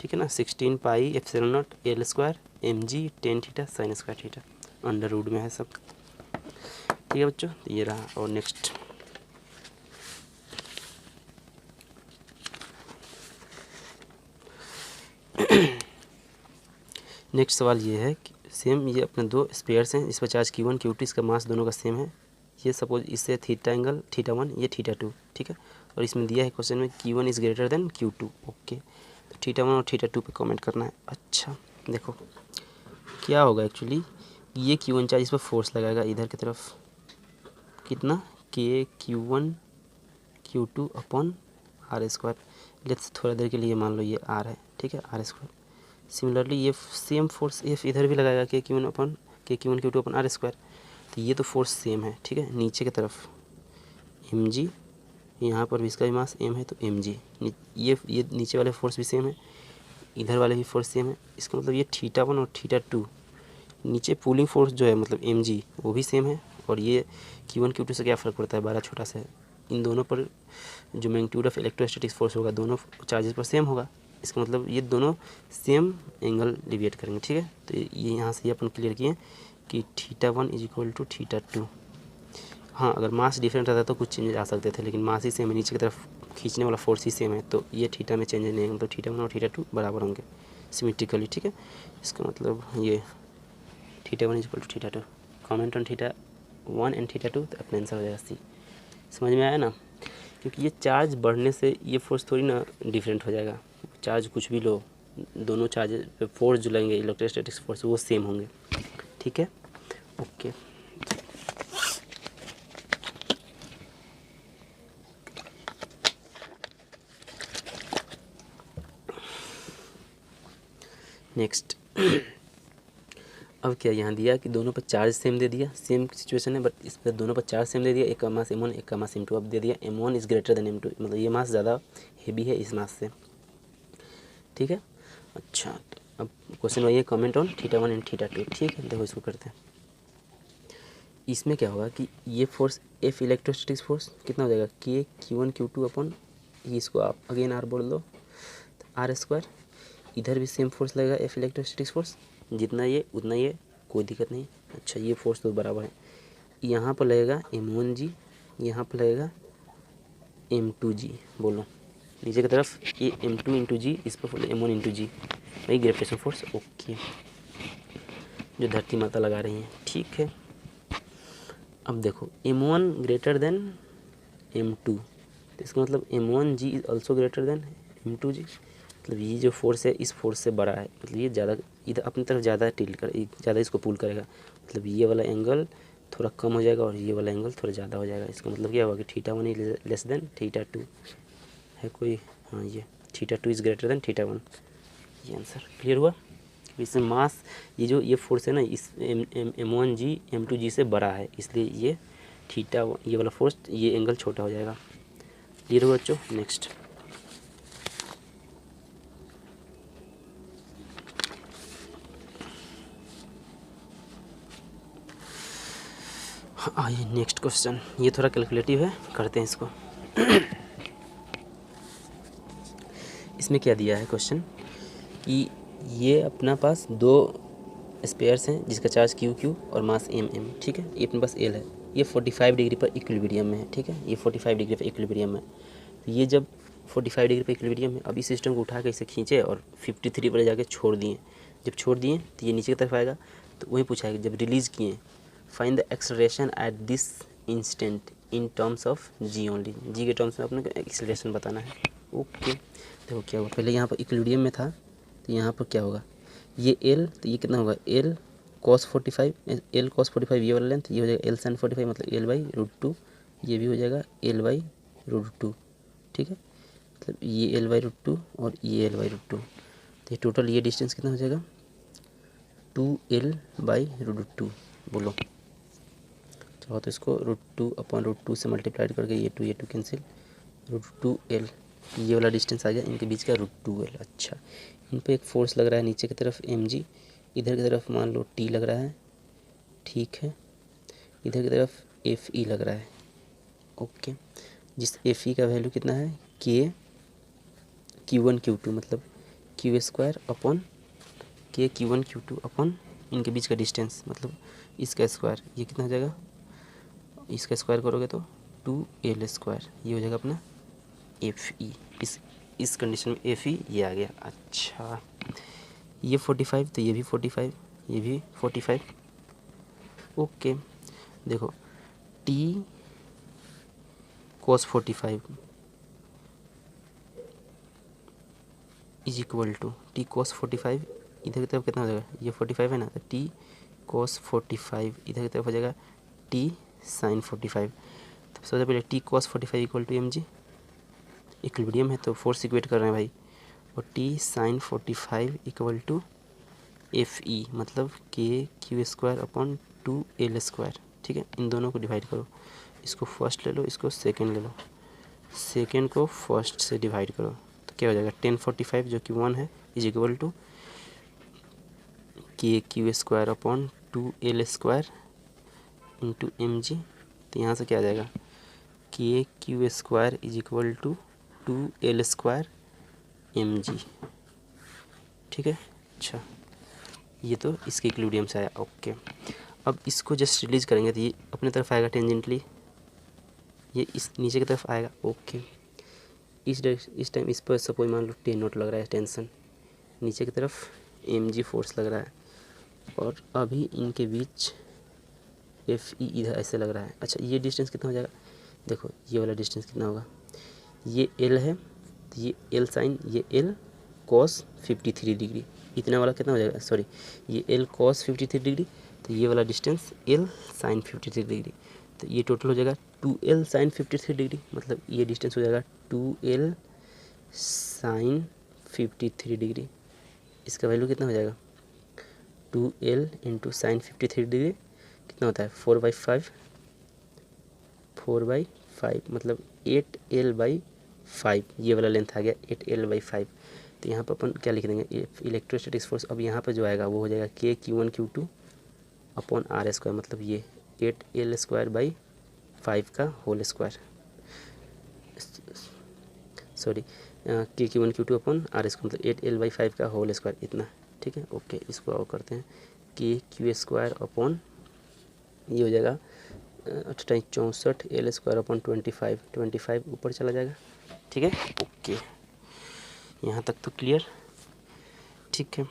ठीक है ना, 16πε0 L square M G tan theta sine square theta, under root में है सब। ठीक है बच्चों, तो ये रहा। और नेक्स्ट नेक्स्ट सवाल ये है कि सेम ये अपने दो स्पेयर्स हैं, इस पर चार्ज Q1 Q2, इसका मास दोनों का सेम है। ये सपोज इससे थीटा एंगल θ1, ये θ2। ठीक है, और इसमें दिया है क्वेश्चन में Q1 is greater than Q2। Okay, तो θ1 और θ2 पे कमेंट करना है। अच्छा देखो क्या होगा एक्चुअली, ये Q1 चार्ज इस पर फोर्स लगाएगा इधर की तरफ, कितना के Q1 Q2 upon are square. Let's थोड़ा देर के लिए मान लो ये आर है, ठीक है, आर स्क्वायर। सिमिलरली ये सेम फोर्स एफ इधर भी लगाएगा के Q1 Q2 upon are square, तो ये तो फोर्स सेम है। ठीक है, नीचे की तरफ एम जी, यहाँ पर भी इसका भी मास एम है तो एम जी, ये नीचे वाले फोर्स भी सेम है, इधर वाले भी फोर्स सेम है। इसका मतलब ये θ1 और θ2, नीचे पुलिंग फोर्स जो है मतलब एम जी वो भी सेम है, और ये Q1 Q2 से क्या फ़र्क पड़ता है, 12 छोटा सा है। इन दोनों पर जो मैग्नीट्यूड ऑफ इलेक्ट्रोस्टैटिक फोर्स होगा दोनों चार्जेस पर सेम होगा, इसका मतलब ये दोनों सेम एंगल डिविएट करेंगे। ठीक है, तो ये यहाँ से अपन क्लियर किए कि θ1 इज इक्वल टू θ2। हाँ, अगर मास डिफरेंट रहता तो कुछ चेंजेस आ सकते थे, लेकिन मास ही सेम है, नीचे की तरफ खींचने वाला फोर्स ही सेम है, तो ये थीटा में चेंज नहीं है, तो थीटा 1 और थीटा 2 बराबर होंगे सिमेट्रिकली, ठीक है। इसका मतलब ये theta 1 equal to theta 2, comment on theta 1 and theta 2, तो अपना आंसर हो जाएगा सी। समझ में आया ना, क्योंकि ये चार्ज बढ़ने से ये फोर्स थोड़ी ना डिफरेंट हो जाएगा, चार्ज कुछ भी लो, दोनों चार्ज पे फोर्स जो लगेंगे इलेक्ट्रोस्टैटिक्स फोर्स वो सेम होंगे, ठीक है। ओके, नेक्स्ट अब क्या यहाँ दिया कि दोनों पर चार्ज सेम दे दिया, सेम सिचुएशन है, बट इस पर दोनों पर चार्ज सेम दे दिया, एक का मास m1 एक का मास m2, अब दे दिया m1 is greater than m2, मतलब ये मास ज़्यादा हेवी है इस मास से, ठीक है। अच्छा, तो अब क्वेश्चन वही है, comment on theta 1 and theta 2, ठीक है। देखो इसको करते हैं, इसमें क्या होगा कि ये फोर्स F इलेक्ट्रोस्टैटिक्स फोर्स कितना हो जाएगा K Q1 Q2 अपॉन, इसको आप अगेन R बोल दो, R स्क्वायर, इधर भी सेम फोर्स लगेगा F इलेक्ट्रोस्टैटिक्स फोर्स, जितना ये उतना ये, कोई दिक्कत नहीं। अच्छा, ये फोर्स तो बराबर है, यहाँ पर लगेगा M1G, यहाँ पर लगेगा M2G, बोलो नीचे की तरफ ये M2 इंटू जी, इस पर M1 इंटू जी, वही ग्रेविटेशन फोर्स, ओके, जो धरती माता लगा रही हैं, ठीक है। अब देखो M1 ग्रेटर देन M2, तो इसका मतलब M1G is also greater than M2G, मतलब ये जो फोर्स है इस फोर्स से बड़ा है, मतलब ये ज़्यादा इधर अपनी तरफ ज़्यादा टिल्ट कर, ज़्यादा इसको पुल करेगा, मतलब ये वाला एंगल थोड़ा कम हो जाएगा और ये वाला एंगल थोड़ा ज़्यादा हो जाएगा। इसका मतलब क्या होगा कि theta 1 is less than theta 2 है कोई, हाँ ये theta 2 is greater than theta 1, ये आंसर क्लियर हुआ। इसमें मास ये जो ये फोर्स है ना, इस M1G M2G से बड़ा है, इसलिए ये थीटा ये वाला फोर्स ये एंगल छोटा हो जाएगा, क्लियर हुआ बच्चों। नेक्स्ट आइए नेक्स्ट क्वेश्चन, ये थोड़ा कैलकुलेटिव है, करते हैं इसको। इसमें क्या दिया है क्वेश्चन कि ये अपना पास दो स्पेयर्स हैं जिसका चार्ज क्यू और मास m, ठीक है। ये अपने पास L है, ये 45 डिग्री पर इक्विलिब्रियम में है, ठीक है, ये 45 डिग्री पर इक्विलिब्रियम है। तो ये जब 45 डिग्री पर इक्विलिब्रियम है, अब इस सिस्टम को उठा के इसे खींचे और 53 पर जाके छोड़ दिए, जब छोड़ दिए तो ये नीचे की तरफ आएगा, तो वही पूछा है जब रिलीज़ किए, find the acceleration at this instant in terms of G only, G के टर्म्स में अपने को एक्सेलरेशन बताना है, ओके। देखो क्या हुआ, पहले यहाँ पर इक्विलिब्रियम में था, तो यहाँ पर क्या होगा, ये L, तो ये कितना होगा L cos 45, L cos 45 ये वाला लेंथ, ये हो जाएगा L sin 45, मतलब L/√2, ये भी हो जाएगा L/√2, ठीक है, मतलब ये L/√2 और ये L/√2, तो ये टोटल ये डिस्टेंस कितना हो जाएगा 2L/√2, बोलो चाहो तो इसको √2/√2 से मल्टीप्लाइड करके ये 2 कैंसिल, √2L, ये वाला डिस्टेंस आ गया इनके बीच का √2L। अच्छा, इन पे एक फोर्स लग रहा है नीचे की तरफ mg, इधर की तरफ मान लो t लग रहा है, ठीक है, इधर की तरफ fe लग रहा है, ओके, जिस fe का वैल्यू कितना है k q1 q2, मतलब q² upon k q1 q2 upon इनके बीच का डिस्टेंस, मतलब इसका स्क्वायर, ये कितना हो जाएगा, इसका स्क्वायर करोगे तो 2L², ये हो जाएगा अपना fe, इस कंडीशन में fe ये आ गया। अच्छा, ये 45, तो ये भी 45, ये भी 45, ओके। देखो t cos 45 is equal to t cos 45, इधर की तरफ कितना हो जाएगा, ये 45 है ना, तो t cos 45 इधर की तरफ हो जाएगा t sin 45, तो सबसे पहले t cos 45 equal to mg, equilibrium है तो फोर्स इक्वेट कर रहे हैं भाई, और t sin 45 equal to fe, मतलब k(q²) अपॉन 2L², ठीक है। इन दोनों को डिवाइड करो, इसको फर्स्ट ले लो, इसको सेकेंड ले लो, सेकेंड को फर्स्ट से डिवाइड करो, तो क्या हो जाएगा 1045 जो कि 1 है is equal to k(q²) upon 2L² into mg, तो यहाँ से क्या आ जाएगा k(q²) is equal to 2L² mg, ठीक है। अच्छा, ये तो इसके इक्विलिब्रियम से आया, ओके। अब इसको जस्ट रिलीज करेंगे तो ये अपने तरफ आएगा टेंजेंटली, ये इस नीचे की तरफ आएगा, ओके। इस टाइम इस पर सपोज मान लो 10 नोट लग रहा है टेंशन, नीचे की तरफ mg फोर्स लग रहा है, और अभी इनके बीच Fe इधर ऐसे लग रहा है। अच्छा ये डिस्टेंस कितना हो जाएगा, देखो ये वाला डिस्टेंस कितना होगा, ये L है तो ये L साइन, ये L cos 53 डिग्री, इतना वाला कितना हो जाएगा, सॉरी ये L cos 53 डिग्री, तो ये वाला डिस्टेंस L साइन 53 डिग्री, तो ये टोटल हो जाएगा 2L साइन 53 डिग्री, मतलब ये डिस्टेंस हो जाएगा 2L साइन 53 डिग्री। इसका वैल्यू कितना हो जाएगा, 2L इंटू साइन 53 डिग्री कितना होता है 4/5, 4/5 मतलब 8L/5, ये वाला लेंथ आ गया 8L/5। तो यहाँ पर अपन क्या लिख देंगे, इलेक्ट्रोस्टैटिक फोर्स अब यहाँ पर जो आएगा वो हो जाएगा K Q1 Q2 upon R², मतलब ये 8L²/5 का whole square, sorry K Q1 Q2 upon R² मतलब 8L/5 का होल स्क्वायर इतना, ठीक है। ओके इसको और करते हैं KQ² अपॉन ये हो जाएगा 64 L² अपॉन 25 ऊपर चला जाएगा, ठीक है। ओके यहाँ तक तो क्लियर, ठीक है।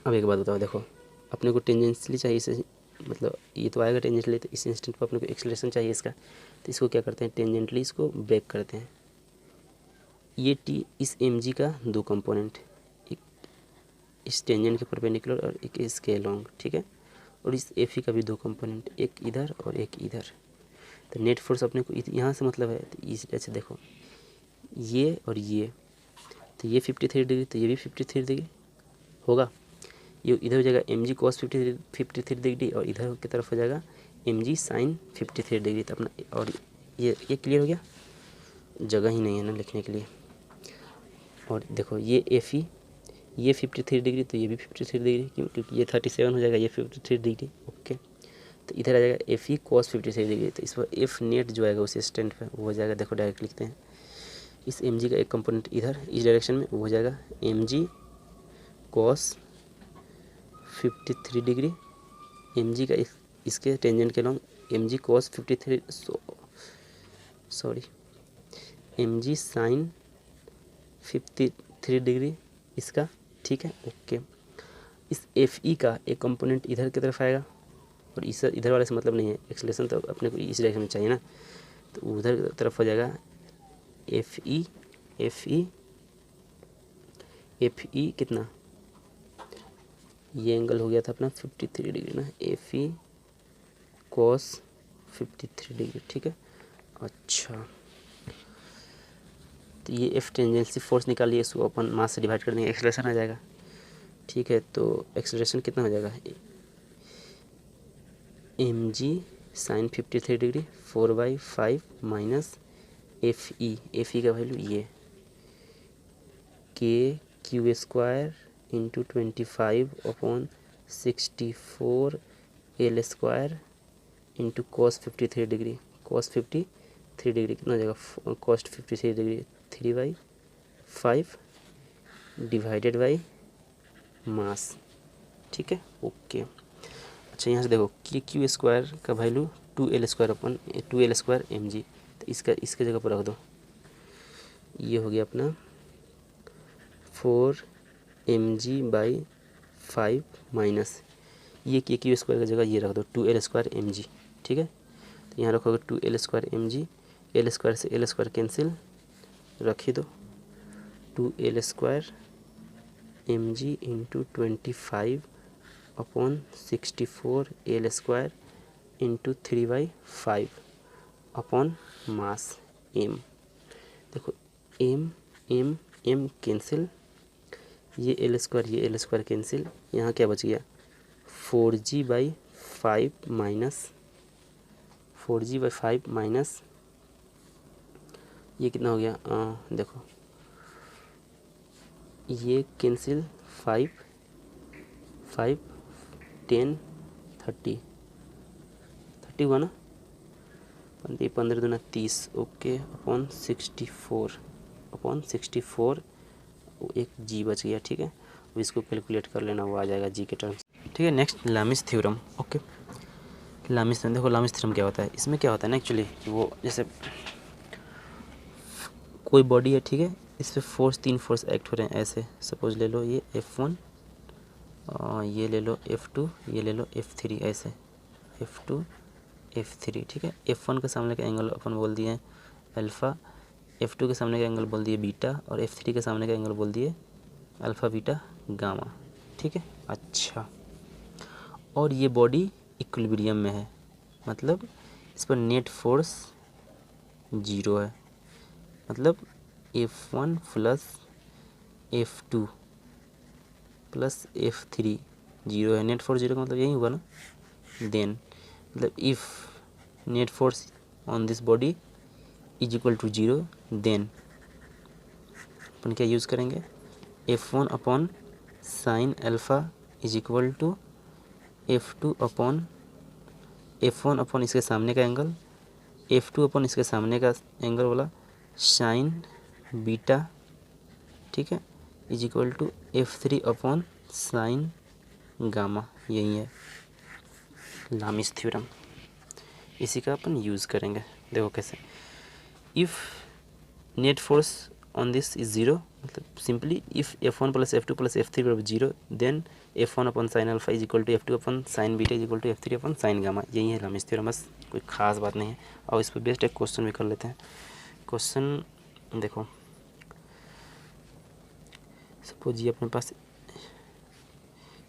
अब एक बात बताओ, देखो अपने को टेंजेंशियली चाहिए इसे, मतलब ये तो आएगा टेंजेंशियली, तो इस इंस्टेंट पर अपने को एक्सेलरेशन चाहिए इसका, तो इसको क्या करते हैं टेंजेंटली इसको ब्रेक करते हैं। ये टी इस mg का दो कंपोनेंट, एक इस टेंजेंट के परपेंडिकुलर और एक इसके लॉन्ग, ठीक है, और इस एफ का भी दो कंपोनेंट, एक इधर और एक इधर। तो नेट फोर्स अपने को यहाँ से मतलब है, तो इस ऐसे देखो ये और ये, तो ये 53 डिग्री, तो ये भी 53 डिग्री होगा, ये इधर हो जाएगा mg cos 53 डिग्री और इधर की तरफ हो जाएगा mg sin 53 डिग्री। तो अपना और ये क्लियर हो गया, जगह ही नहीं है ना लिखने के लिए। और देखो ये Fe ये 53 डिग्री, तो ये भी 53 डिग्री, क्यों, क्योंकि ये 37 हो जाएगा, ये 53 डिग्री। ओके तो इधर आ जाएगा Fe cos 53 डिग्री, तो इस पर एफ नेट जो आएगा उस स्टैंड पे वो हो जाएगा, देखो डायरेक्ट लिखते हैं, इस mg का एक कंपोनेंट इधर इस डायरेक्शन में वो हो जाएगा mg cos 53 डिग्री, mg का इसके टेंजेंट के long mg cos 53 sorry mg sin 53 degree इसका, ठीक है। ओके इस Fe का एक कंपोनेंट इधर की तरफ आएगा और इस इधर वाले से मतलब नहीं है, एक्सेलरेशन तो अपने को इस डायरेक्शन में चाहिए ना, तो उधर तरफ हो जाएगा Fe कितना, ये एंगल हो गया था अपना 53 डिग्री ना, Fe cos 53 डिग्री, ठीक है। अच्छा तो ये एफ टेंजेंसी फोर्स निकालिए, इसको अपन मास से डिवाइड कर देंगे, एक्सेलरेशन आ जाएगा, ठीक है। तो एक्सेलरेशन कितना हो जाएगा, mg sin 53 degree 4/5 minus Fe का वैल्यू ये KQ² into 25 upon 64 L² into cos 53 degree, cos 53 degree कितना हो जाएगा, cos 53 degree 3/5 divided by mass, ठीक है। ओके अच्छा यहाँ से देखो KQ² का वैल्यू 2L² अपन 2L² mg, तो इसके जगह पर रख दो, ये हो गया अपना 4 mg/5 माइनस ये KQ² की जगह ये रख दो 2L² mg, ठीक है। तो यहाँ रखोगे 2L² mg, L² से L² कैंसिल रख ही दो, 2L² mg into 25 upon 64 L² into 3/5 upon mass m। देखो m कैंसिल, ये L² कैंसिल, यहाँ क्या बच गया 4g/5 माइनस ये कितना हो गया, देखो ये कैंसिल 5 10 30 हुआ ना, 15 दूना 30, ओके अपॉन 64 एक जी बच गया, ठीक है। अब इसको कैलकुलेट कर लेना, वो आ जाएगा जी के टर्म्स, ठीक है। नेक्स्ट लामिस थ्योरम, ओके लामिस थ्योरम, देखो लामिस थ्योरम क्या होता है, इसमें क्या होता है ना एक्चुअली वो जैसे कोई बॉडी है, ठीक है, इस पर फोर्स, 3 फोर्स एक्ट हो रहे हैं ऐसे। सपोज ले लो ये F1, ये ले लो F2, ये ले लो F3, ऐसे F2 F3, ठीक है। F1 के सामने का एंगल अपन बोल दिए अल्फ़ा, F2 के सामने का एंगल बोल दिए बीटा, और F3 के सामने का एंगल बोल दिए अल्फ़ा बीटा गामा, ठीक है। अच्छा, और ये बॉडी इक्विलिब्रियम में है, मतलब इस पर नेट फोर्स 0 है, मतलब F1 plus F2 plus F3 0 है। नेट फोर्स 0 का मतलब यही होगा ना। देन मतलब if net force on this body is equal to 0, then अपन क्या यूज़ करेंगे, F1 upon sine alpha is equal to F2 upon F1 upon इसके सामने का एंगल, F2 अपॉन इसके सामने का एंगल वाला साइन बीटा, ठीक है, is equal to F3 upon sine gamma. यही है लामिस थ्योरम, इसी का अपन यूज़ करेंगे। देखो कैसे, if net force on this is 0, मतलब simply if F1 plus F2 plus F3 बराबर 0, then F1 upon sine alpha is equal to F2 upon sine beta is equal to F3 upon sine gamma. यही है लामिस theorem, बस कोई खास बात नहीं है। और इस पर बेस्ट एक क्वेश्चन भी कर लेते हैं। क्वेश्चन देखो, सपोज ये अपने पास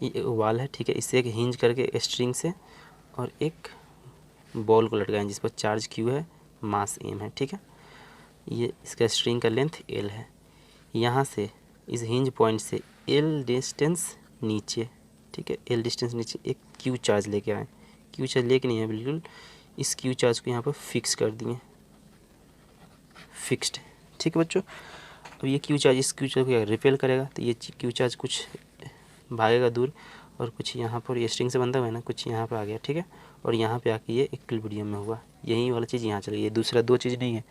ये वाल है, ठीक है, इससे एक हिंज करके स्ट्रिंग से और एक बॉल को लटकाएं जिस पर चार्ज Q है, मास M है, ठीक है। ये इसका स्ट्रिंग का लेंथ L है। यहाँ से इस हिंज पॉइंट से L डिस्टेंस नीचे, ठीक है, L डिस्टेंस नीचे एक Q चार्ज लेके आए। Q चार्ज लेके नहीं है बिल्कुल, इस Q चार्ज को यहाँ पर फिक्स कर दिए, फिक्स्ड, ठीक है बच्चों। अब ये Q चार्ज इस Q चार्ज को रिपेल करेगा, तो ये Q चार्ज कुछ भागेगा दूर, और कुछ यहाँ पर ये स्ट्रिंग से बंधा हुआ है ना, कुछ यहाँ पे आ गया, ठीक है, और यहाँ पे आके ये इक्विलिब्रियम में हुआ। यही वाला चीज़ यहाँ चला गया, ये दूसरा दो चीज़ नहीं है,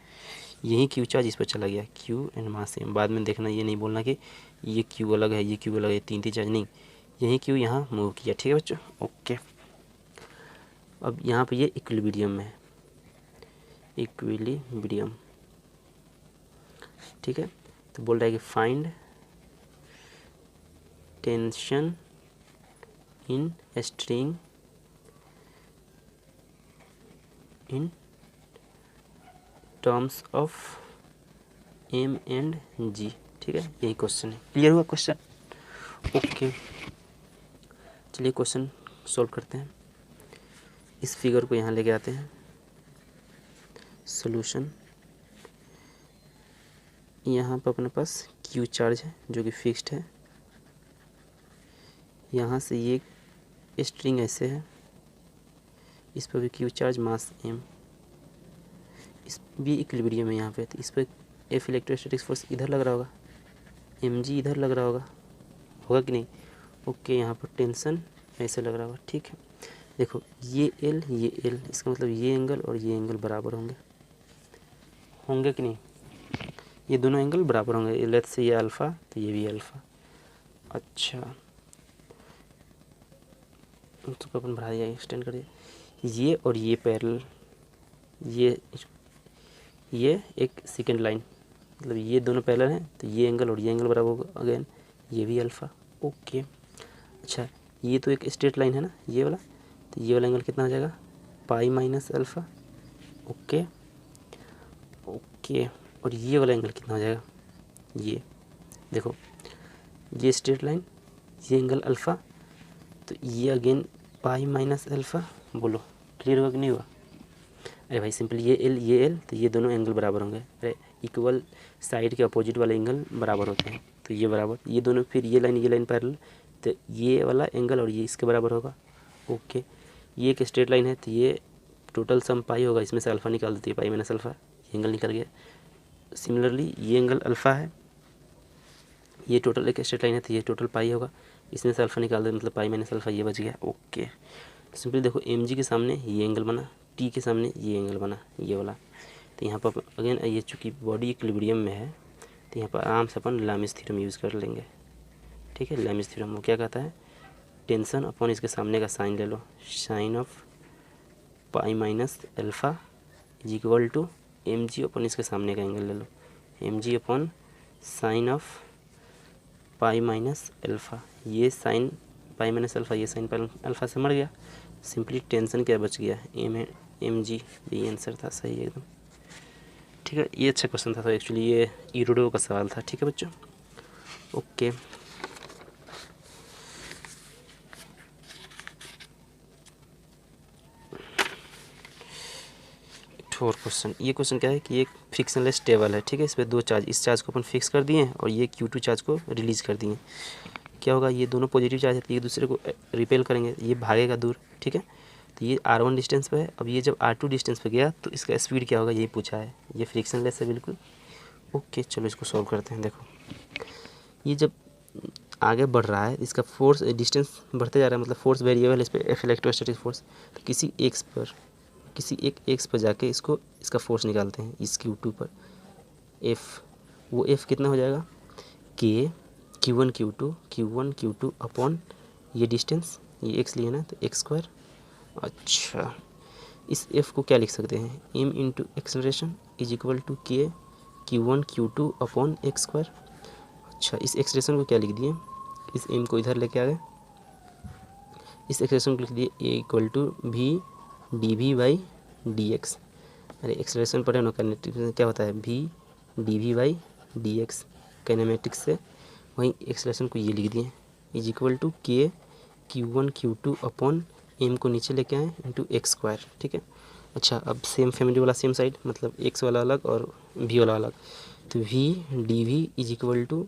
यही Q चार्ज इस पर चला गया, Q एंड मास M। बाद में देखना, ये नहीं बोलना कि ये Q अलग है, ये Q अलग है, तीन चार्ज नहीं, यही Q यहाँ मूव किया, ठीक है बच्चों, ओके। अब यहाँ पे ये इक्विलिब्रियम में है, इक्विलिब्रियम, ठीक है। तो बोल रहा है कि find tension in string in terms of M and G, ठीक है, यही क्वेश्चन है। क्लियर हुआ क्वेश्चन, ओके। चलिए क्वेश्चन सॉल्व करते हैं। इस फिगर को यहाँ लेके आते हैं, सॉल्यूशन। यहाँ पर अपने पास Q चार्ज है जो कि फिक्स्ड है, यहाँ से ये स्ट्रिंग ऐसे है, इस पर भी Q चार्ज मास M, इस भी इक्विलिब्रियम है यहाँ पे, तो इस पर F इलेक्ट्रोस्टैटिक फोर्स इधर लग रहा होगा, Mg इधर लग रहा होगा, होगा कि नहीं, ओके। यहाँ पर टेंशन ऐसे लग रहा होगा, ठीक है। देखो ये L, ये L, इसका मतलब ये एंगल और ये एंगल बराबर होंगे, होंगे कि नहीं, ये दोनों एंगल बराबर होंगे। लेट्स से ये अल्फ़ा, तो ये भी अल्फ़ा, अच्छा, तो अपन बढ़ा दिया, एक्सटेंड कर दिया। ये और ये पैरेलल, ये एक सेकंड लाइन, मतलब ये दोनों पैरेलल हैं, तो ये एंगल और ये एंगल बराबर होगा, अगेन ये भी अल्फ़ा, ओके। अच्छा, ये तो एक स्ट्रेट लाइन है ना ये वाला, तो ये वाला एंगल कितना हो जाएगा, पाई माइनस अल्फ़ा, ओके ओके। और ये वाला एंगल कितना हो जाएगा, ये देखो, ये स्ट्रेट लाइन, ये एंगल अल्फ़ा, तो ये अगेन पाई माइनस अल्फ़ा। बोलो क्लियर हुआ कि नहीं हुआ। अरे भाई सिंपल, ये एल, तो ये दोनों एंगल बराबर होंगे। अरे इक्वल साइड के अपोजिट वाले एंगल बराबर होते हैं, तो ये बराबर, ये दोनों, फिर ये लाइन पैरेलल, तो ये वाला एंगल और ये इसके बराबर होगा, ओके। ये एक स्ट्रेट लाइन है, तो ये टोटल सम पाई होगा, इसमें से अल्फ़ा निकाल देती है, पाई माइनस अल्फ़ा, ये एंगल निकल गया। सिमिलरली ये एंगल अल्फ़ा है, ये टोटल एक स्ट्रेट लाइन है, तो ये टोटल पाई होगा, इसमें से अल्फ़ा निकाल दे, मतलब पाई माइनस अल्फ़ा, ये बच गया, ओके। सिंपली देखो Mg के सामने ये एंगल बना, T के सामने ये एंगल बना, ये वाला। तो यहाँ पर अगेन ये चूँकि बॉडी इक्विलिब्रियम में है, तो यहाँ पर आराम से अपन लामिस थ्योरम यूज़ कर लेंगे, ठीक है। लामिस थ्योरम वो क्या कहता है, टेंशन अपॉन इसके सामने का साइन ले लो, sine of pi minus alpha is equal to Mg upon इसके सामने का एंगल ले लो, M G upon sine of pi minus alpha. ये साइन पाई माइनस अल्फ़ा, ये साइन पाई अल्फ़ा से मर गया, सिंपली टेंशन क्या बच गया, एम जी। ये आंसर था सही एकदम। ठीक है, ये अच्छा क्वेश्चन था। तो एक्चुअली ये ईरोडो का सवाल था। ठीक है बच्चों, ओके। और क्वेश्चन, ये क्वेश्चन क्या है कि एक फ्रिक्शनलेस टेबल है। ठीक है, इस पर दो चार्ज, इस चार्ज को अपन फिक्स कर दिए और ये Q2 चार्ज को रिलीज कर दिए। क्या होगा, ये दोनों पॉजिटिव चार्ज है, एक दूसरे को रिपेल करेंगे, ये भागेगा दूर। ठीक है, तो ये R1 डिस्टेंस पे है। अब ये जब R2 डिस्टेंस पे गया तो इसका स्पीड क्या होगा, यही पूछा है। ये फ्रिक्शनलेस है बिल्कुल। ओके, चलो इसको सॉल्व करते हैं। देखो, ये जब आगे बढ़ रहा है, इसका फोर्स डिस्टेंस बढ़ते जा रहा है, मतलब फोर्स वेरिएबल है इस पर, इलेक्ट्रोस्टैटिक फोर्स। तो किसी एक एक्स पर जाके इसका फोर्स निकालते हैं, इस Q2 पर F। वो F कितना हो जाएगा, के Q1 Q2 अपॉन ये डिस्टेंस, ये x लिया ना, तो x²। अच्छा, इस F को क्या लिख सकते हैं, m into acceleration is equal to के Q1 Q2 अपॉन x²। अच्छा, इस एक्सलेशन को क्या लिख दिए, इस m को इधर लेके आ गए, इस एक्सलेशन को लिख दिए a equal to v dv/dx। अरे एक्सलेशन पढ़े ना, काइनेटिक्स में क्या होता है, v dv/dx काइनेमेटिक्स से। वहीं एक्सलेशन को ये लिख दिए इज इक्वल टू के Q1 Q2 अपॉन m को नीचे लेके आए इंटू x²। ठीक है, अच्छा, अब सेम फैमिली वाला सेम साइड, मतलब x वाला अलग और v वाला अलग। तो v dv is equal to,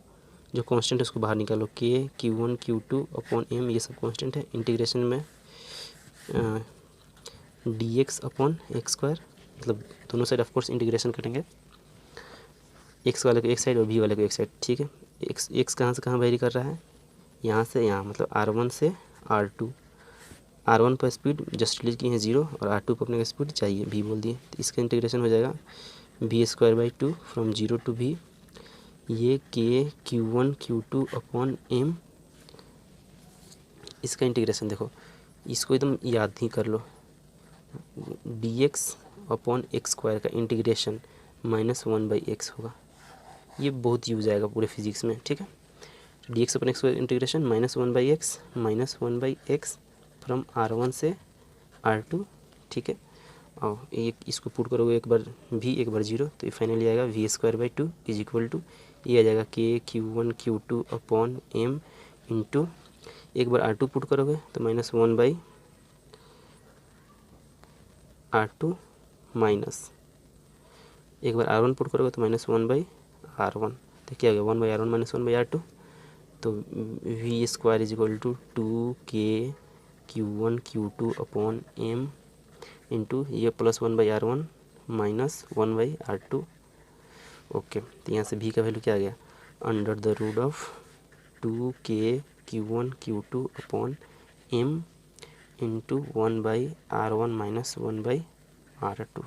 जो कांस्टेंट है उसको बाहर निकालो, के Q1 Q2 अपॉन m, ये सब कांस्टेंट है। इंटीग्रेशन में dx अपॉन x², मतलब दोनों साइड ऑफ कोर्स इंटीग्रेशन करेंगे, x वाले को एक साइड और v वाले को एक साइड। ठीक है, x कहाँ से कहाँ वेरी कर रहा है, यहाँ से यहाँ, मतलब R1 से R2। R1 पर स्पीड जस्ट रिलीज की है 0 और R2 पर अपने का स्पीड चाहिए v बोल दिए। तो इसका इंटीग्रेशन हो जाएगा v²/2 फ्रॉम 0 टू v। ये के Q1 Q2 अपॉन m, इसका इंटीग्रेशन देखो, इसको एकदम याद ही कर लो, dx अपॉन x² का इंटीग्रेशन -1/x होगा। ये बहुत यूज आएगा पूरे फिजिक्स में। ठीक है, dx upon x² integration -1/x from R1 से R2। ठीक है, और एक इसको पुट करोगे, एक बार v एक बार 0, तो ये फाइनली आएगा v²/2 इज इक्वल टू, ये आ जाएगा के Q1 Q2 upon m into, एक बार R2 पुट करोगे तो -1/R2 माइनस, एक बार R1 पुट करोगे तो -1/R1। तो क्या हो गया, 1/R1 माइनस 1/R2। तो v² is equal to 2k Q1 Q2 upon m into ये plus 1/R1 minus 1/R2। Okay, तो यहाँ से v का वैल्यू क्या आ गया, under the root of 2k Q1 Q2 upon m into 1/R1 minus 1/R2।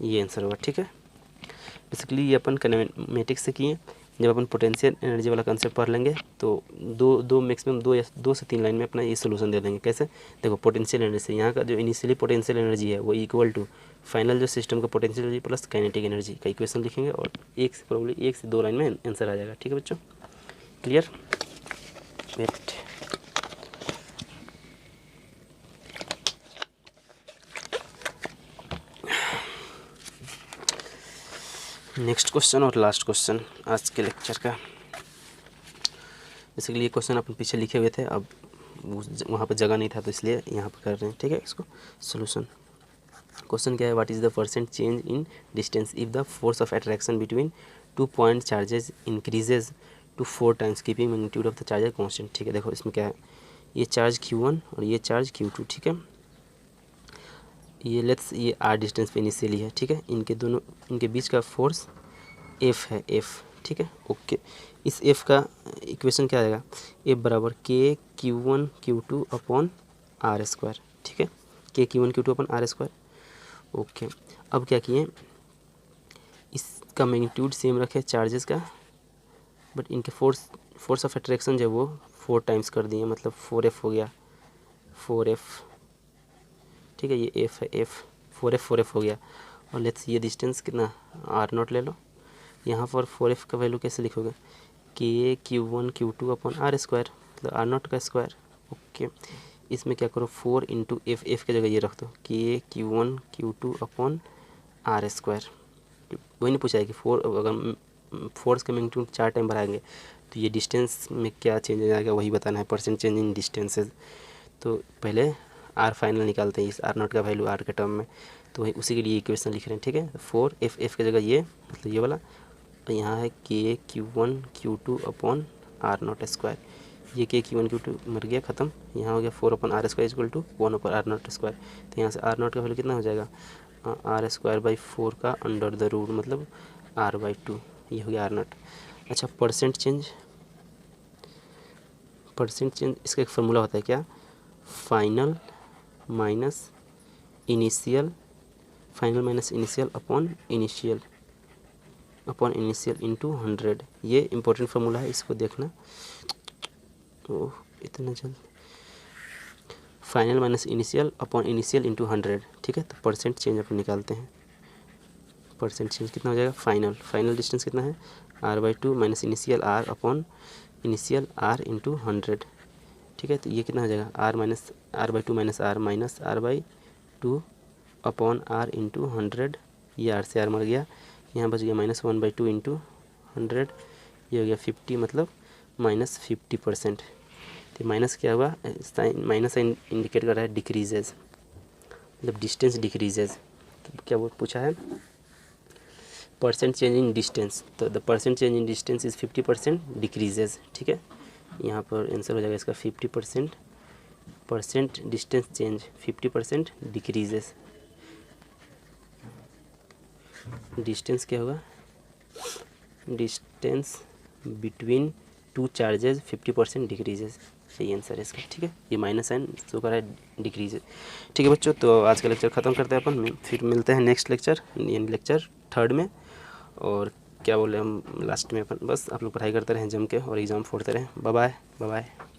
ये आंसर हुआ। ठीक है, बेसिकली ये अपन काइनेमेटिक्स से किए। जब अपन पोटेंशियल एनर्जी वाला कंसेप्ट पढ़ लेंगे तो दो मैक्सिमम 2 से 3 लाइन में अपना ये सोल्यूशन दे देंगे। कैसे, देखो, पोटेंशियल एनर्जी से यहाँ का जो इनिशियली पोटेंशियल एनर्जी है वो इक्वल टू फाइनल जो सिस्टम का potential energy plus kinetic energy का इक्वेशन लिखेंगे और प्रॉब्ली 1 से 2 लाइन में आंसर आ जाएगा। ठीक है बच्चों, क्लियर। वेट, नेक्स्ट क्वेश्चन और लास्ट क्वेश्चन आज के लेक्चर का। बेसिकली ये क्वेश्चन अपन पीछे लिखे हुए थे, अब वहाँ पर जगह नहीं था तो इसलिए यहाँ पर कर रहे हैं। ठीक है, इसको सोल्यूशन। क्वेश्चन क्या है, what is the percent change in distance if the force of attraction between 2 point charges increases to 4 times keeping magnitude of the charger constant. ठीक है, देखो इसमें क्या है, ये चार्ज Q1 और ये चार्ज Q2। ठीक है, ये R डिस्टेंस पे इनिशियली है। ठीक है, इनके बीच का फोर्स F है, F। ठीक है, ओके, इस F का इक्वेशन क्या आएगा, F बराबर के Q1 Q2 अपॉन R²। ठीक है, के Q1 Q2 upon R²। Okay, अब क्या किए, इसका मैग्नीट्यूड सेम रखे चार्जेस का, बट इनके फोर्स ऑफ अट्रैक्शन जो वो 4 टाइम्स कर दिए, मतलब 4F हो गया, 4F। ठीक है, ये F है, F 4F हो गया। और लेट्स ये डिस्टेंस कितना R0 ले लो, यहाँ पर 4f का वैल्यू कैसे लिखोगे, K Q1 Q2 upon are square, मतलब आर नॉट का स्क्वायर। ओके, इसमें क्या करो 4 इंटू एफ, एफ की जगह ये रख दो, के Q1 Q2 upon are square. वही नहीं पूछा है कि 4 अगर फोर्स का मैग्नीट्यूड 4 टाइम बढ़ाएंगे तो ये डिस्टेंस में क्या चेंज हो जाएगा, वही बताना है, परसेंट चेंज इन डिस्टेंसेज। तो पहले आर फाइनल निकालते हैं, इस आर नॉट का वैल्यू आर के टर्म में, तो वही उसी के लिए इक्वेशन लिख रहे हैं। ठीक है, 4 एफ, एफ की जगह ये, मतलब ये वाला, और यहाँ है के Q1 Q2 upon are not square. ये के Q1 Q2 मर गया, ख़त्म। यहाँ हो गया 4 upon are square equal to 1 upon are not square. तो यहाँ से आर नॉट का वैल्यू कितना हो जाएगा, आर स्क्वायर बाई 4 का अंडर द रूट, मतलब आर बाई 2, ये हो गया आर नॉट। अच्छा, परसेंट चेंज, परसेंट चेंज इसका एक फार्मूला होता है क्या, final minus initial, final minus initial upon initial into 100। ये इंपॉर्टेंट फार्मूला है, इसको देखना। ओह, इतना जल्द, final minus initial upon initial into 100। ठीक है, तो परसेंट चेंज अपन निकालते हैं। परसेंट चेंज कितना हो जाएगा, फाइनल डिस्टेंस कितना है, R by 2 minus initial R upon initial R into 100। ठीक है, तो ये कितना हो जाएगा, R minus R by 2 minus R by 2 upon R into 100। ये आर से आर मर गया, यहाँ बच गया -1 बाई 2 इंटू 100। ये हो गया 50, मतलब -50%। तो माइनस क्या हुआ, साइन माइनस साइन इंडिकेट कर रहा है डिक्रीजेज, मतलब डिस्टेंस डिक्रीजेज। तो क्या वो पूछा है, परसेंट चेंज इन डिस्टेंस, तो the percent change in distance is 50% decreases. ठीक है, यहाँ पर आंसर हो जाएगा इसका 50%, percent distance change 50% decreases. Distance क्या होगा, distance between two charges 50% decreases, सही आंसर है इसका। ठीक है, ये माइनस साइन शो कर रहा है डिक्रीजेज। ठीक है बच्चों, तो आज का लेक्चर ख़त्म करते हैं अपन, फिर मिलते हैं नेक्स्ट लेक्चर, यानी लेक्चर 3 में। और क्या बोले हम लास्ट में अपन, बस आप लोग पढ़ाई करते रहें जम के और एग्ज़ाम फोड़ते रहें। Bye bye, bye bye.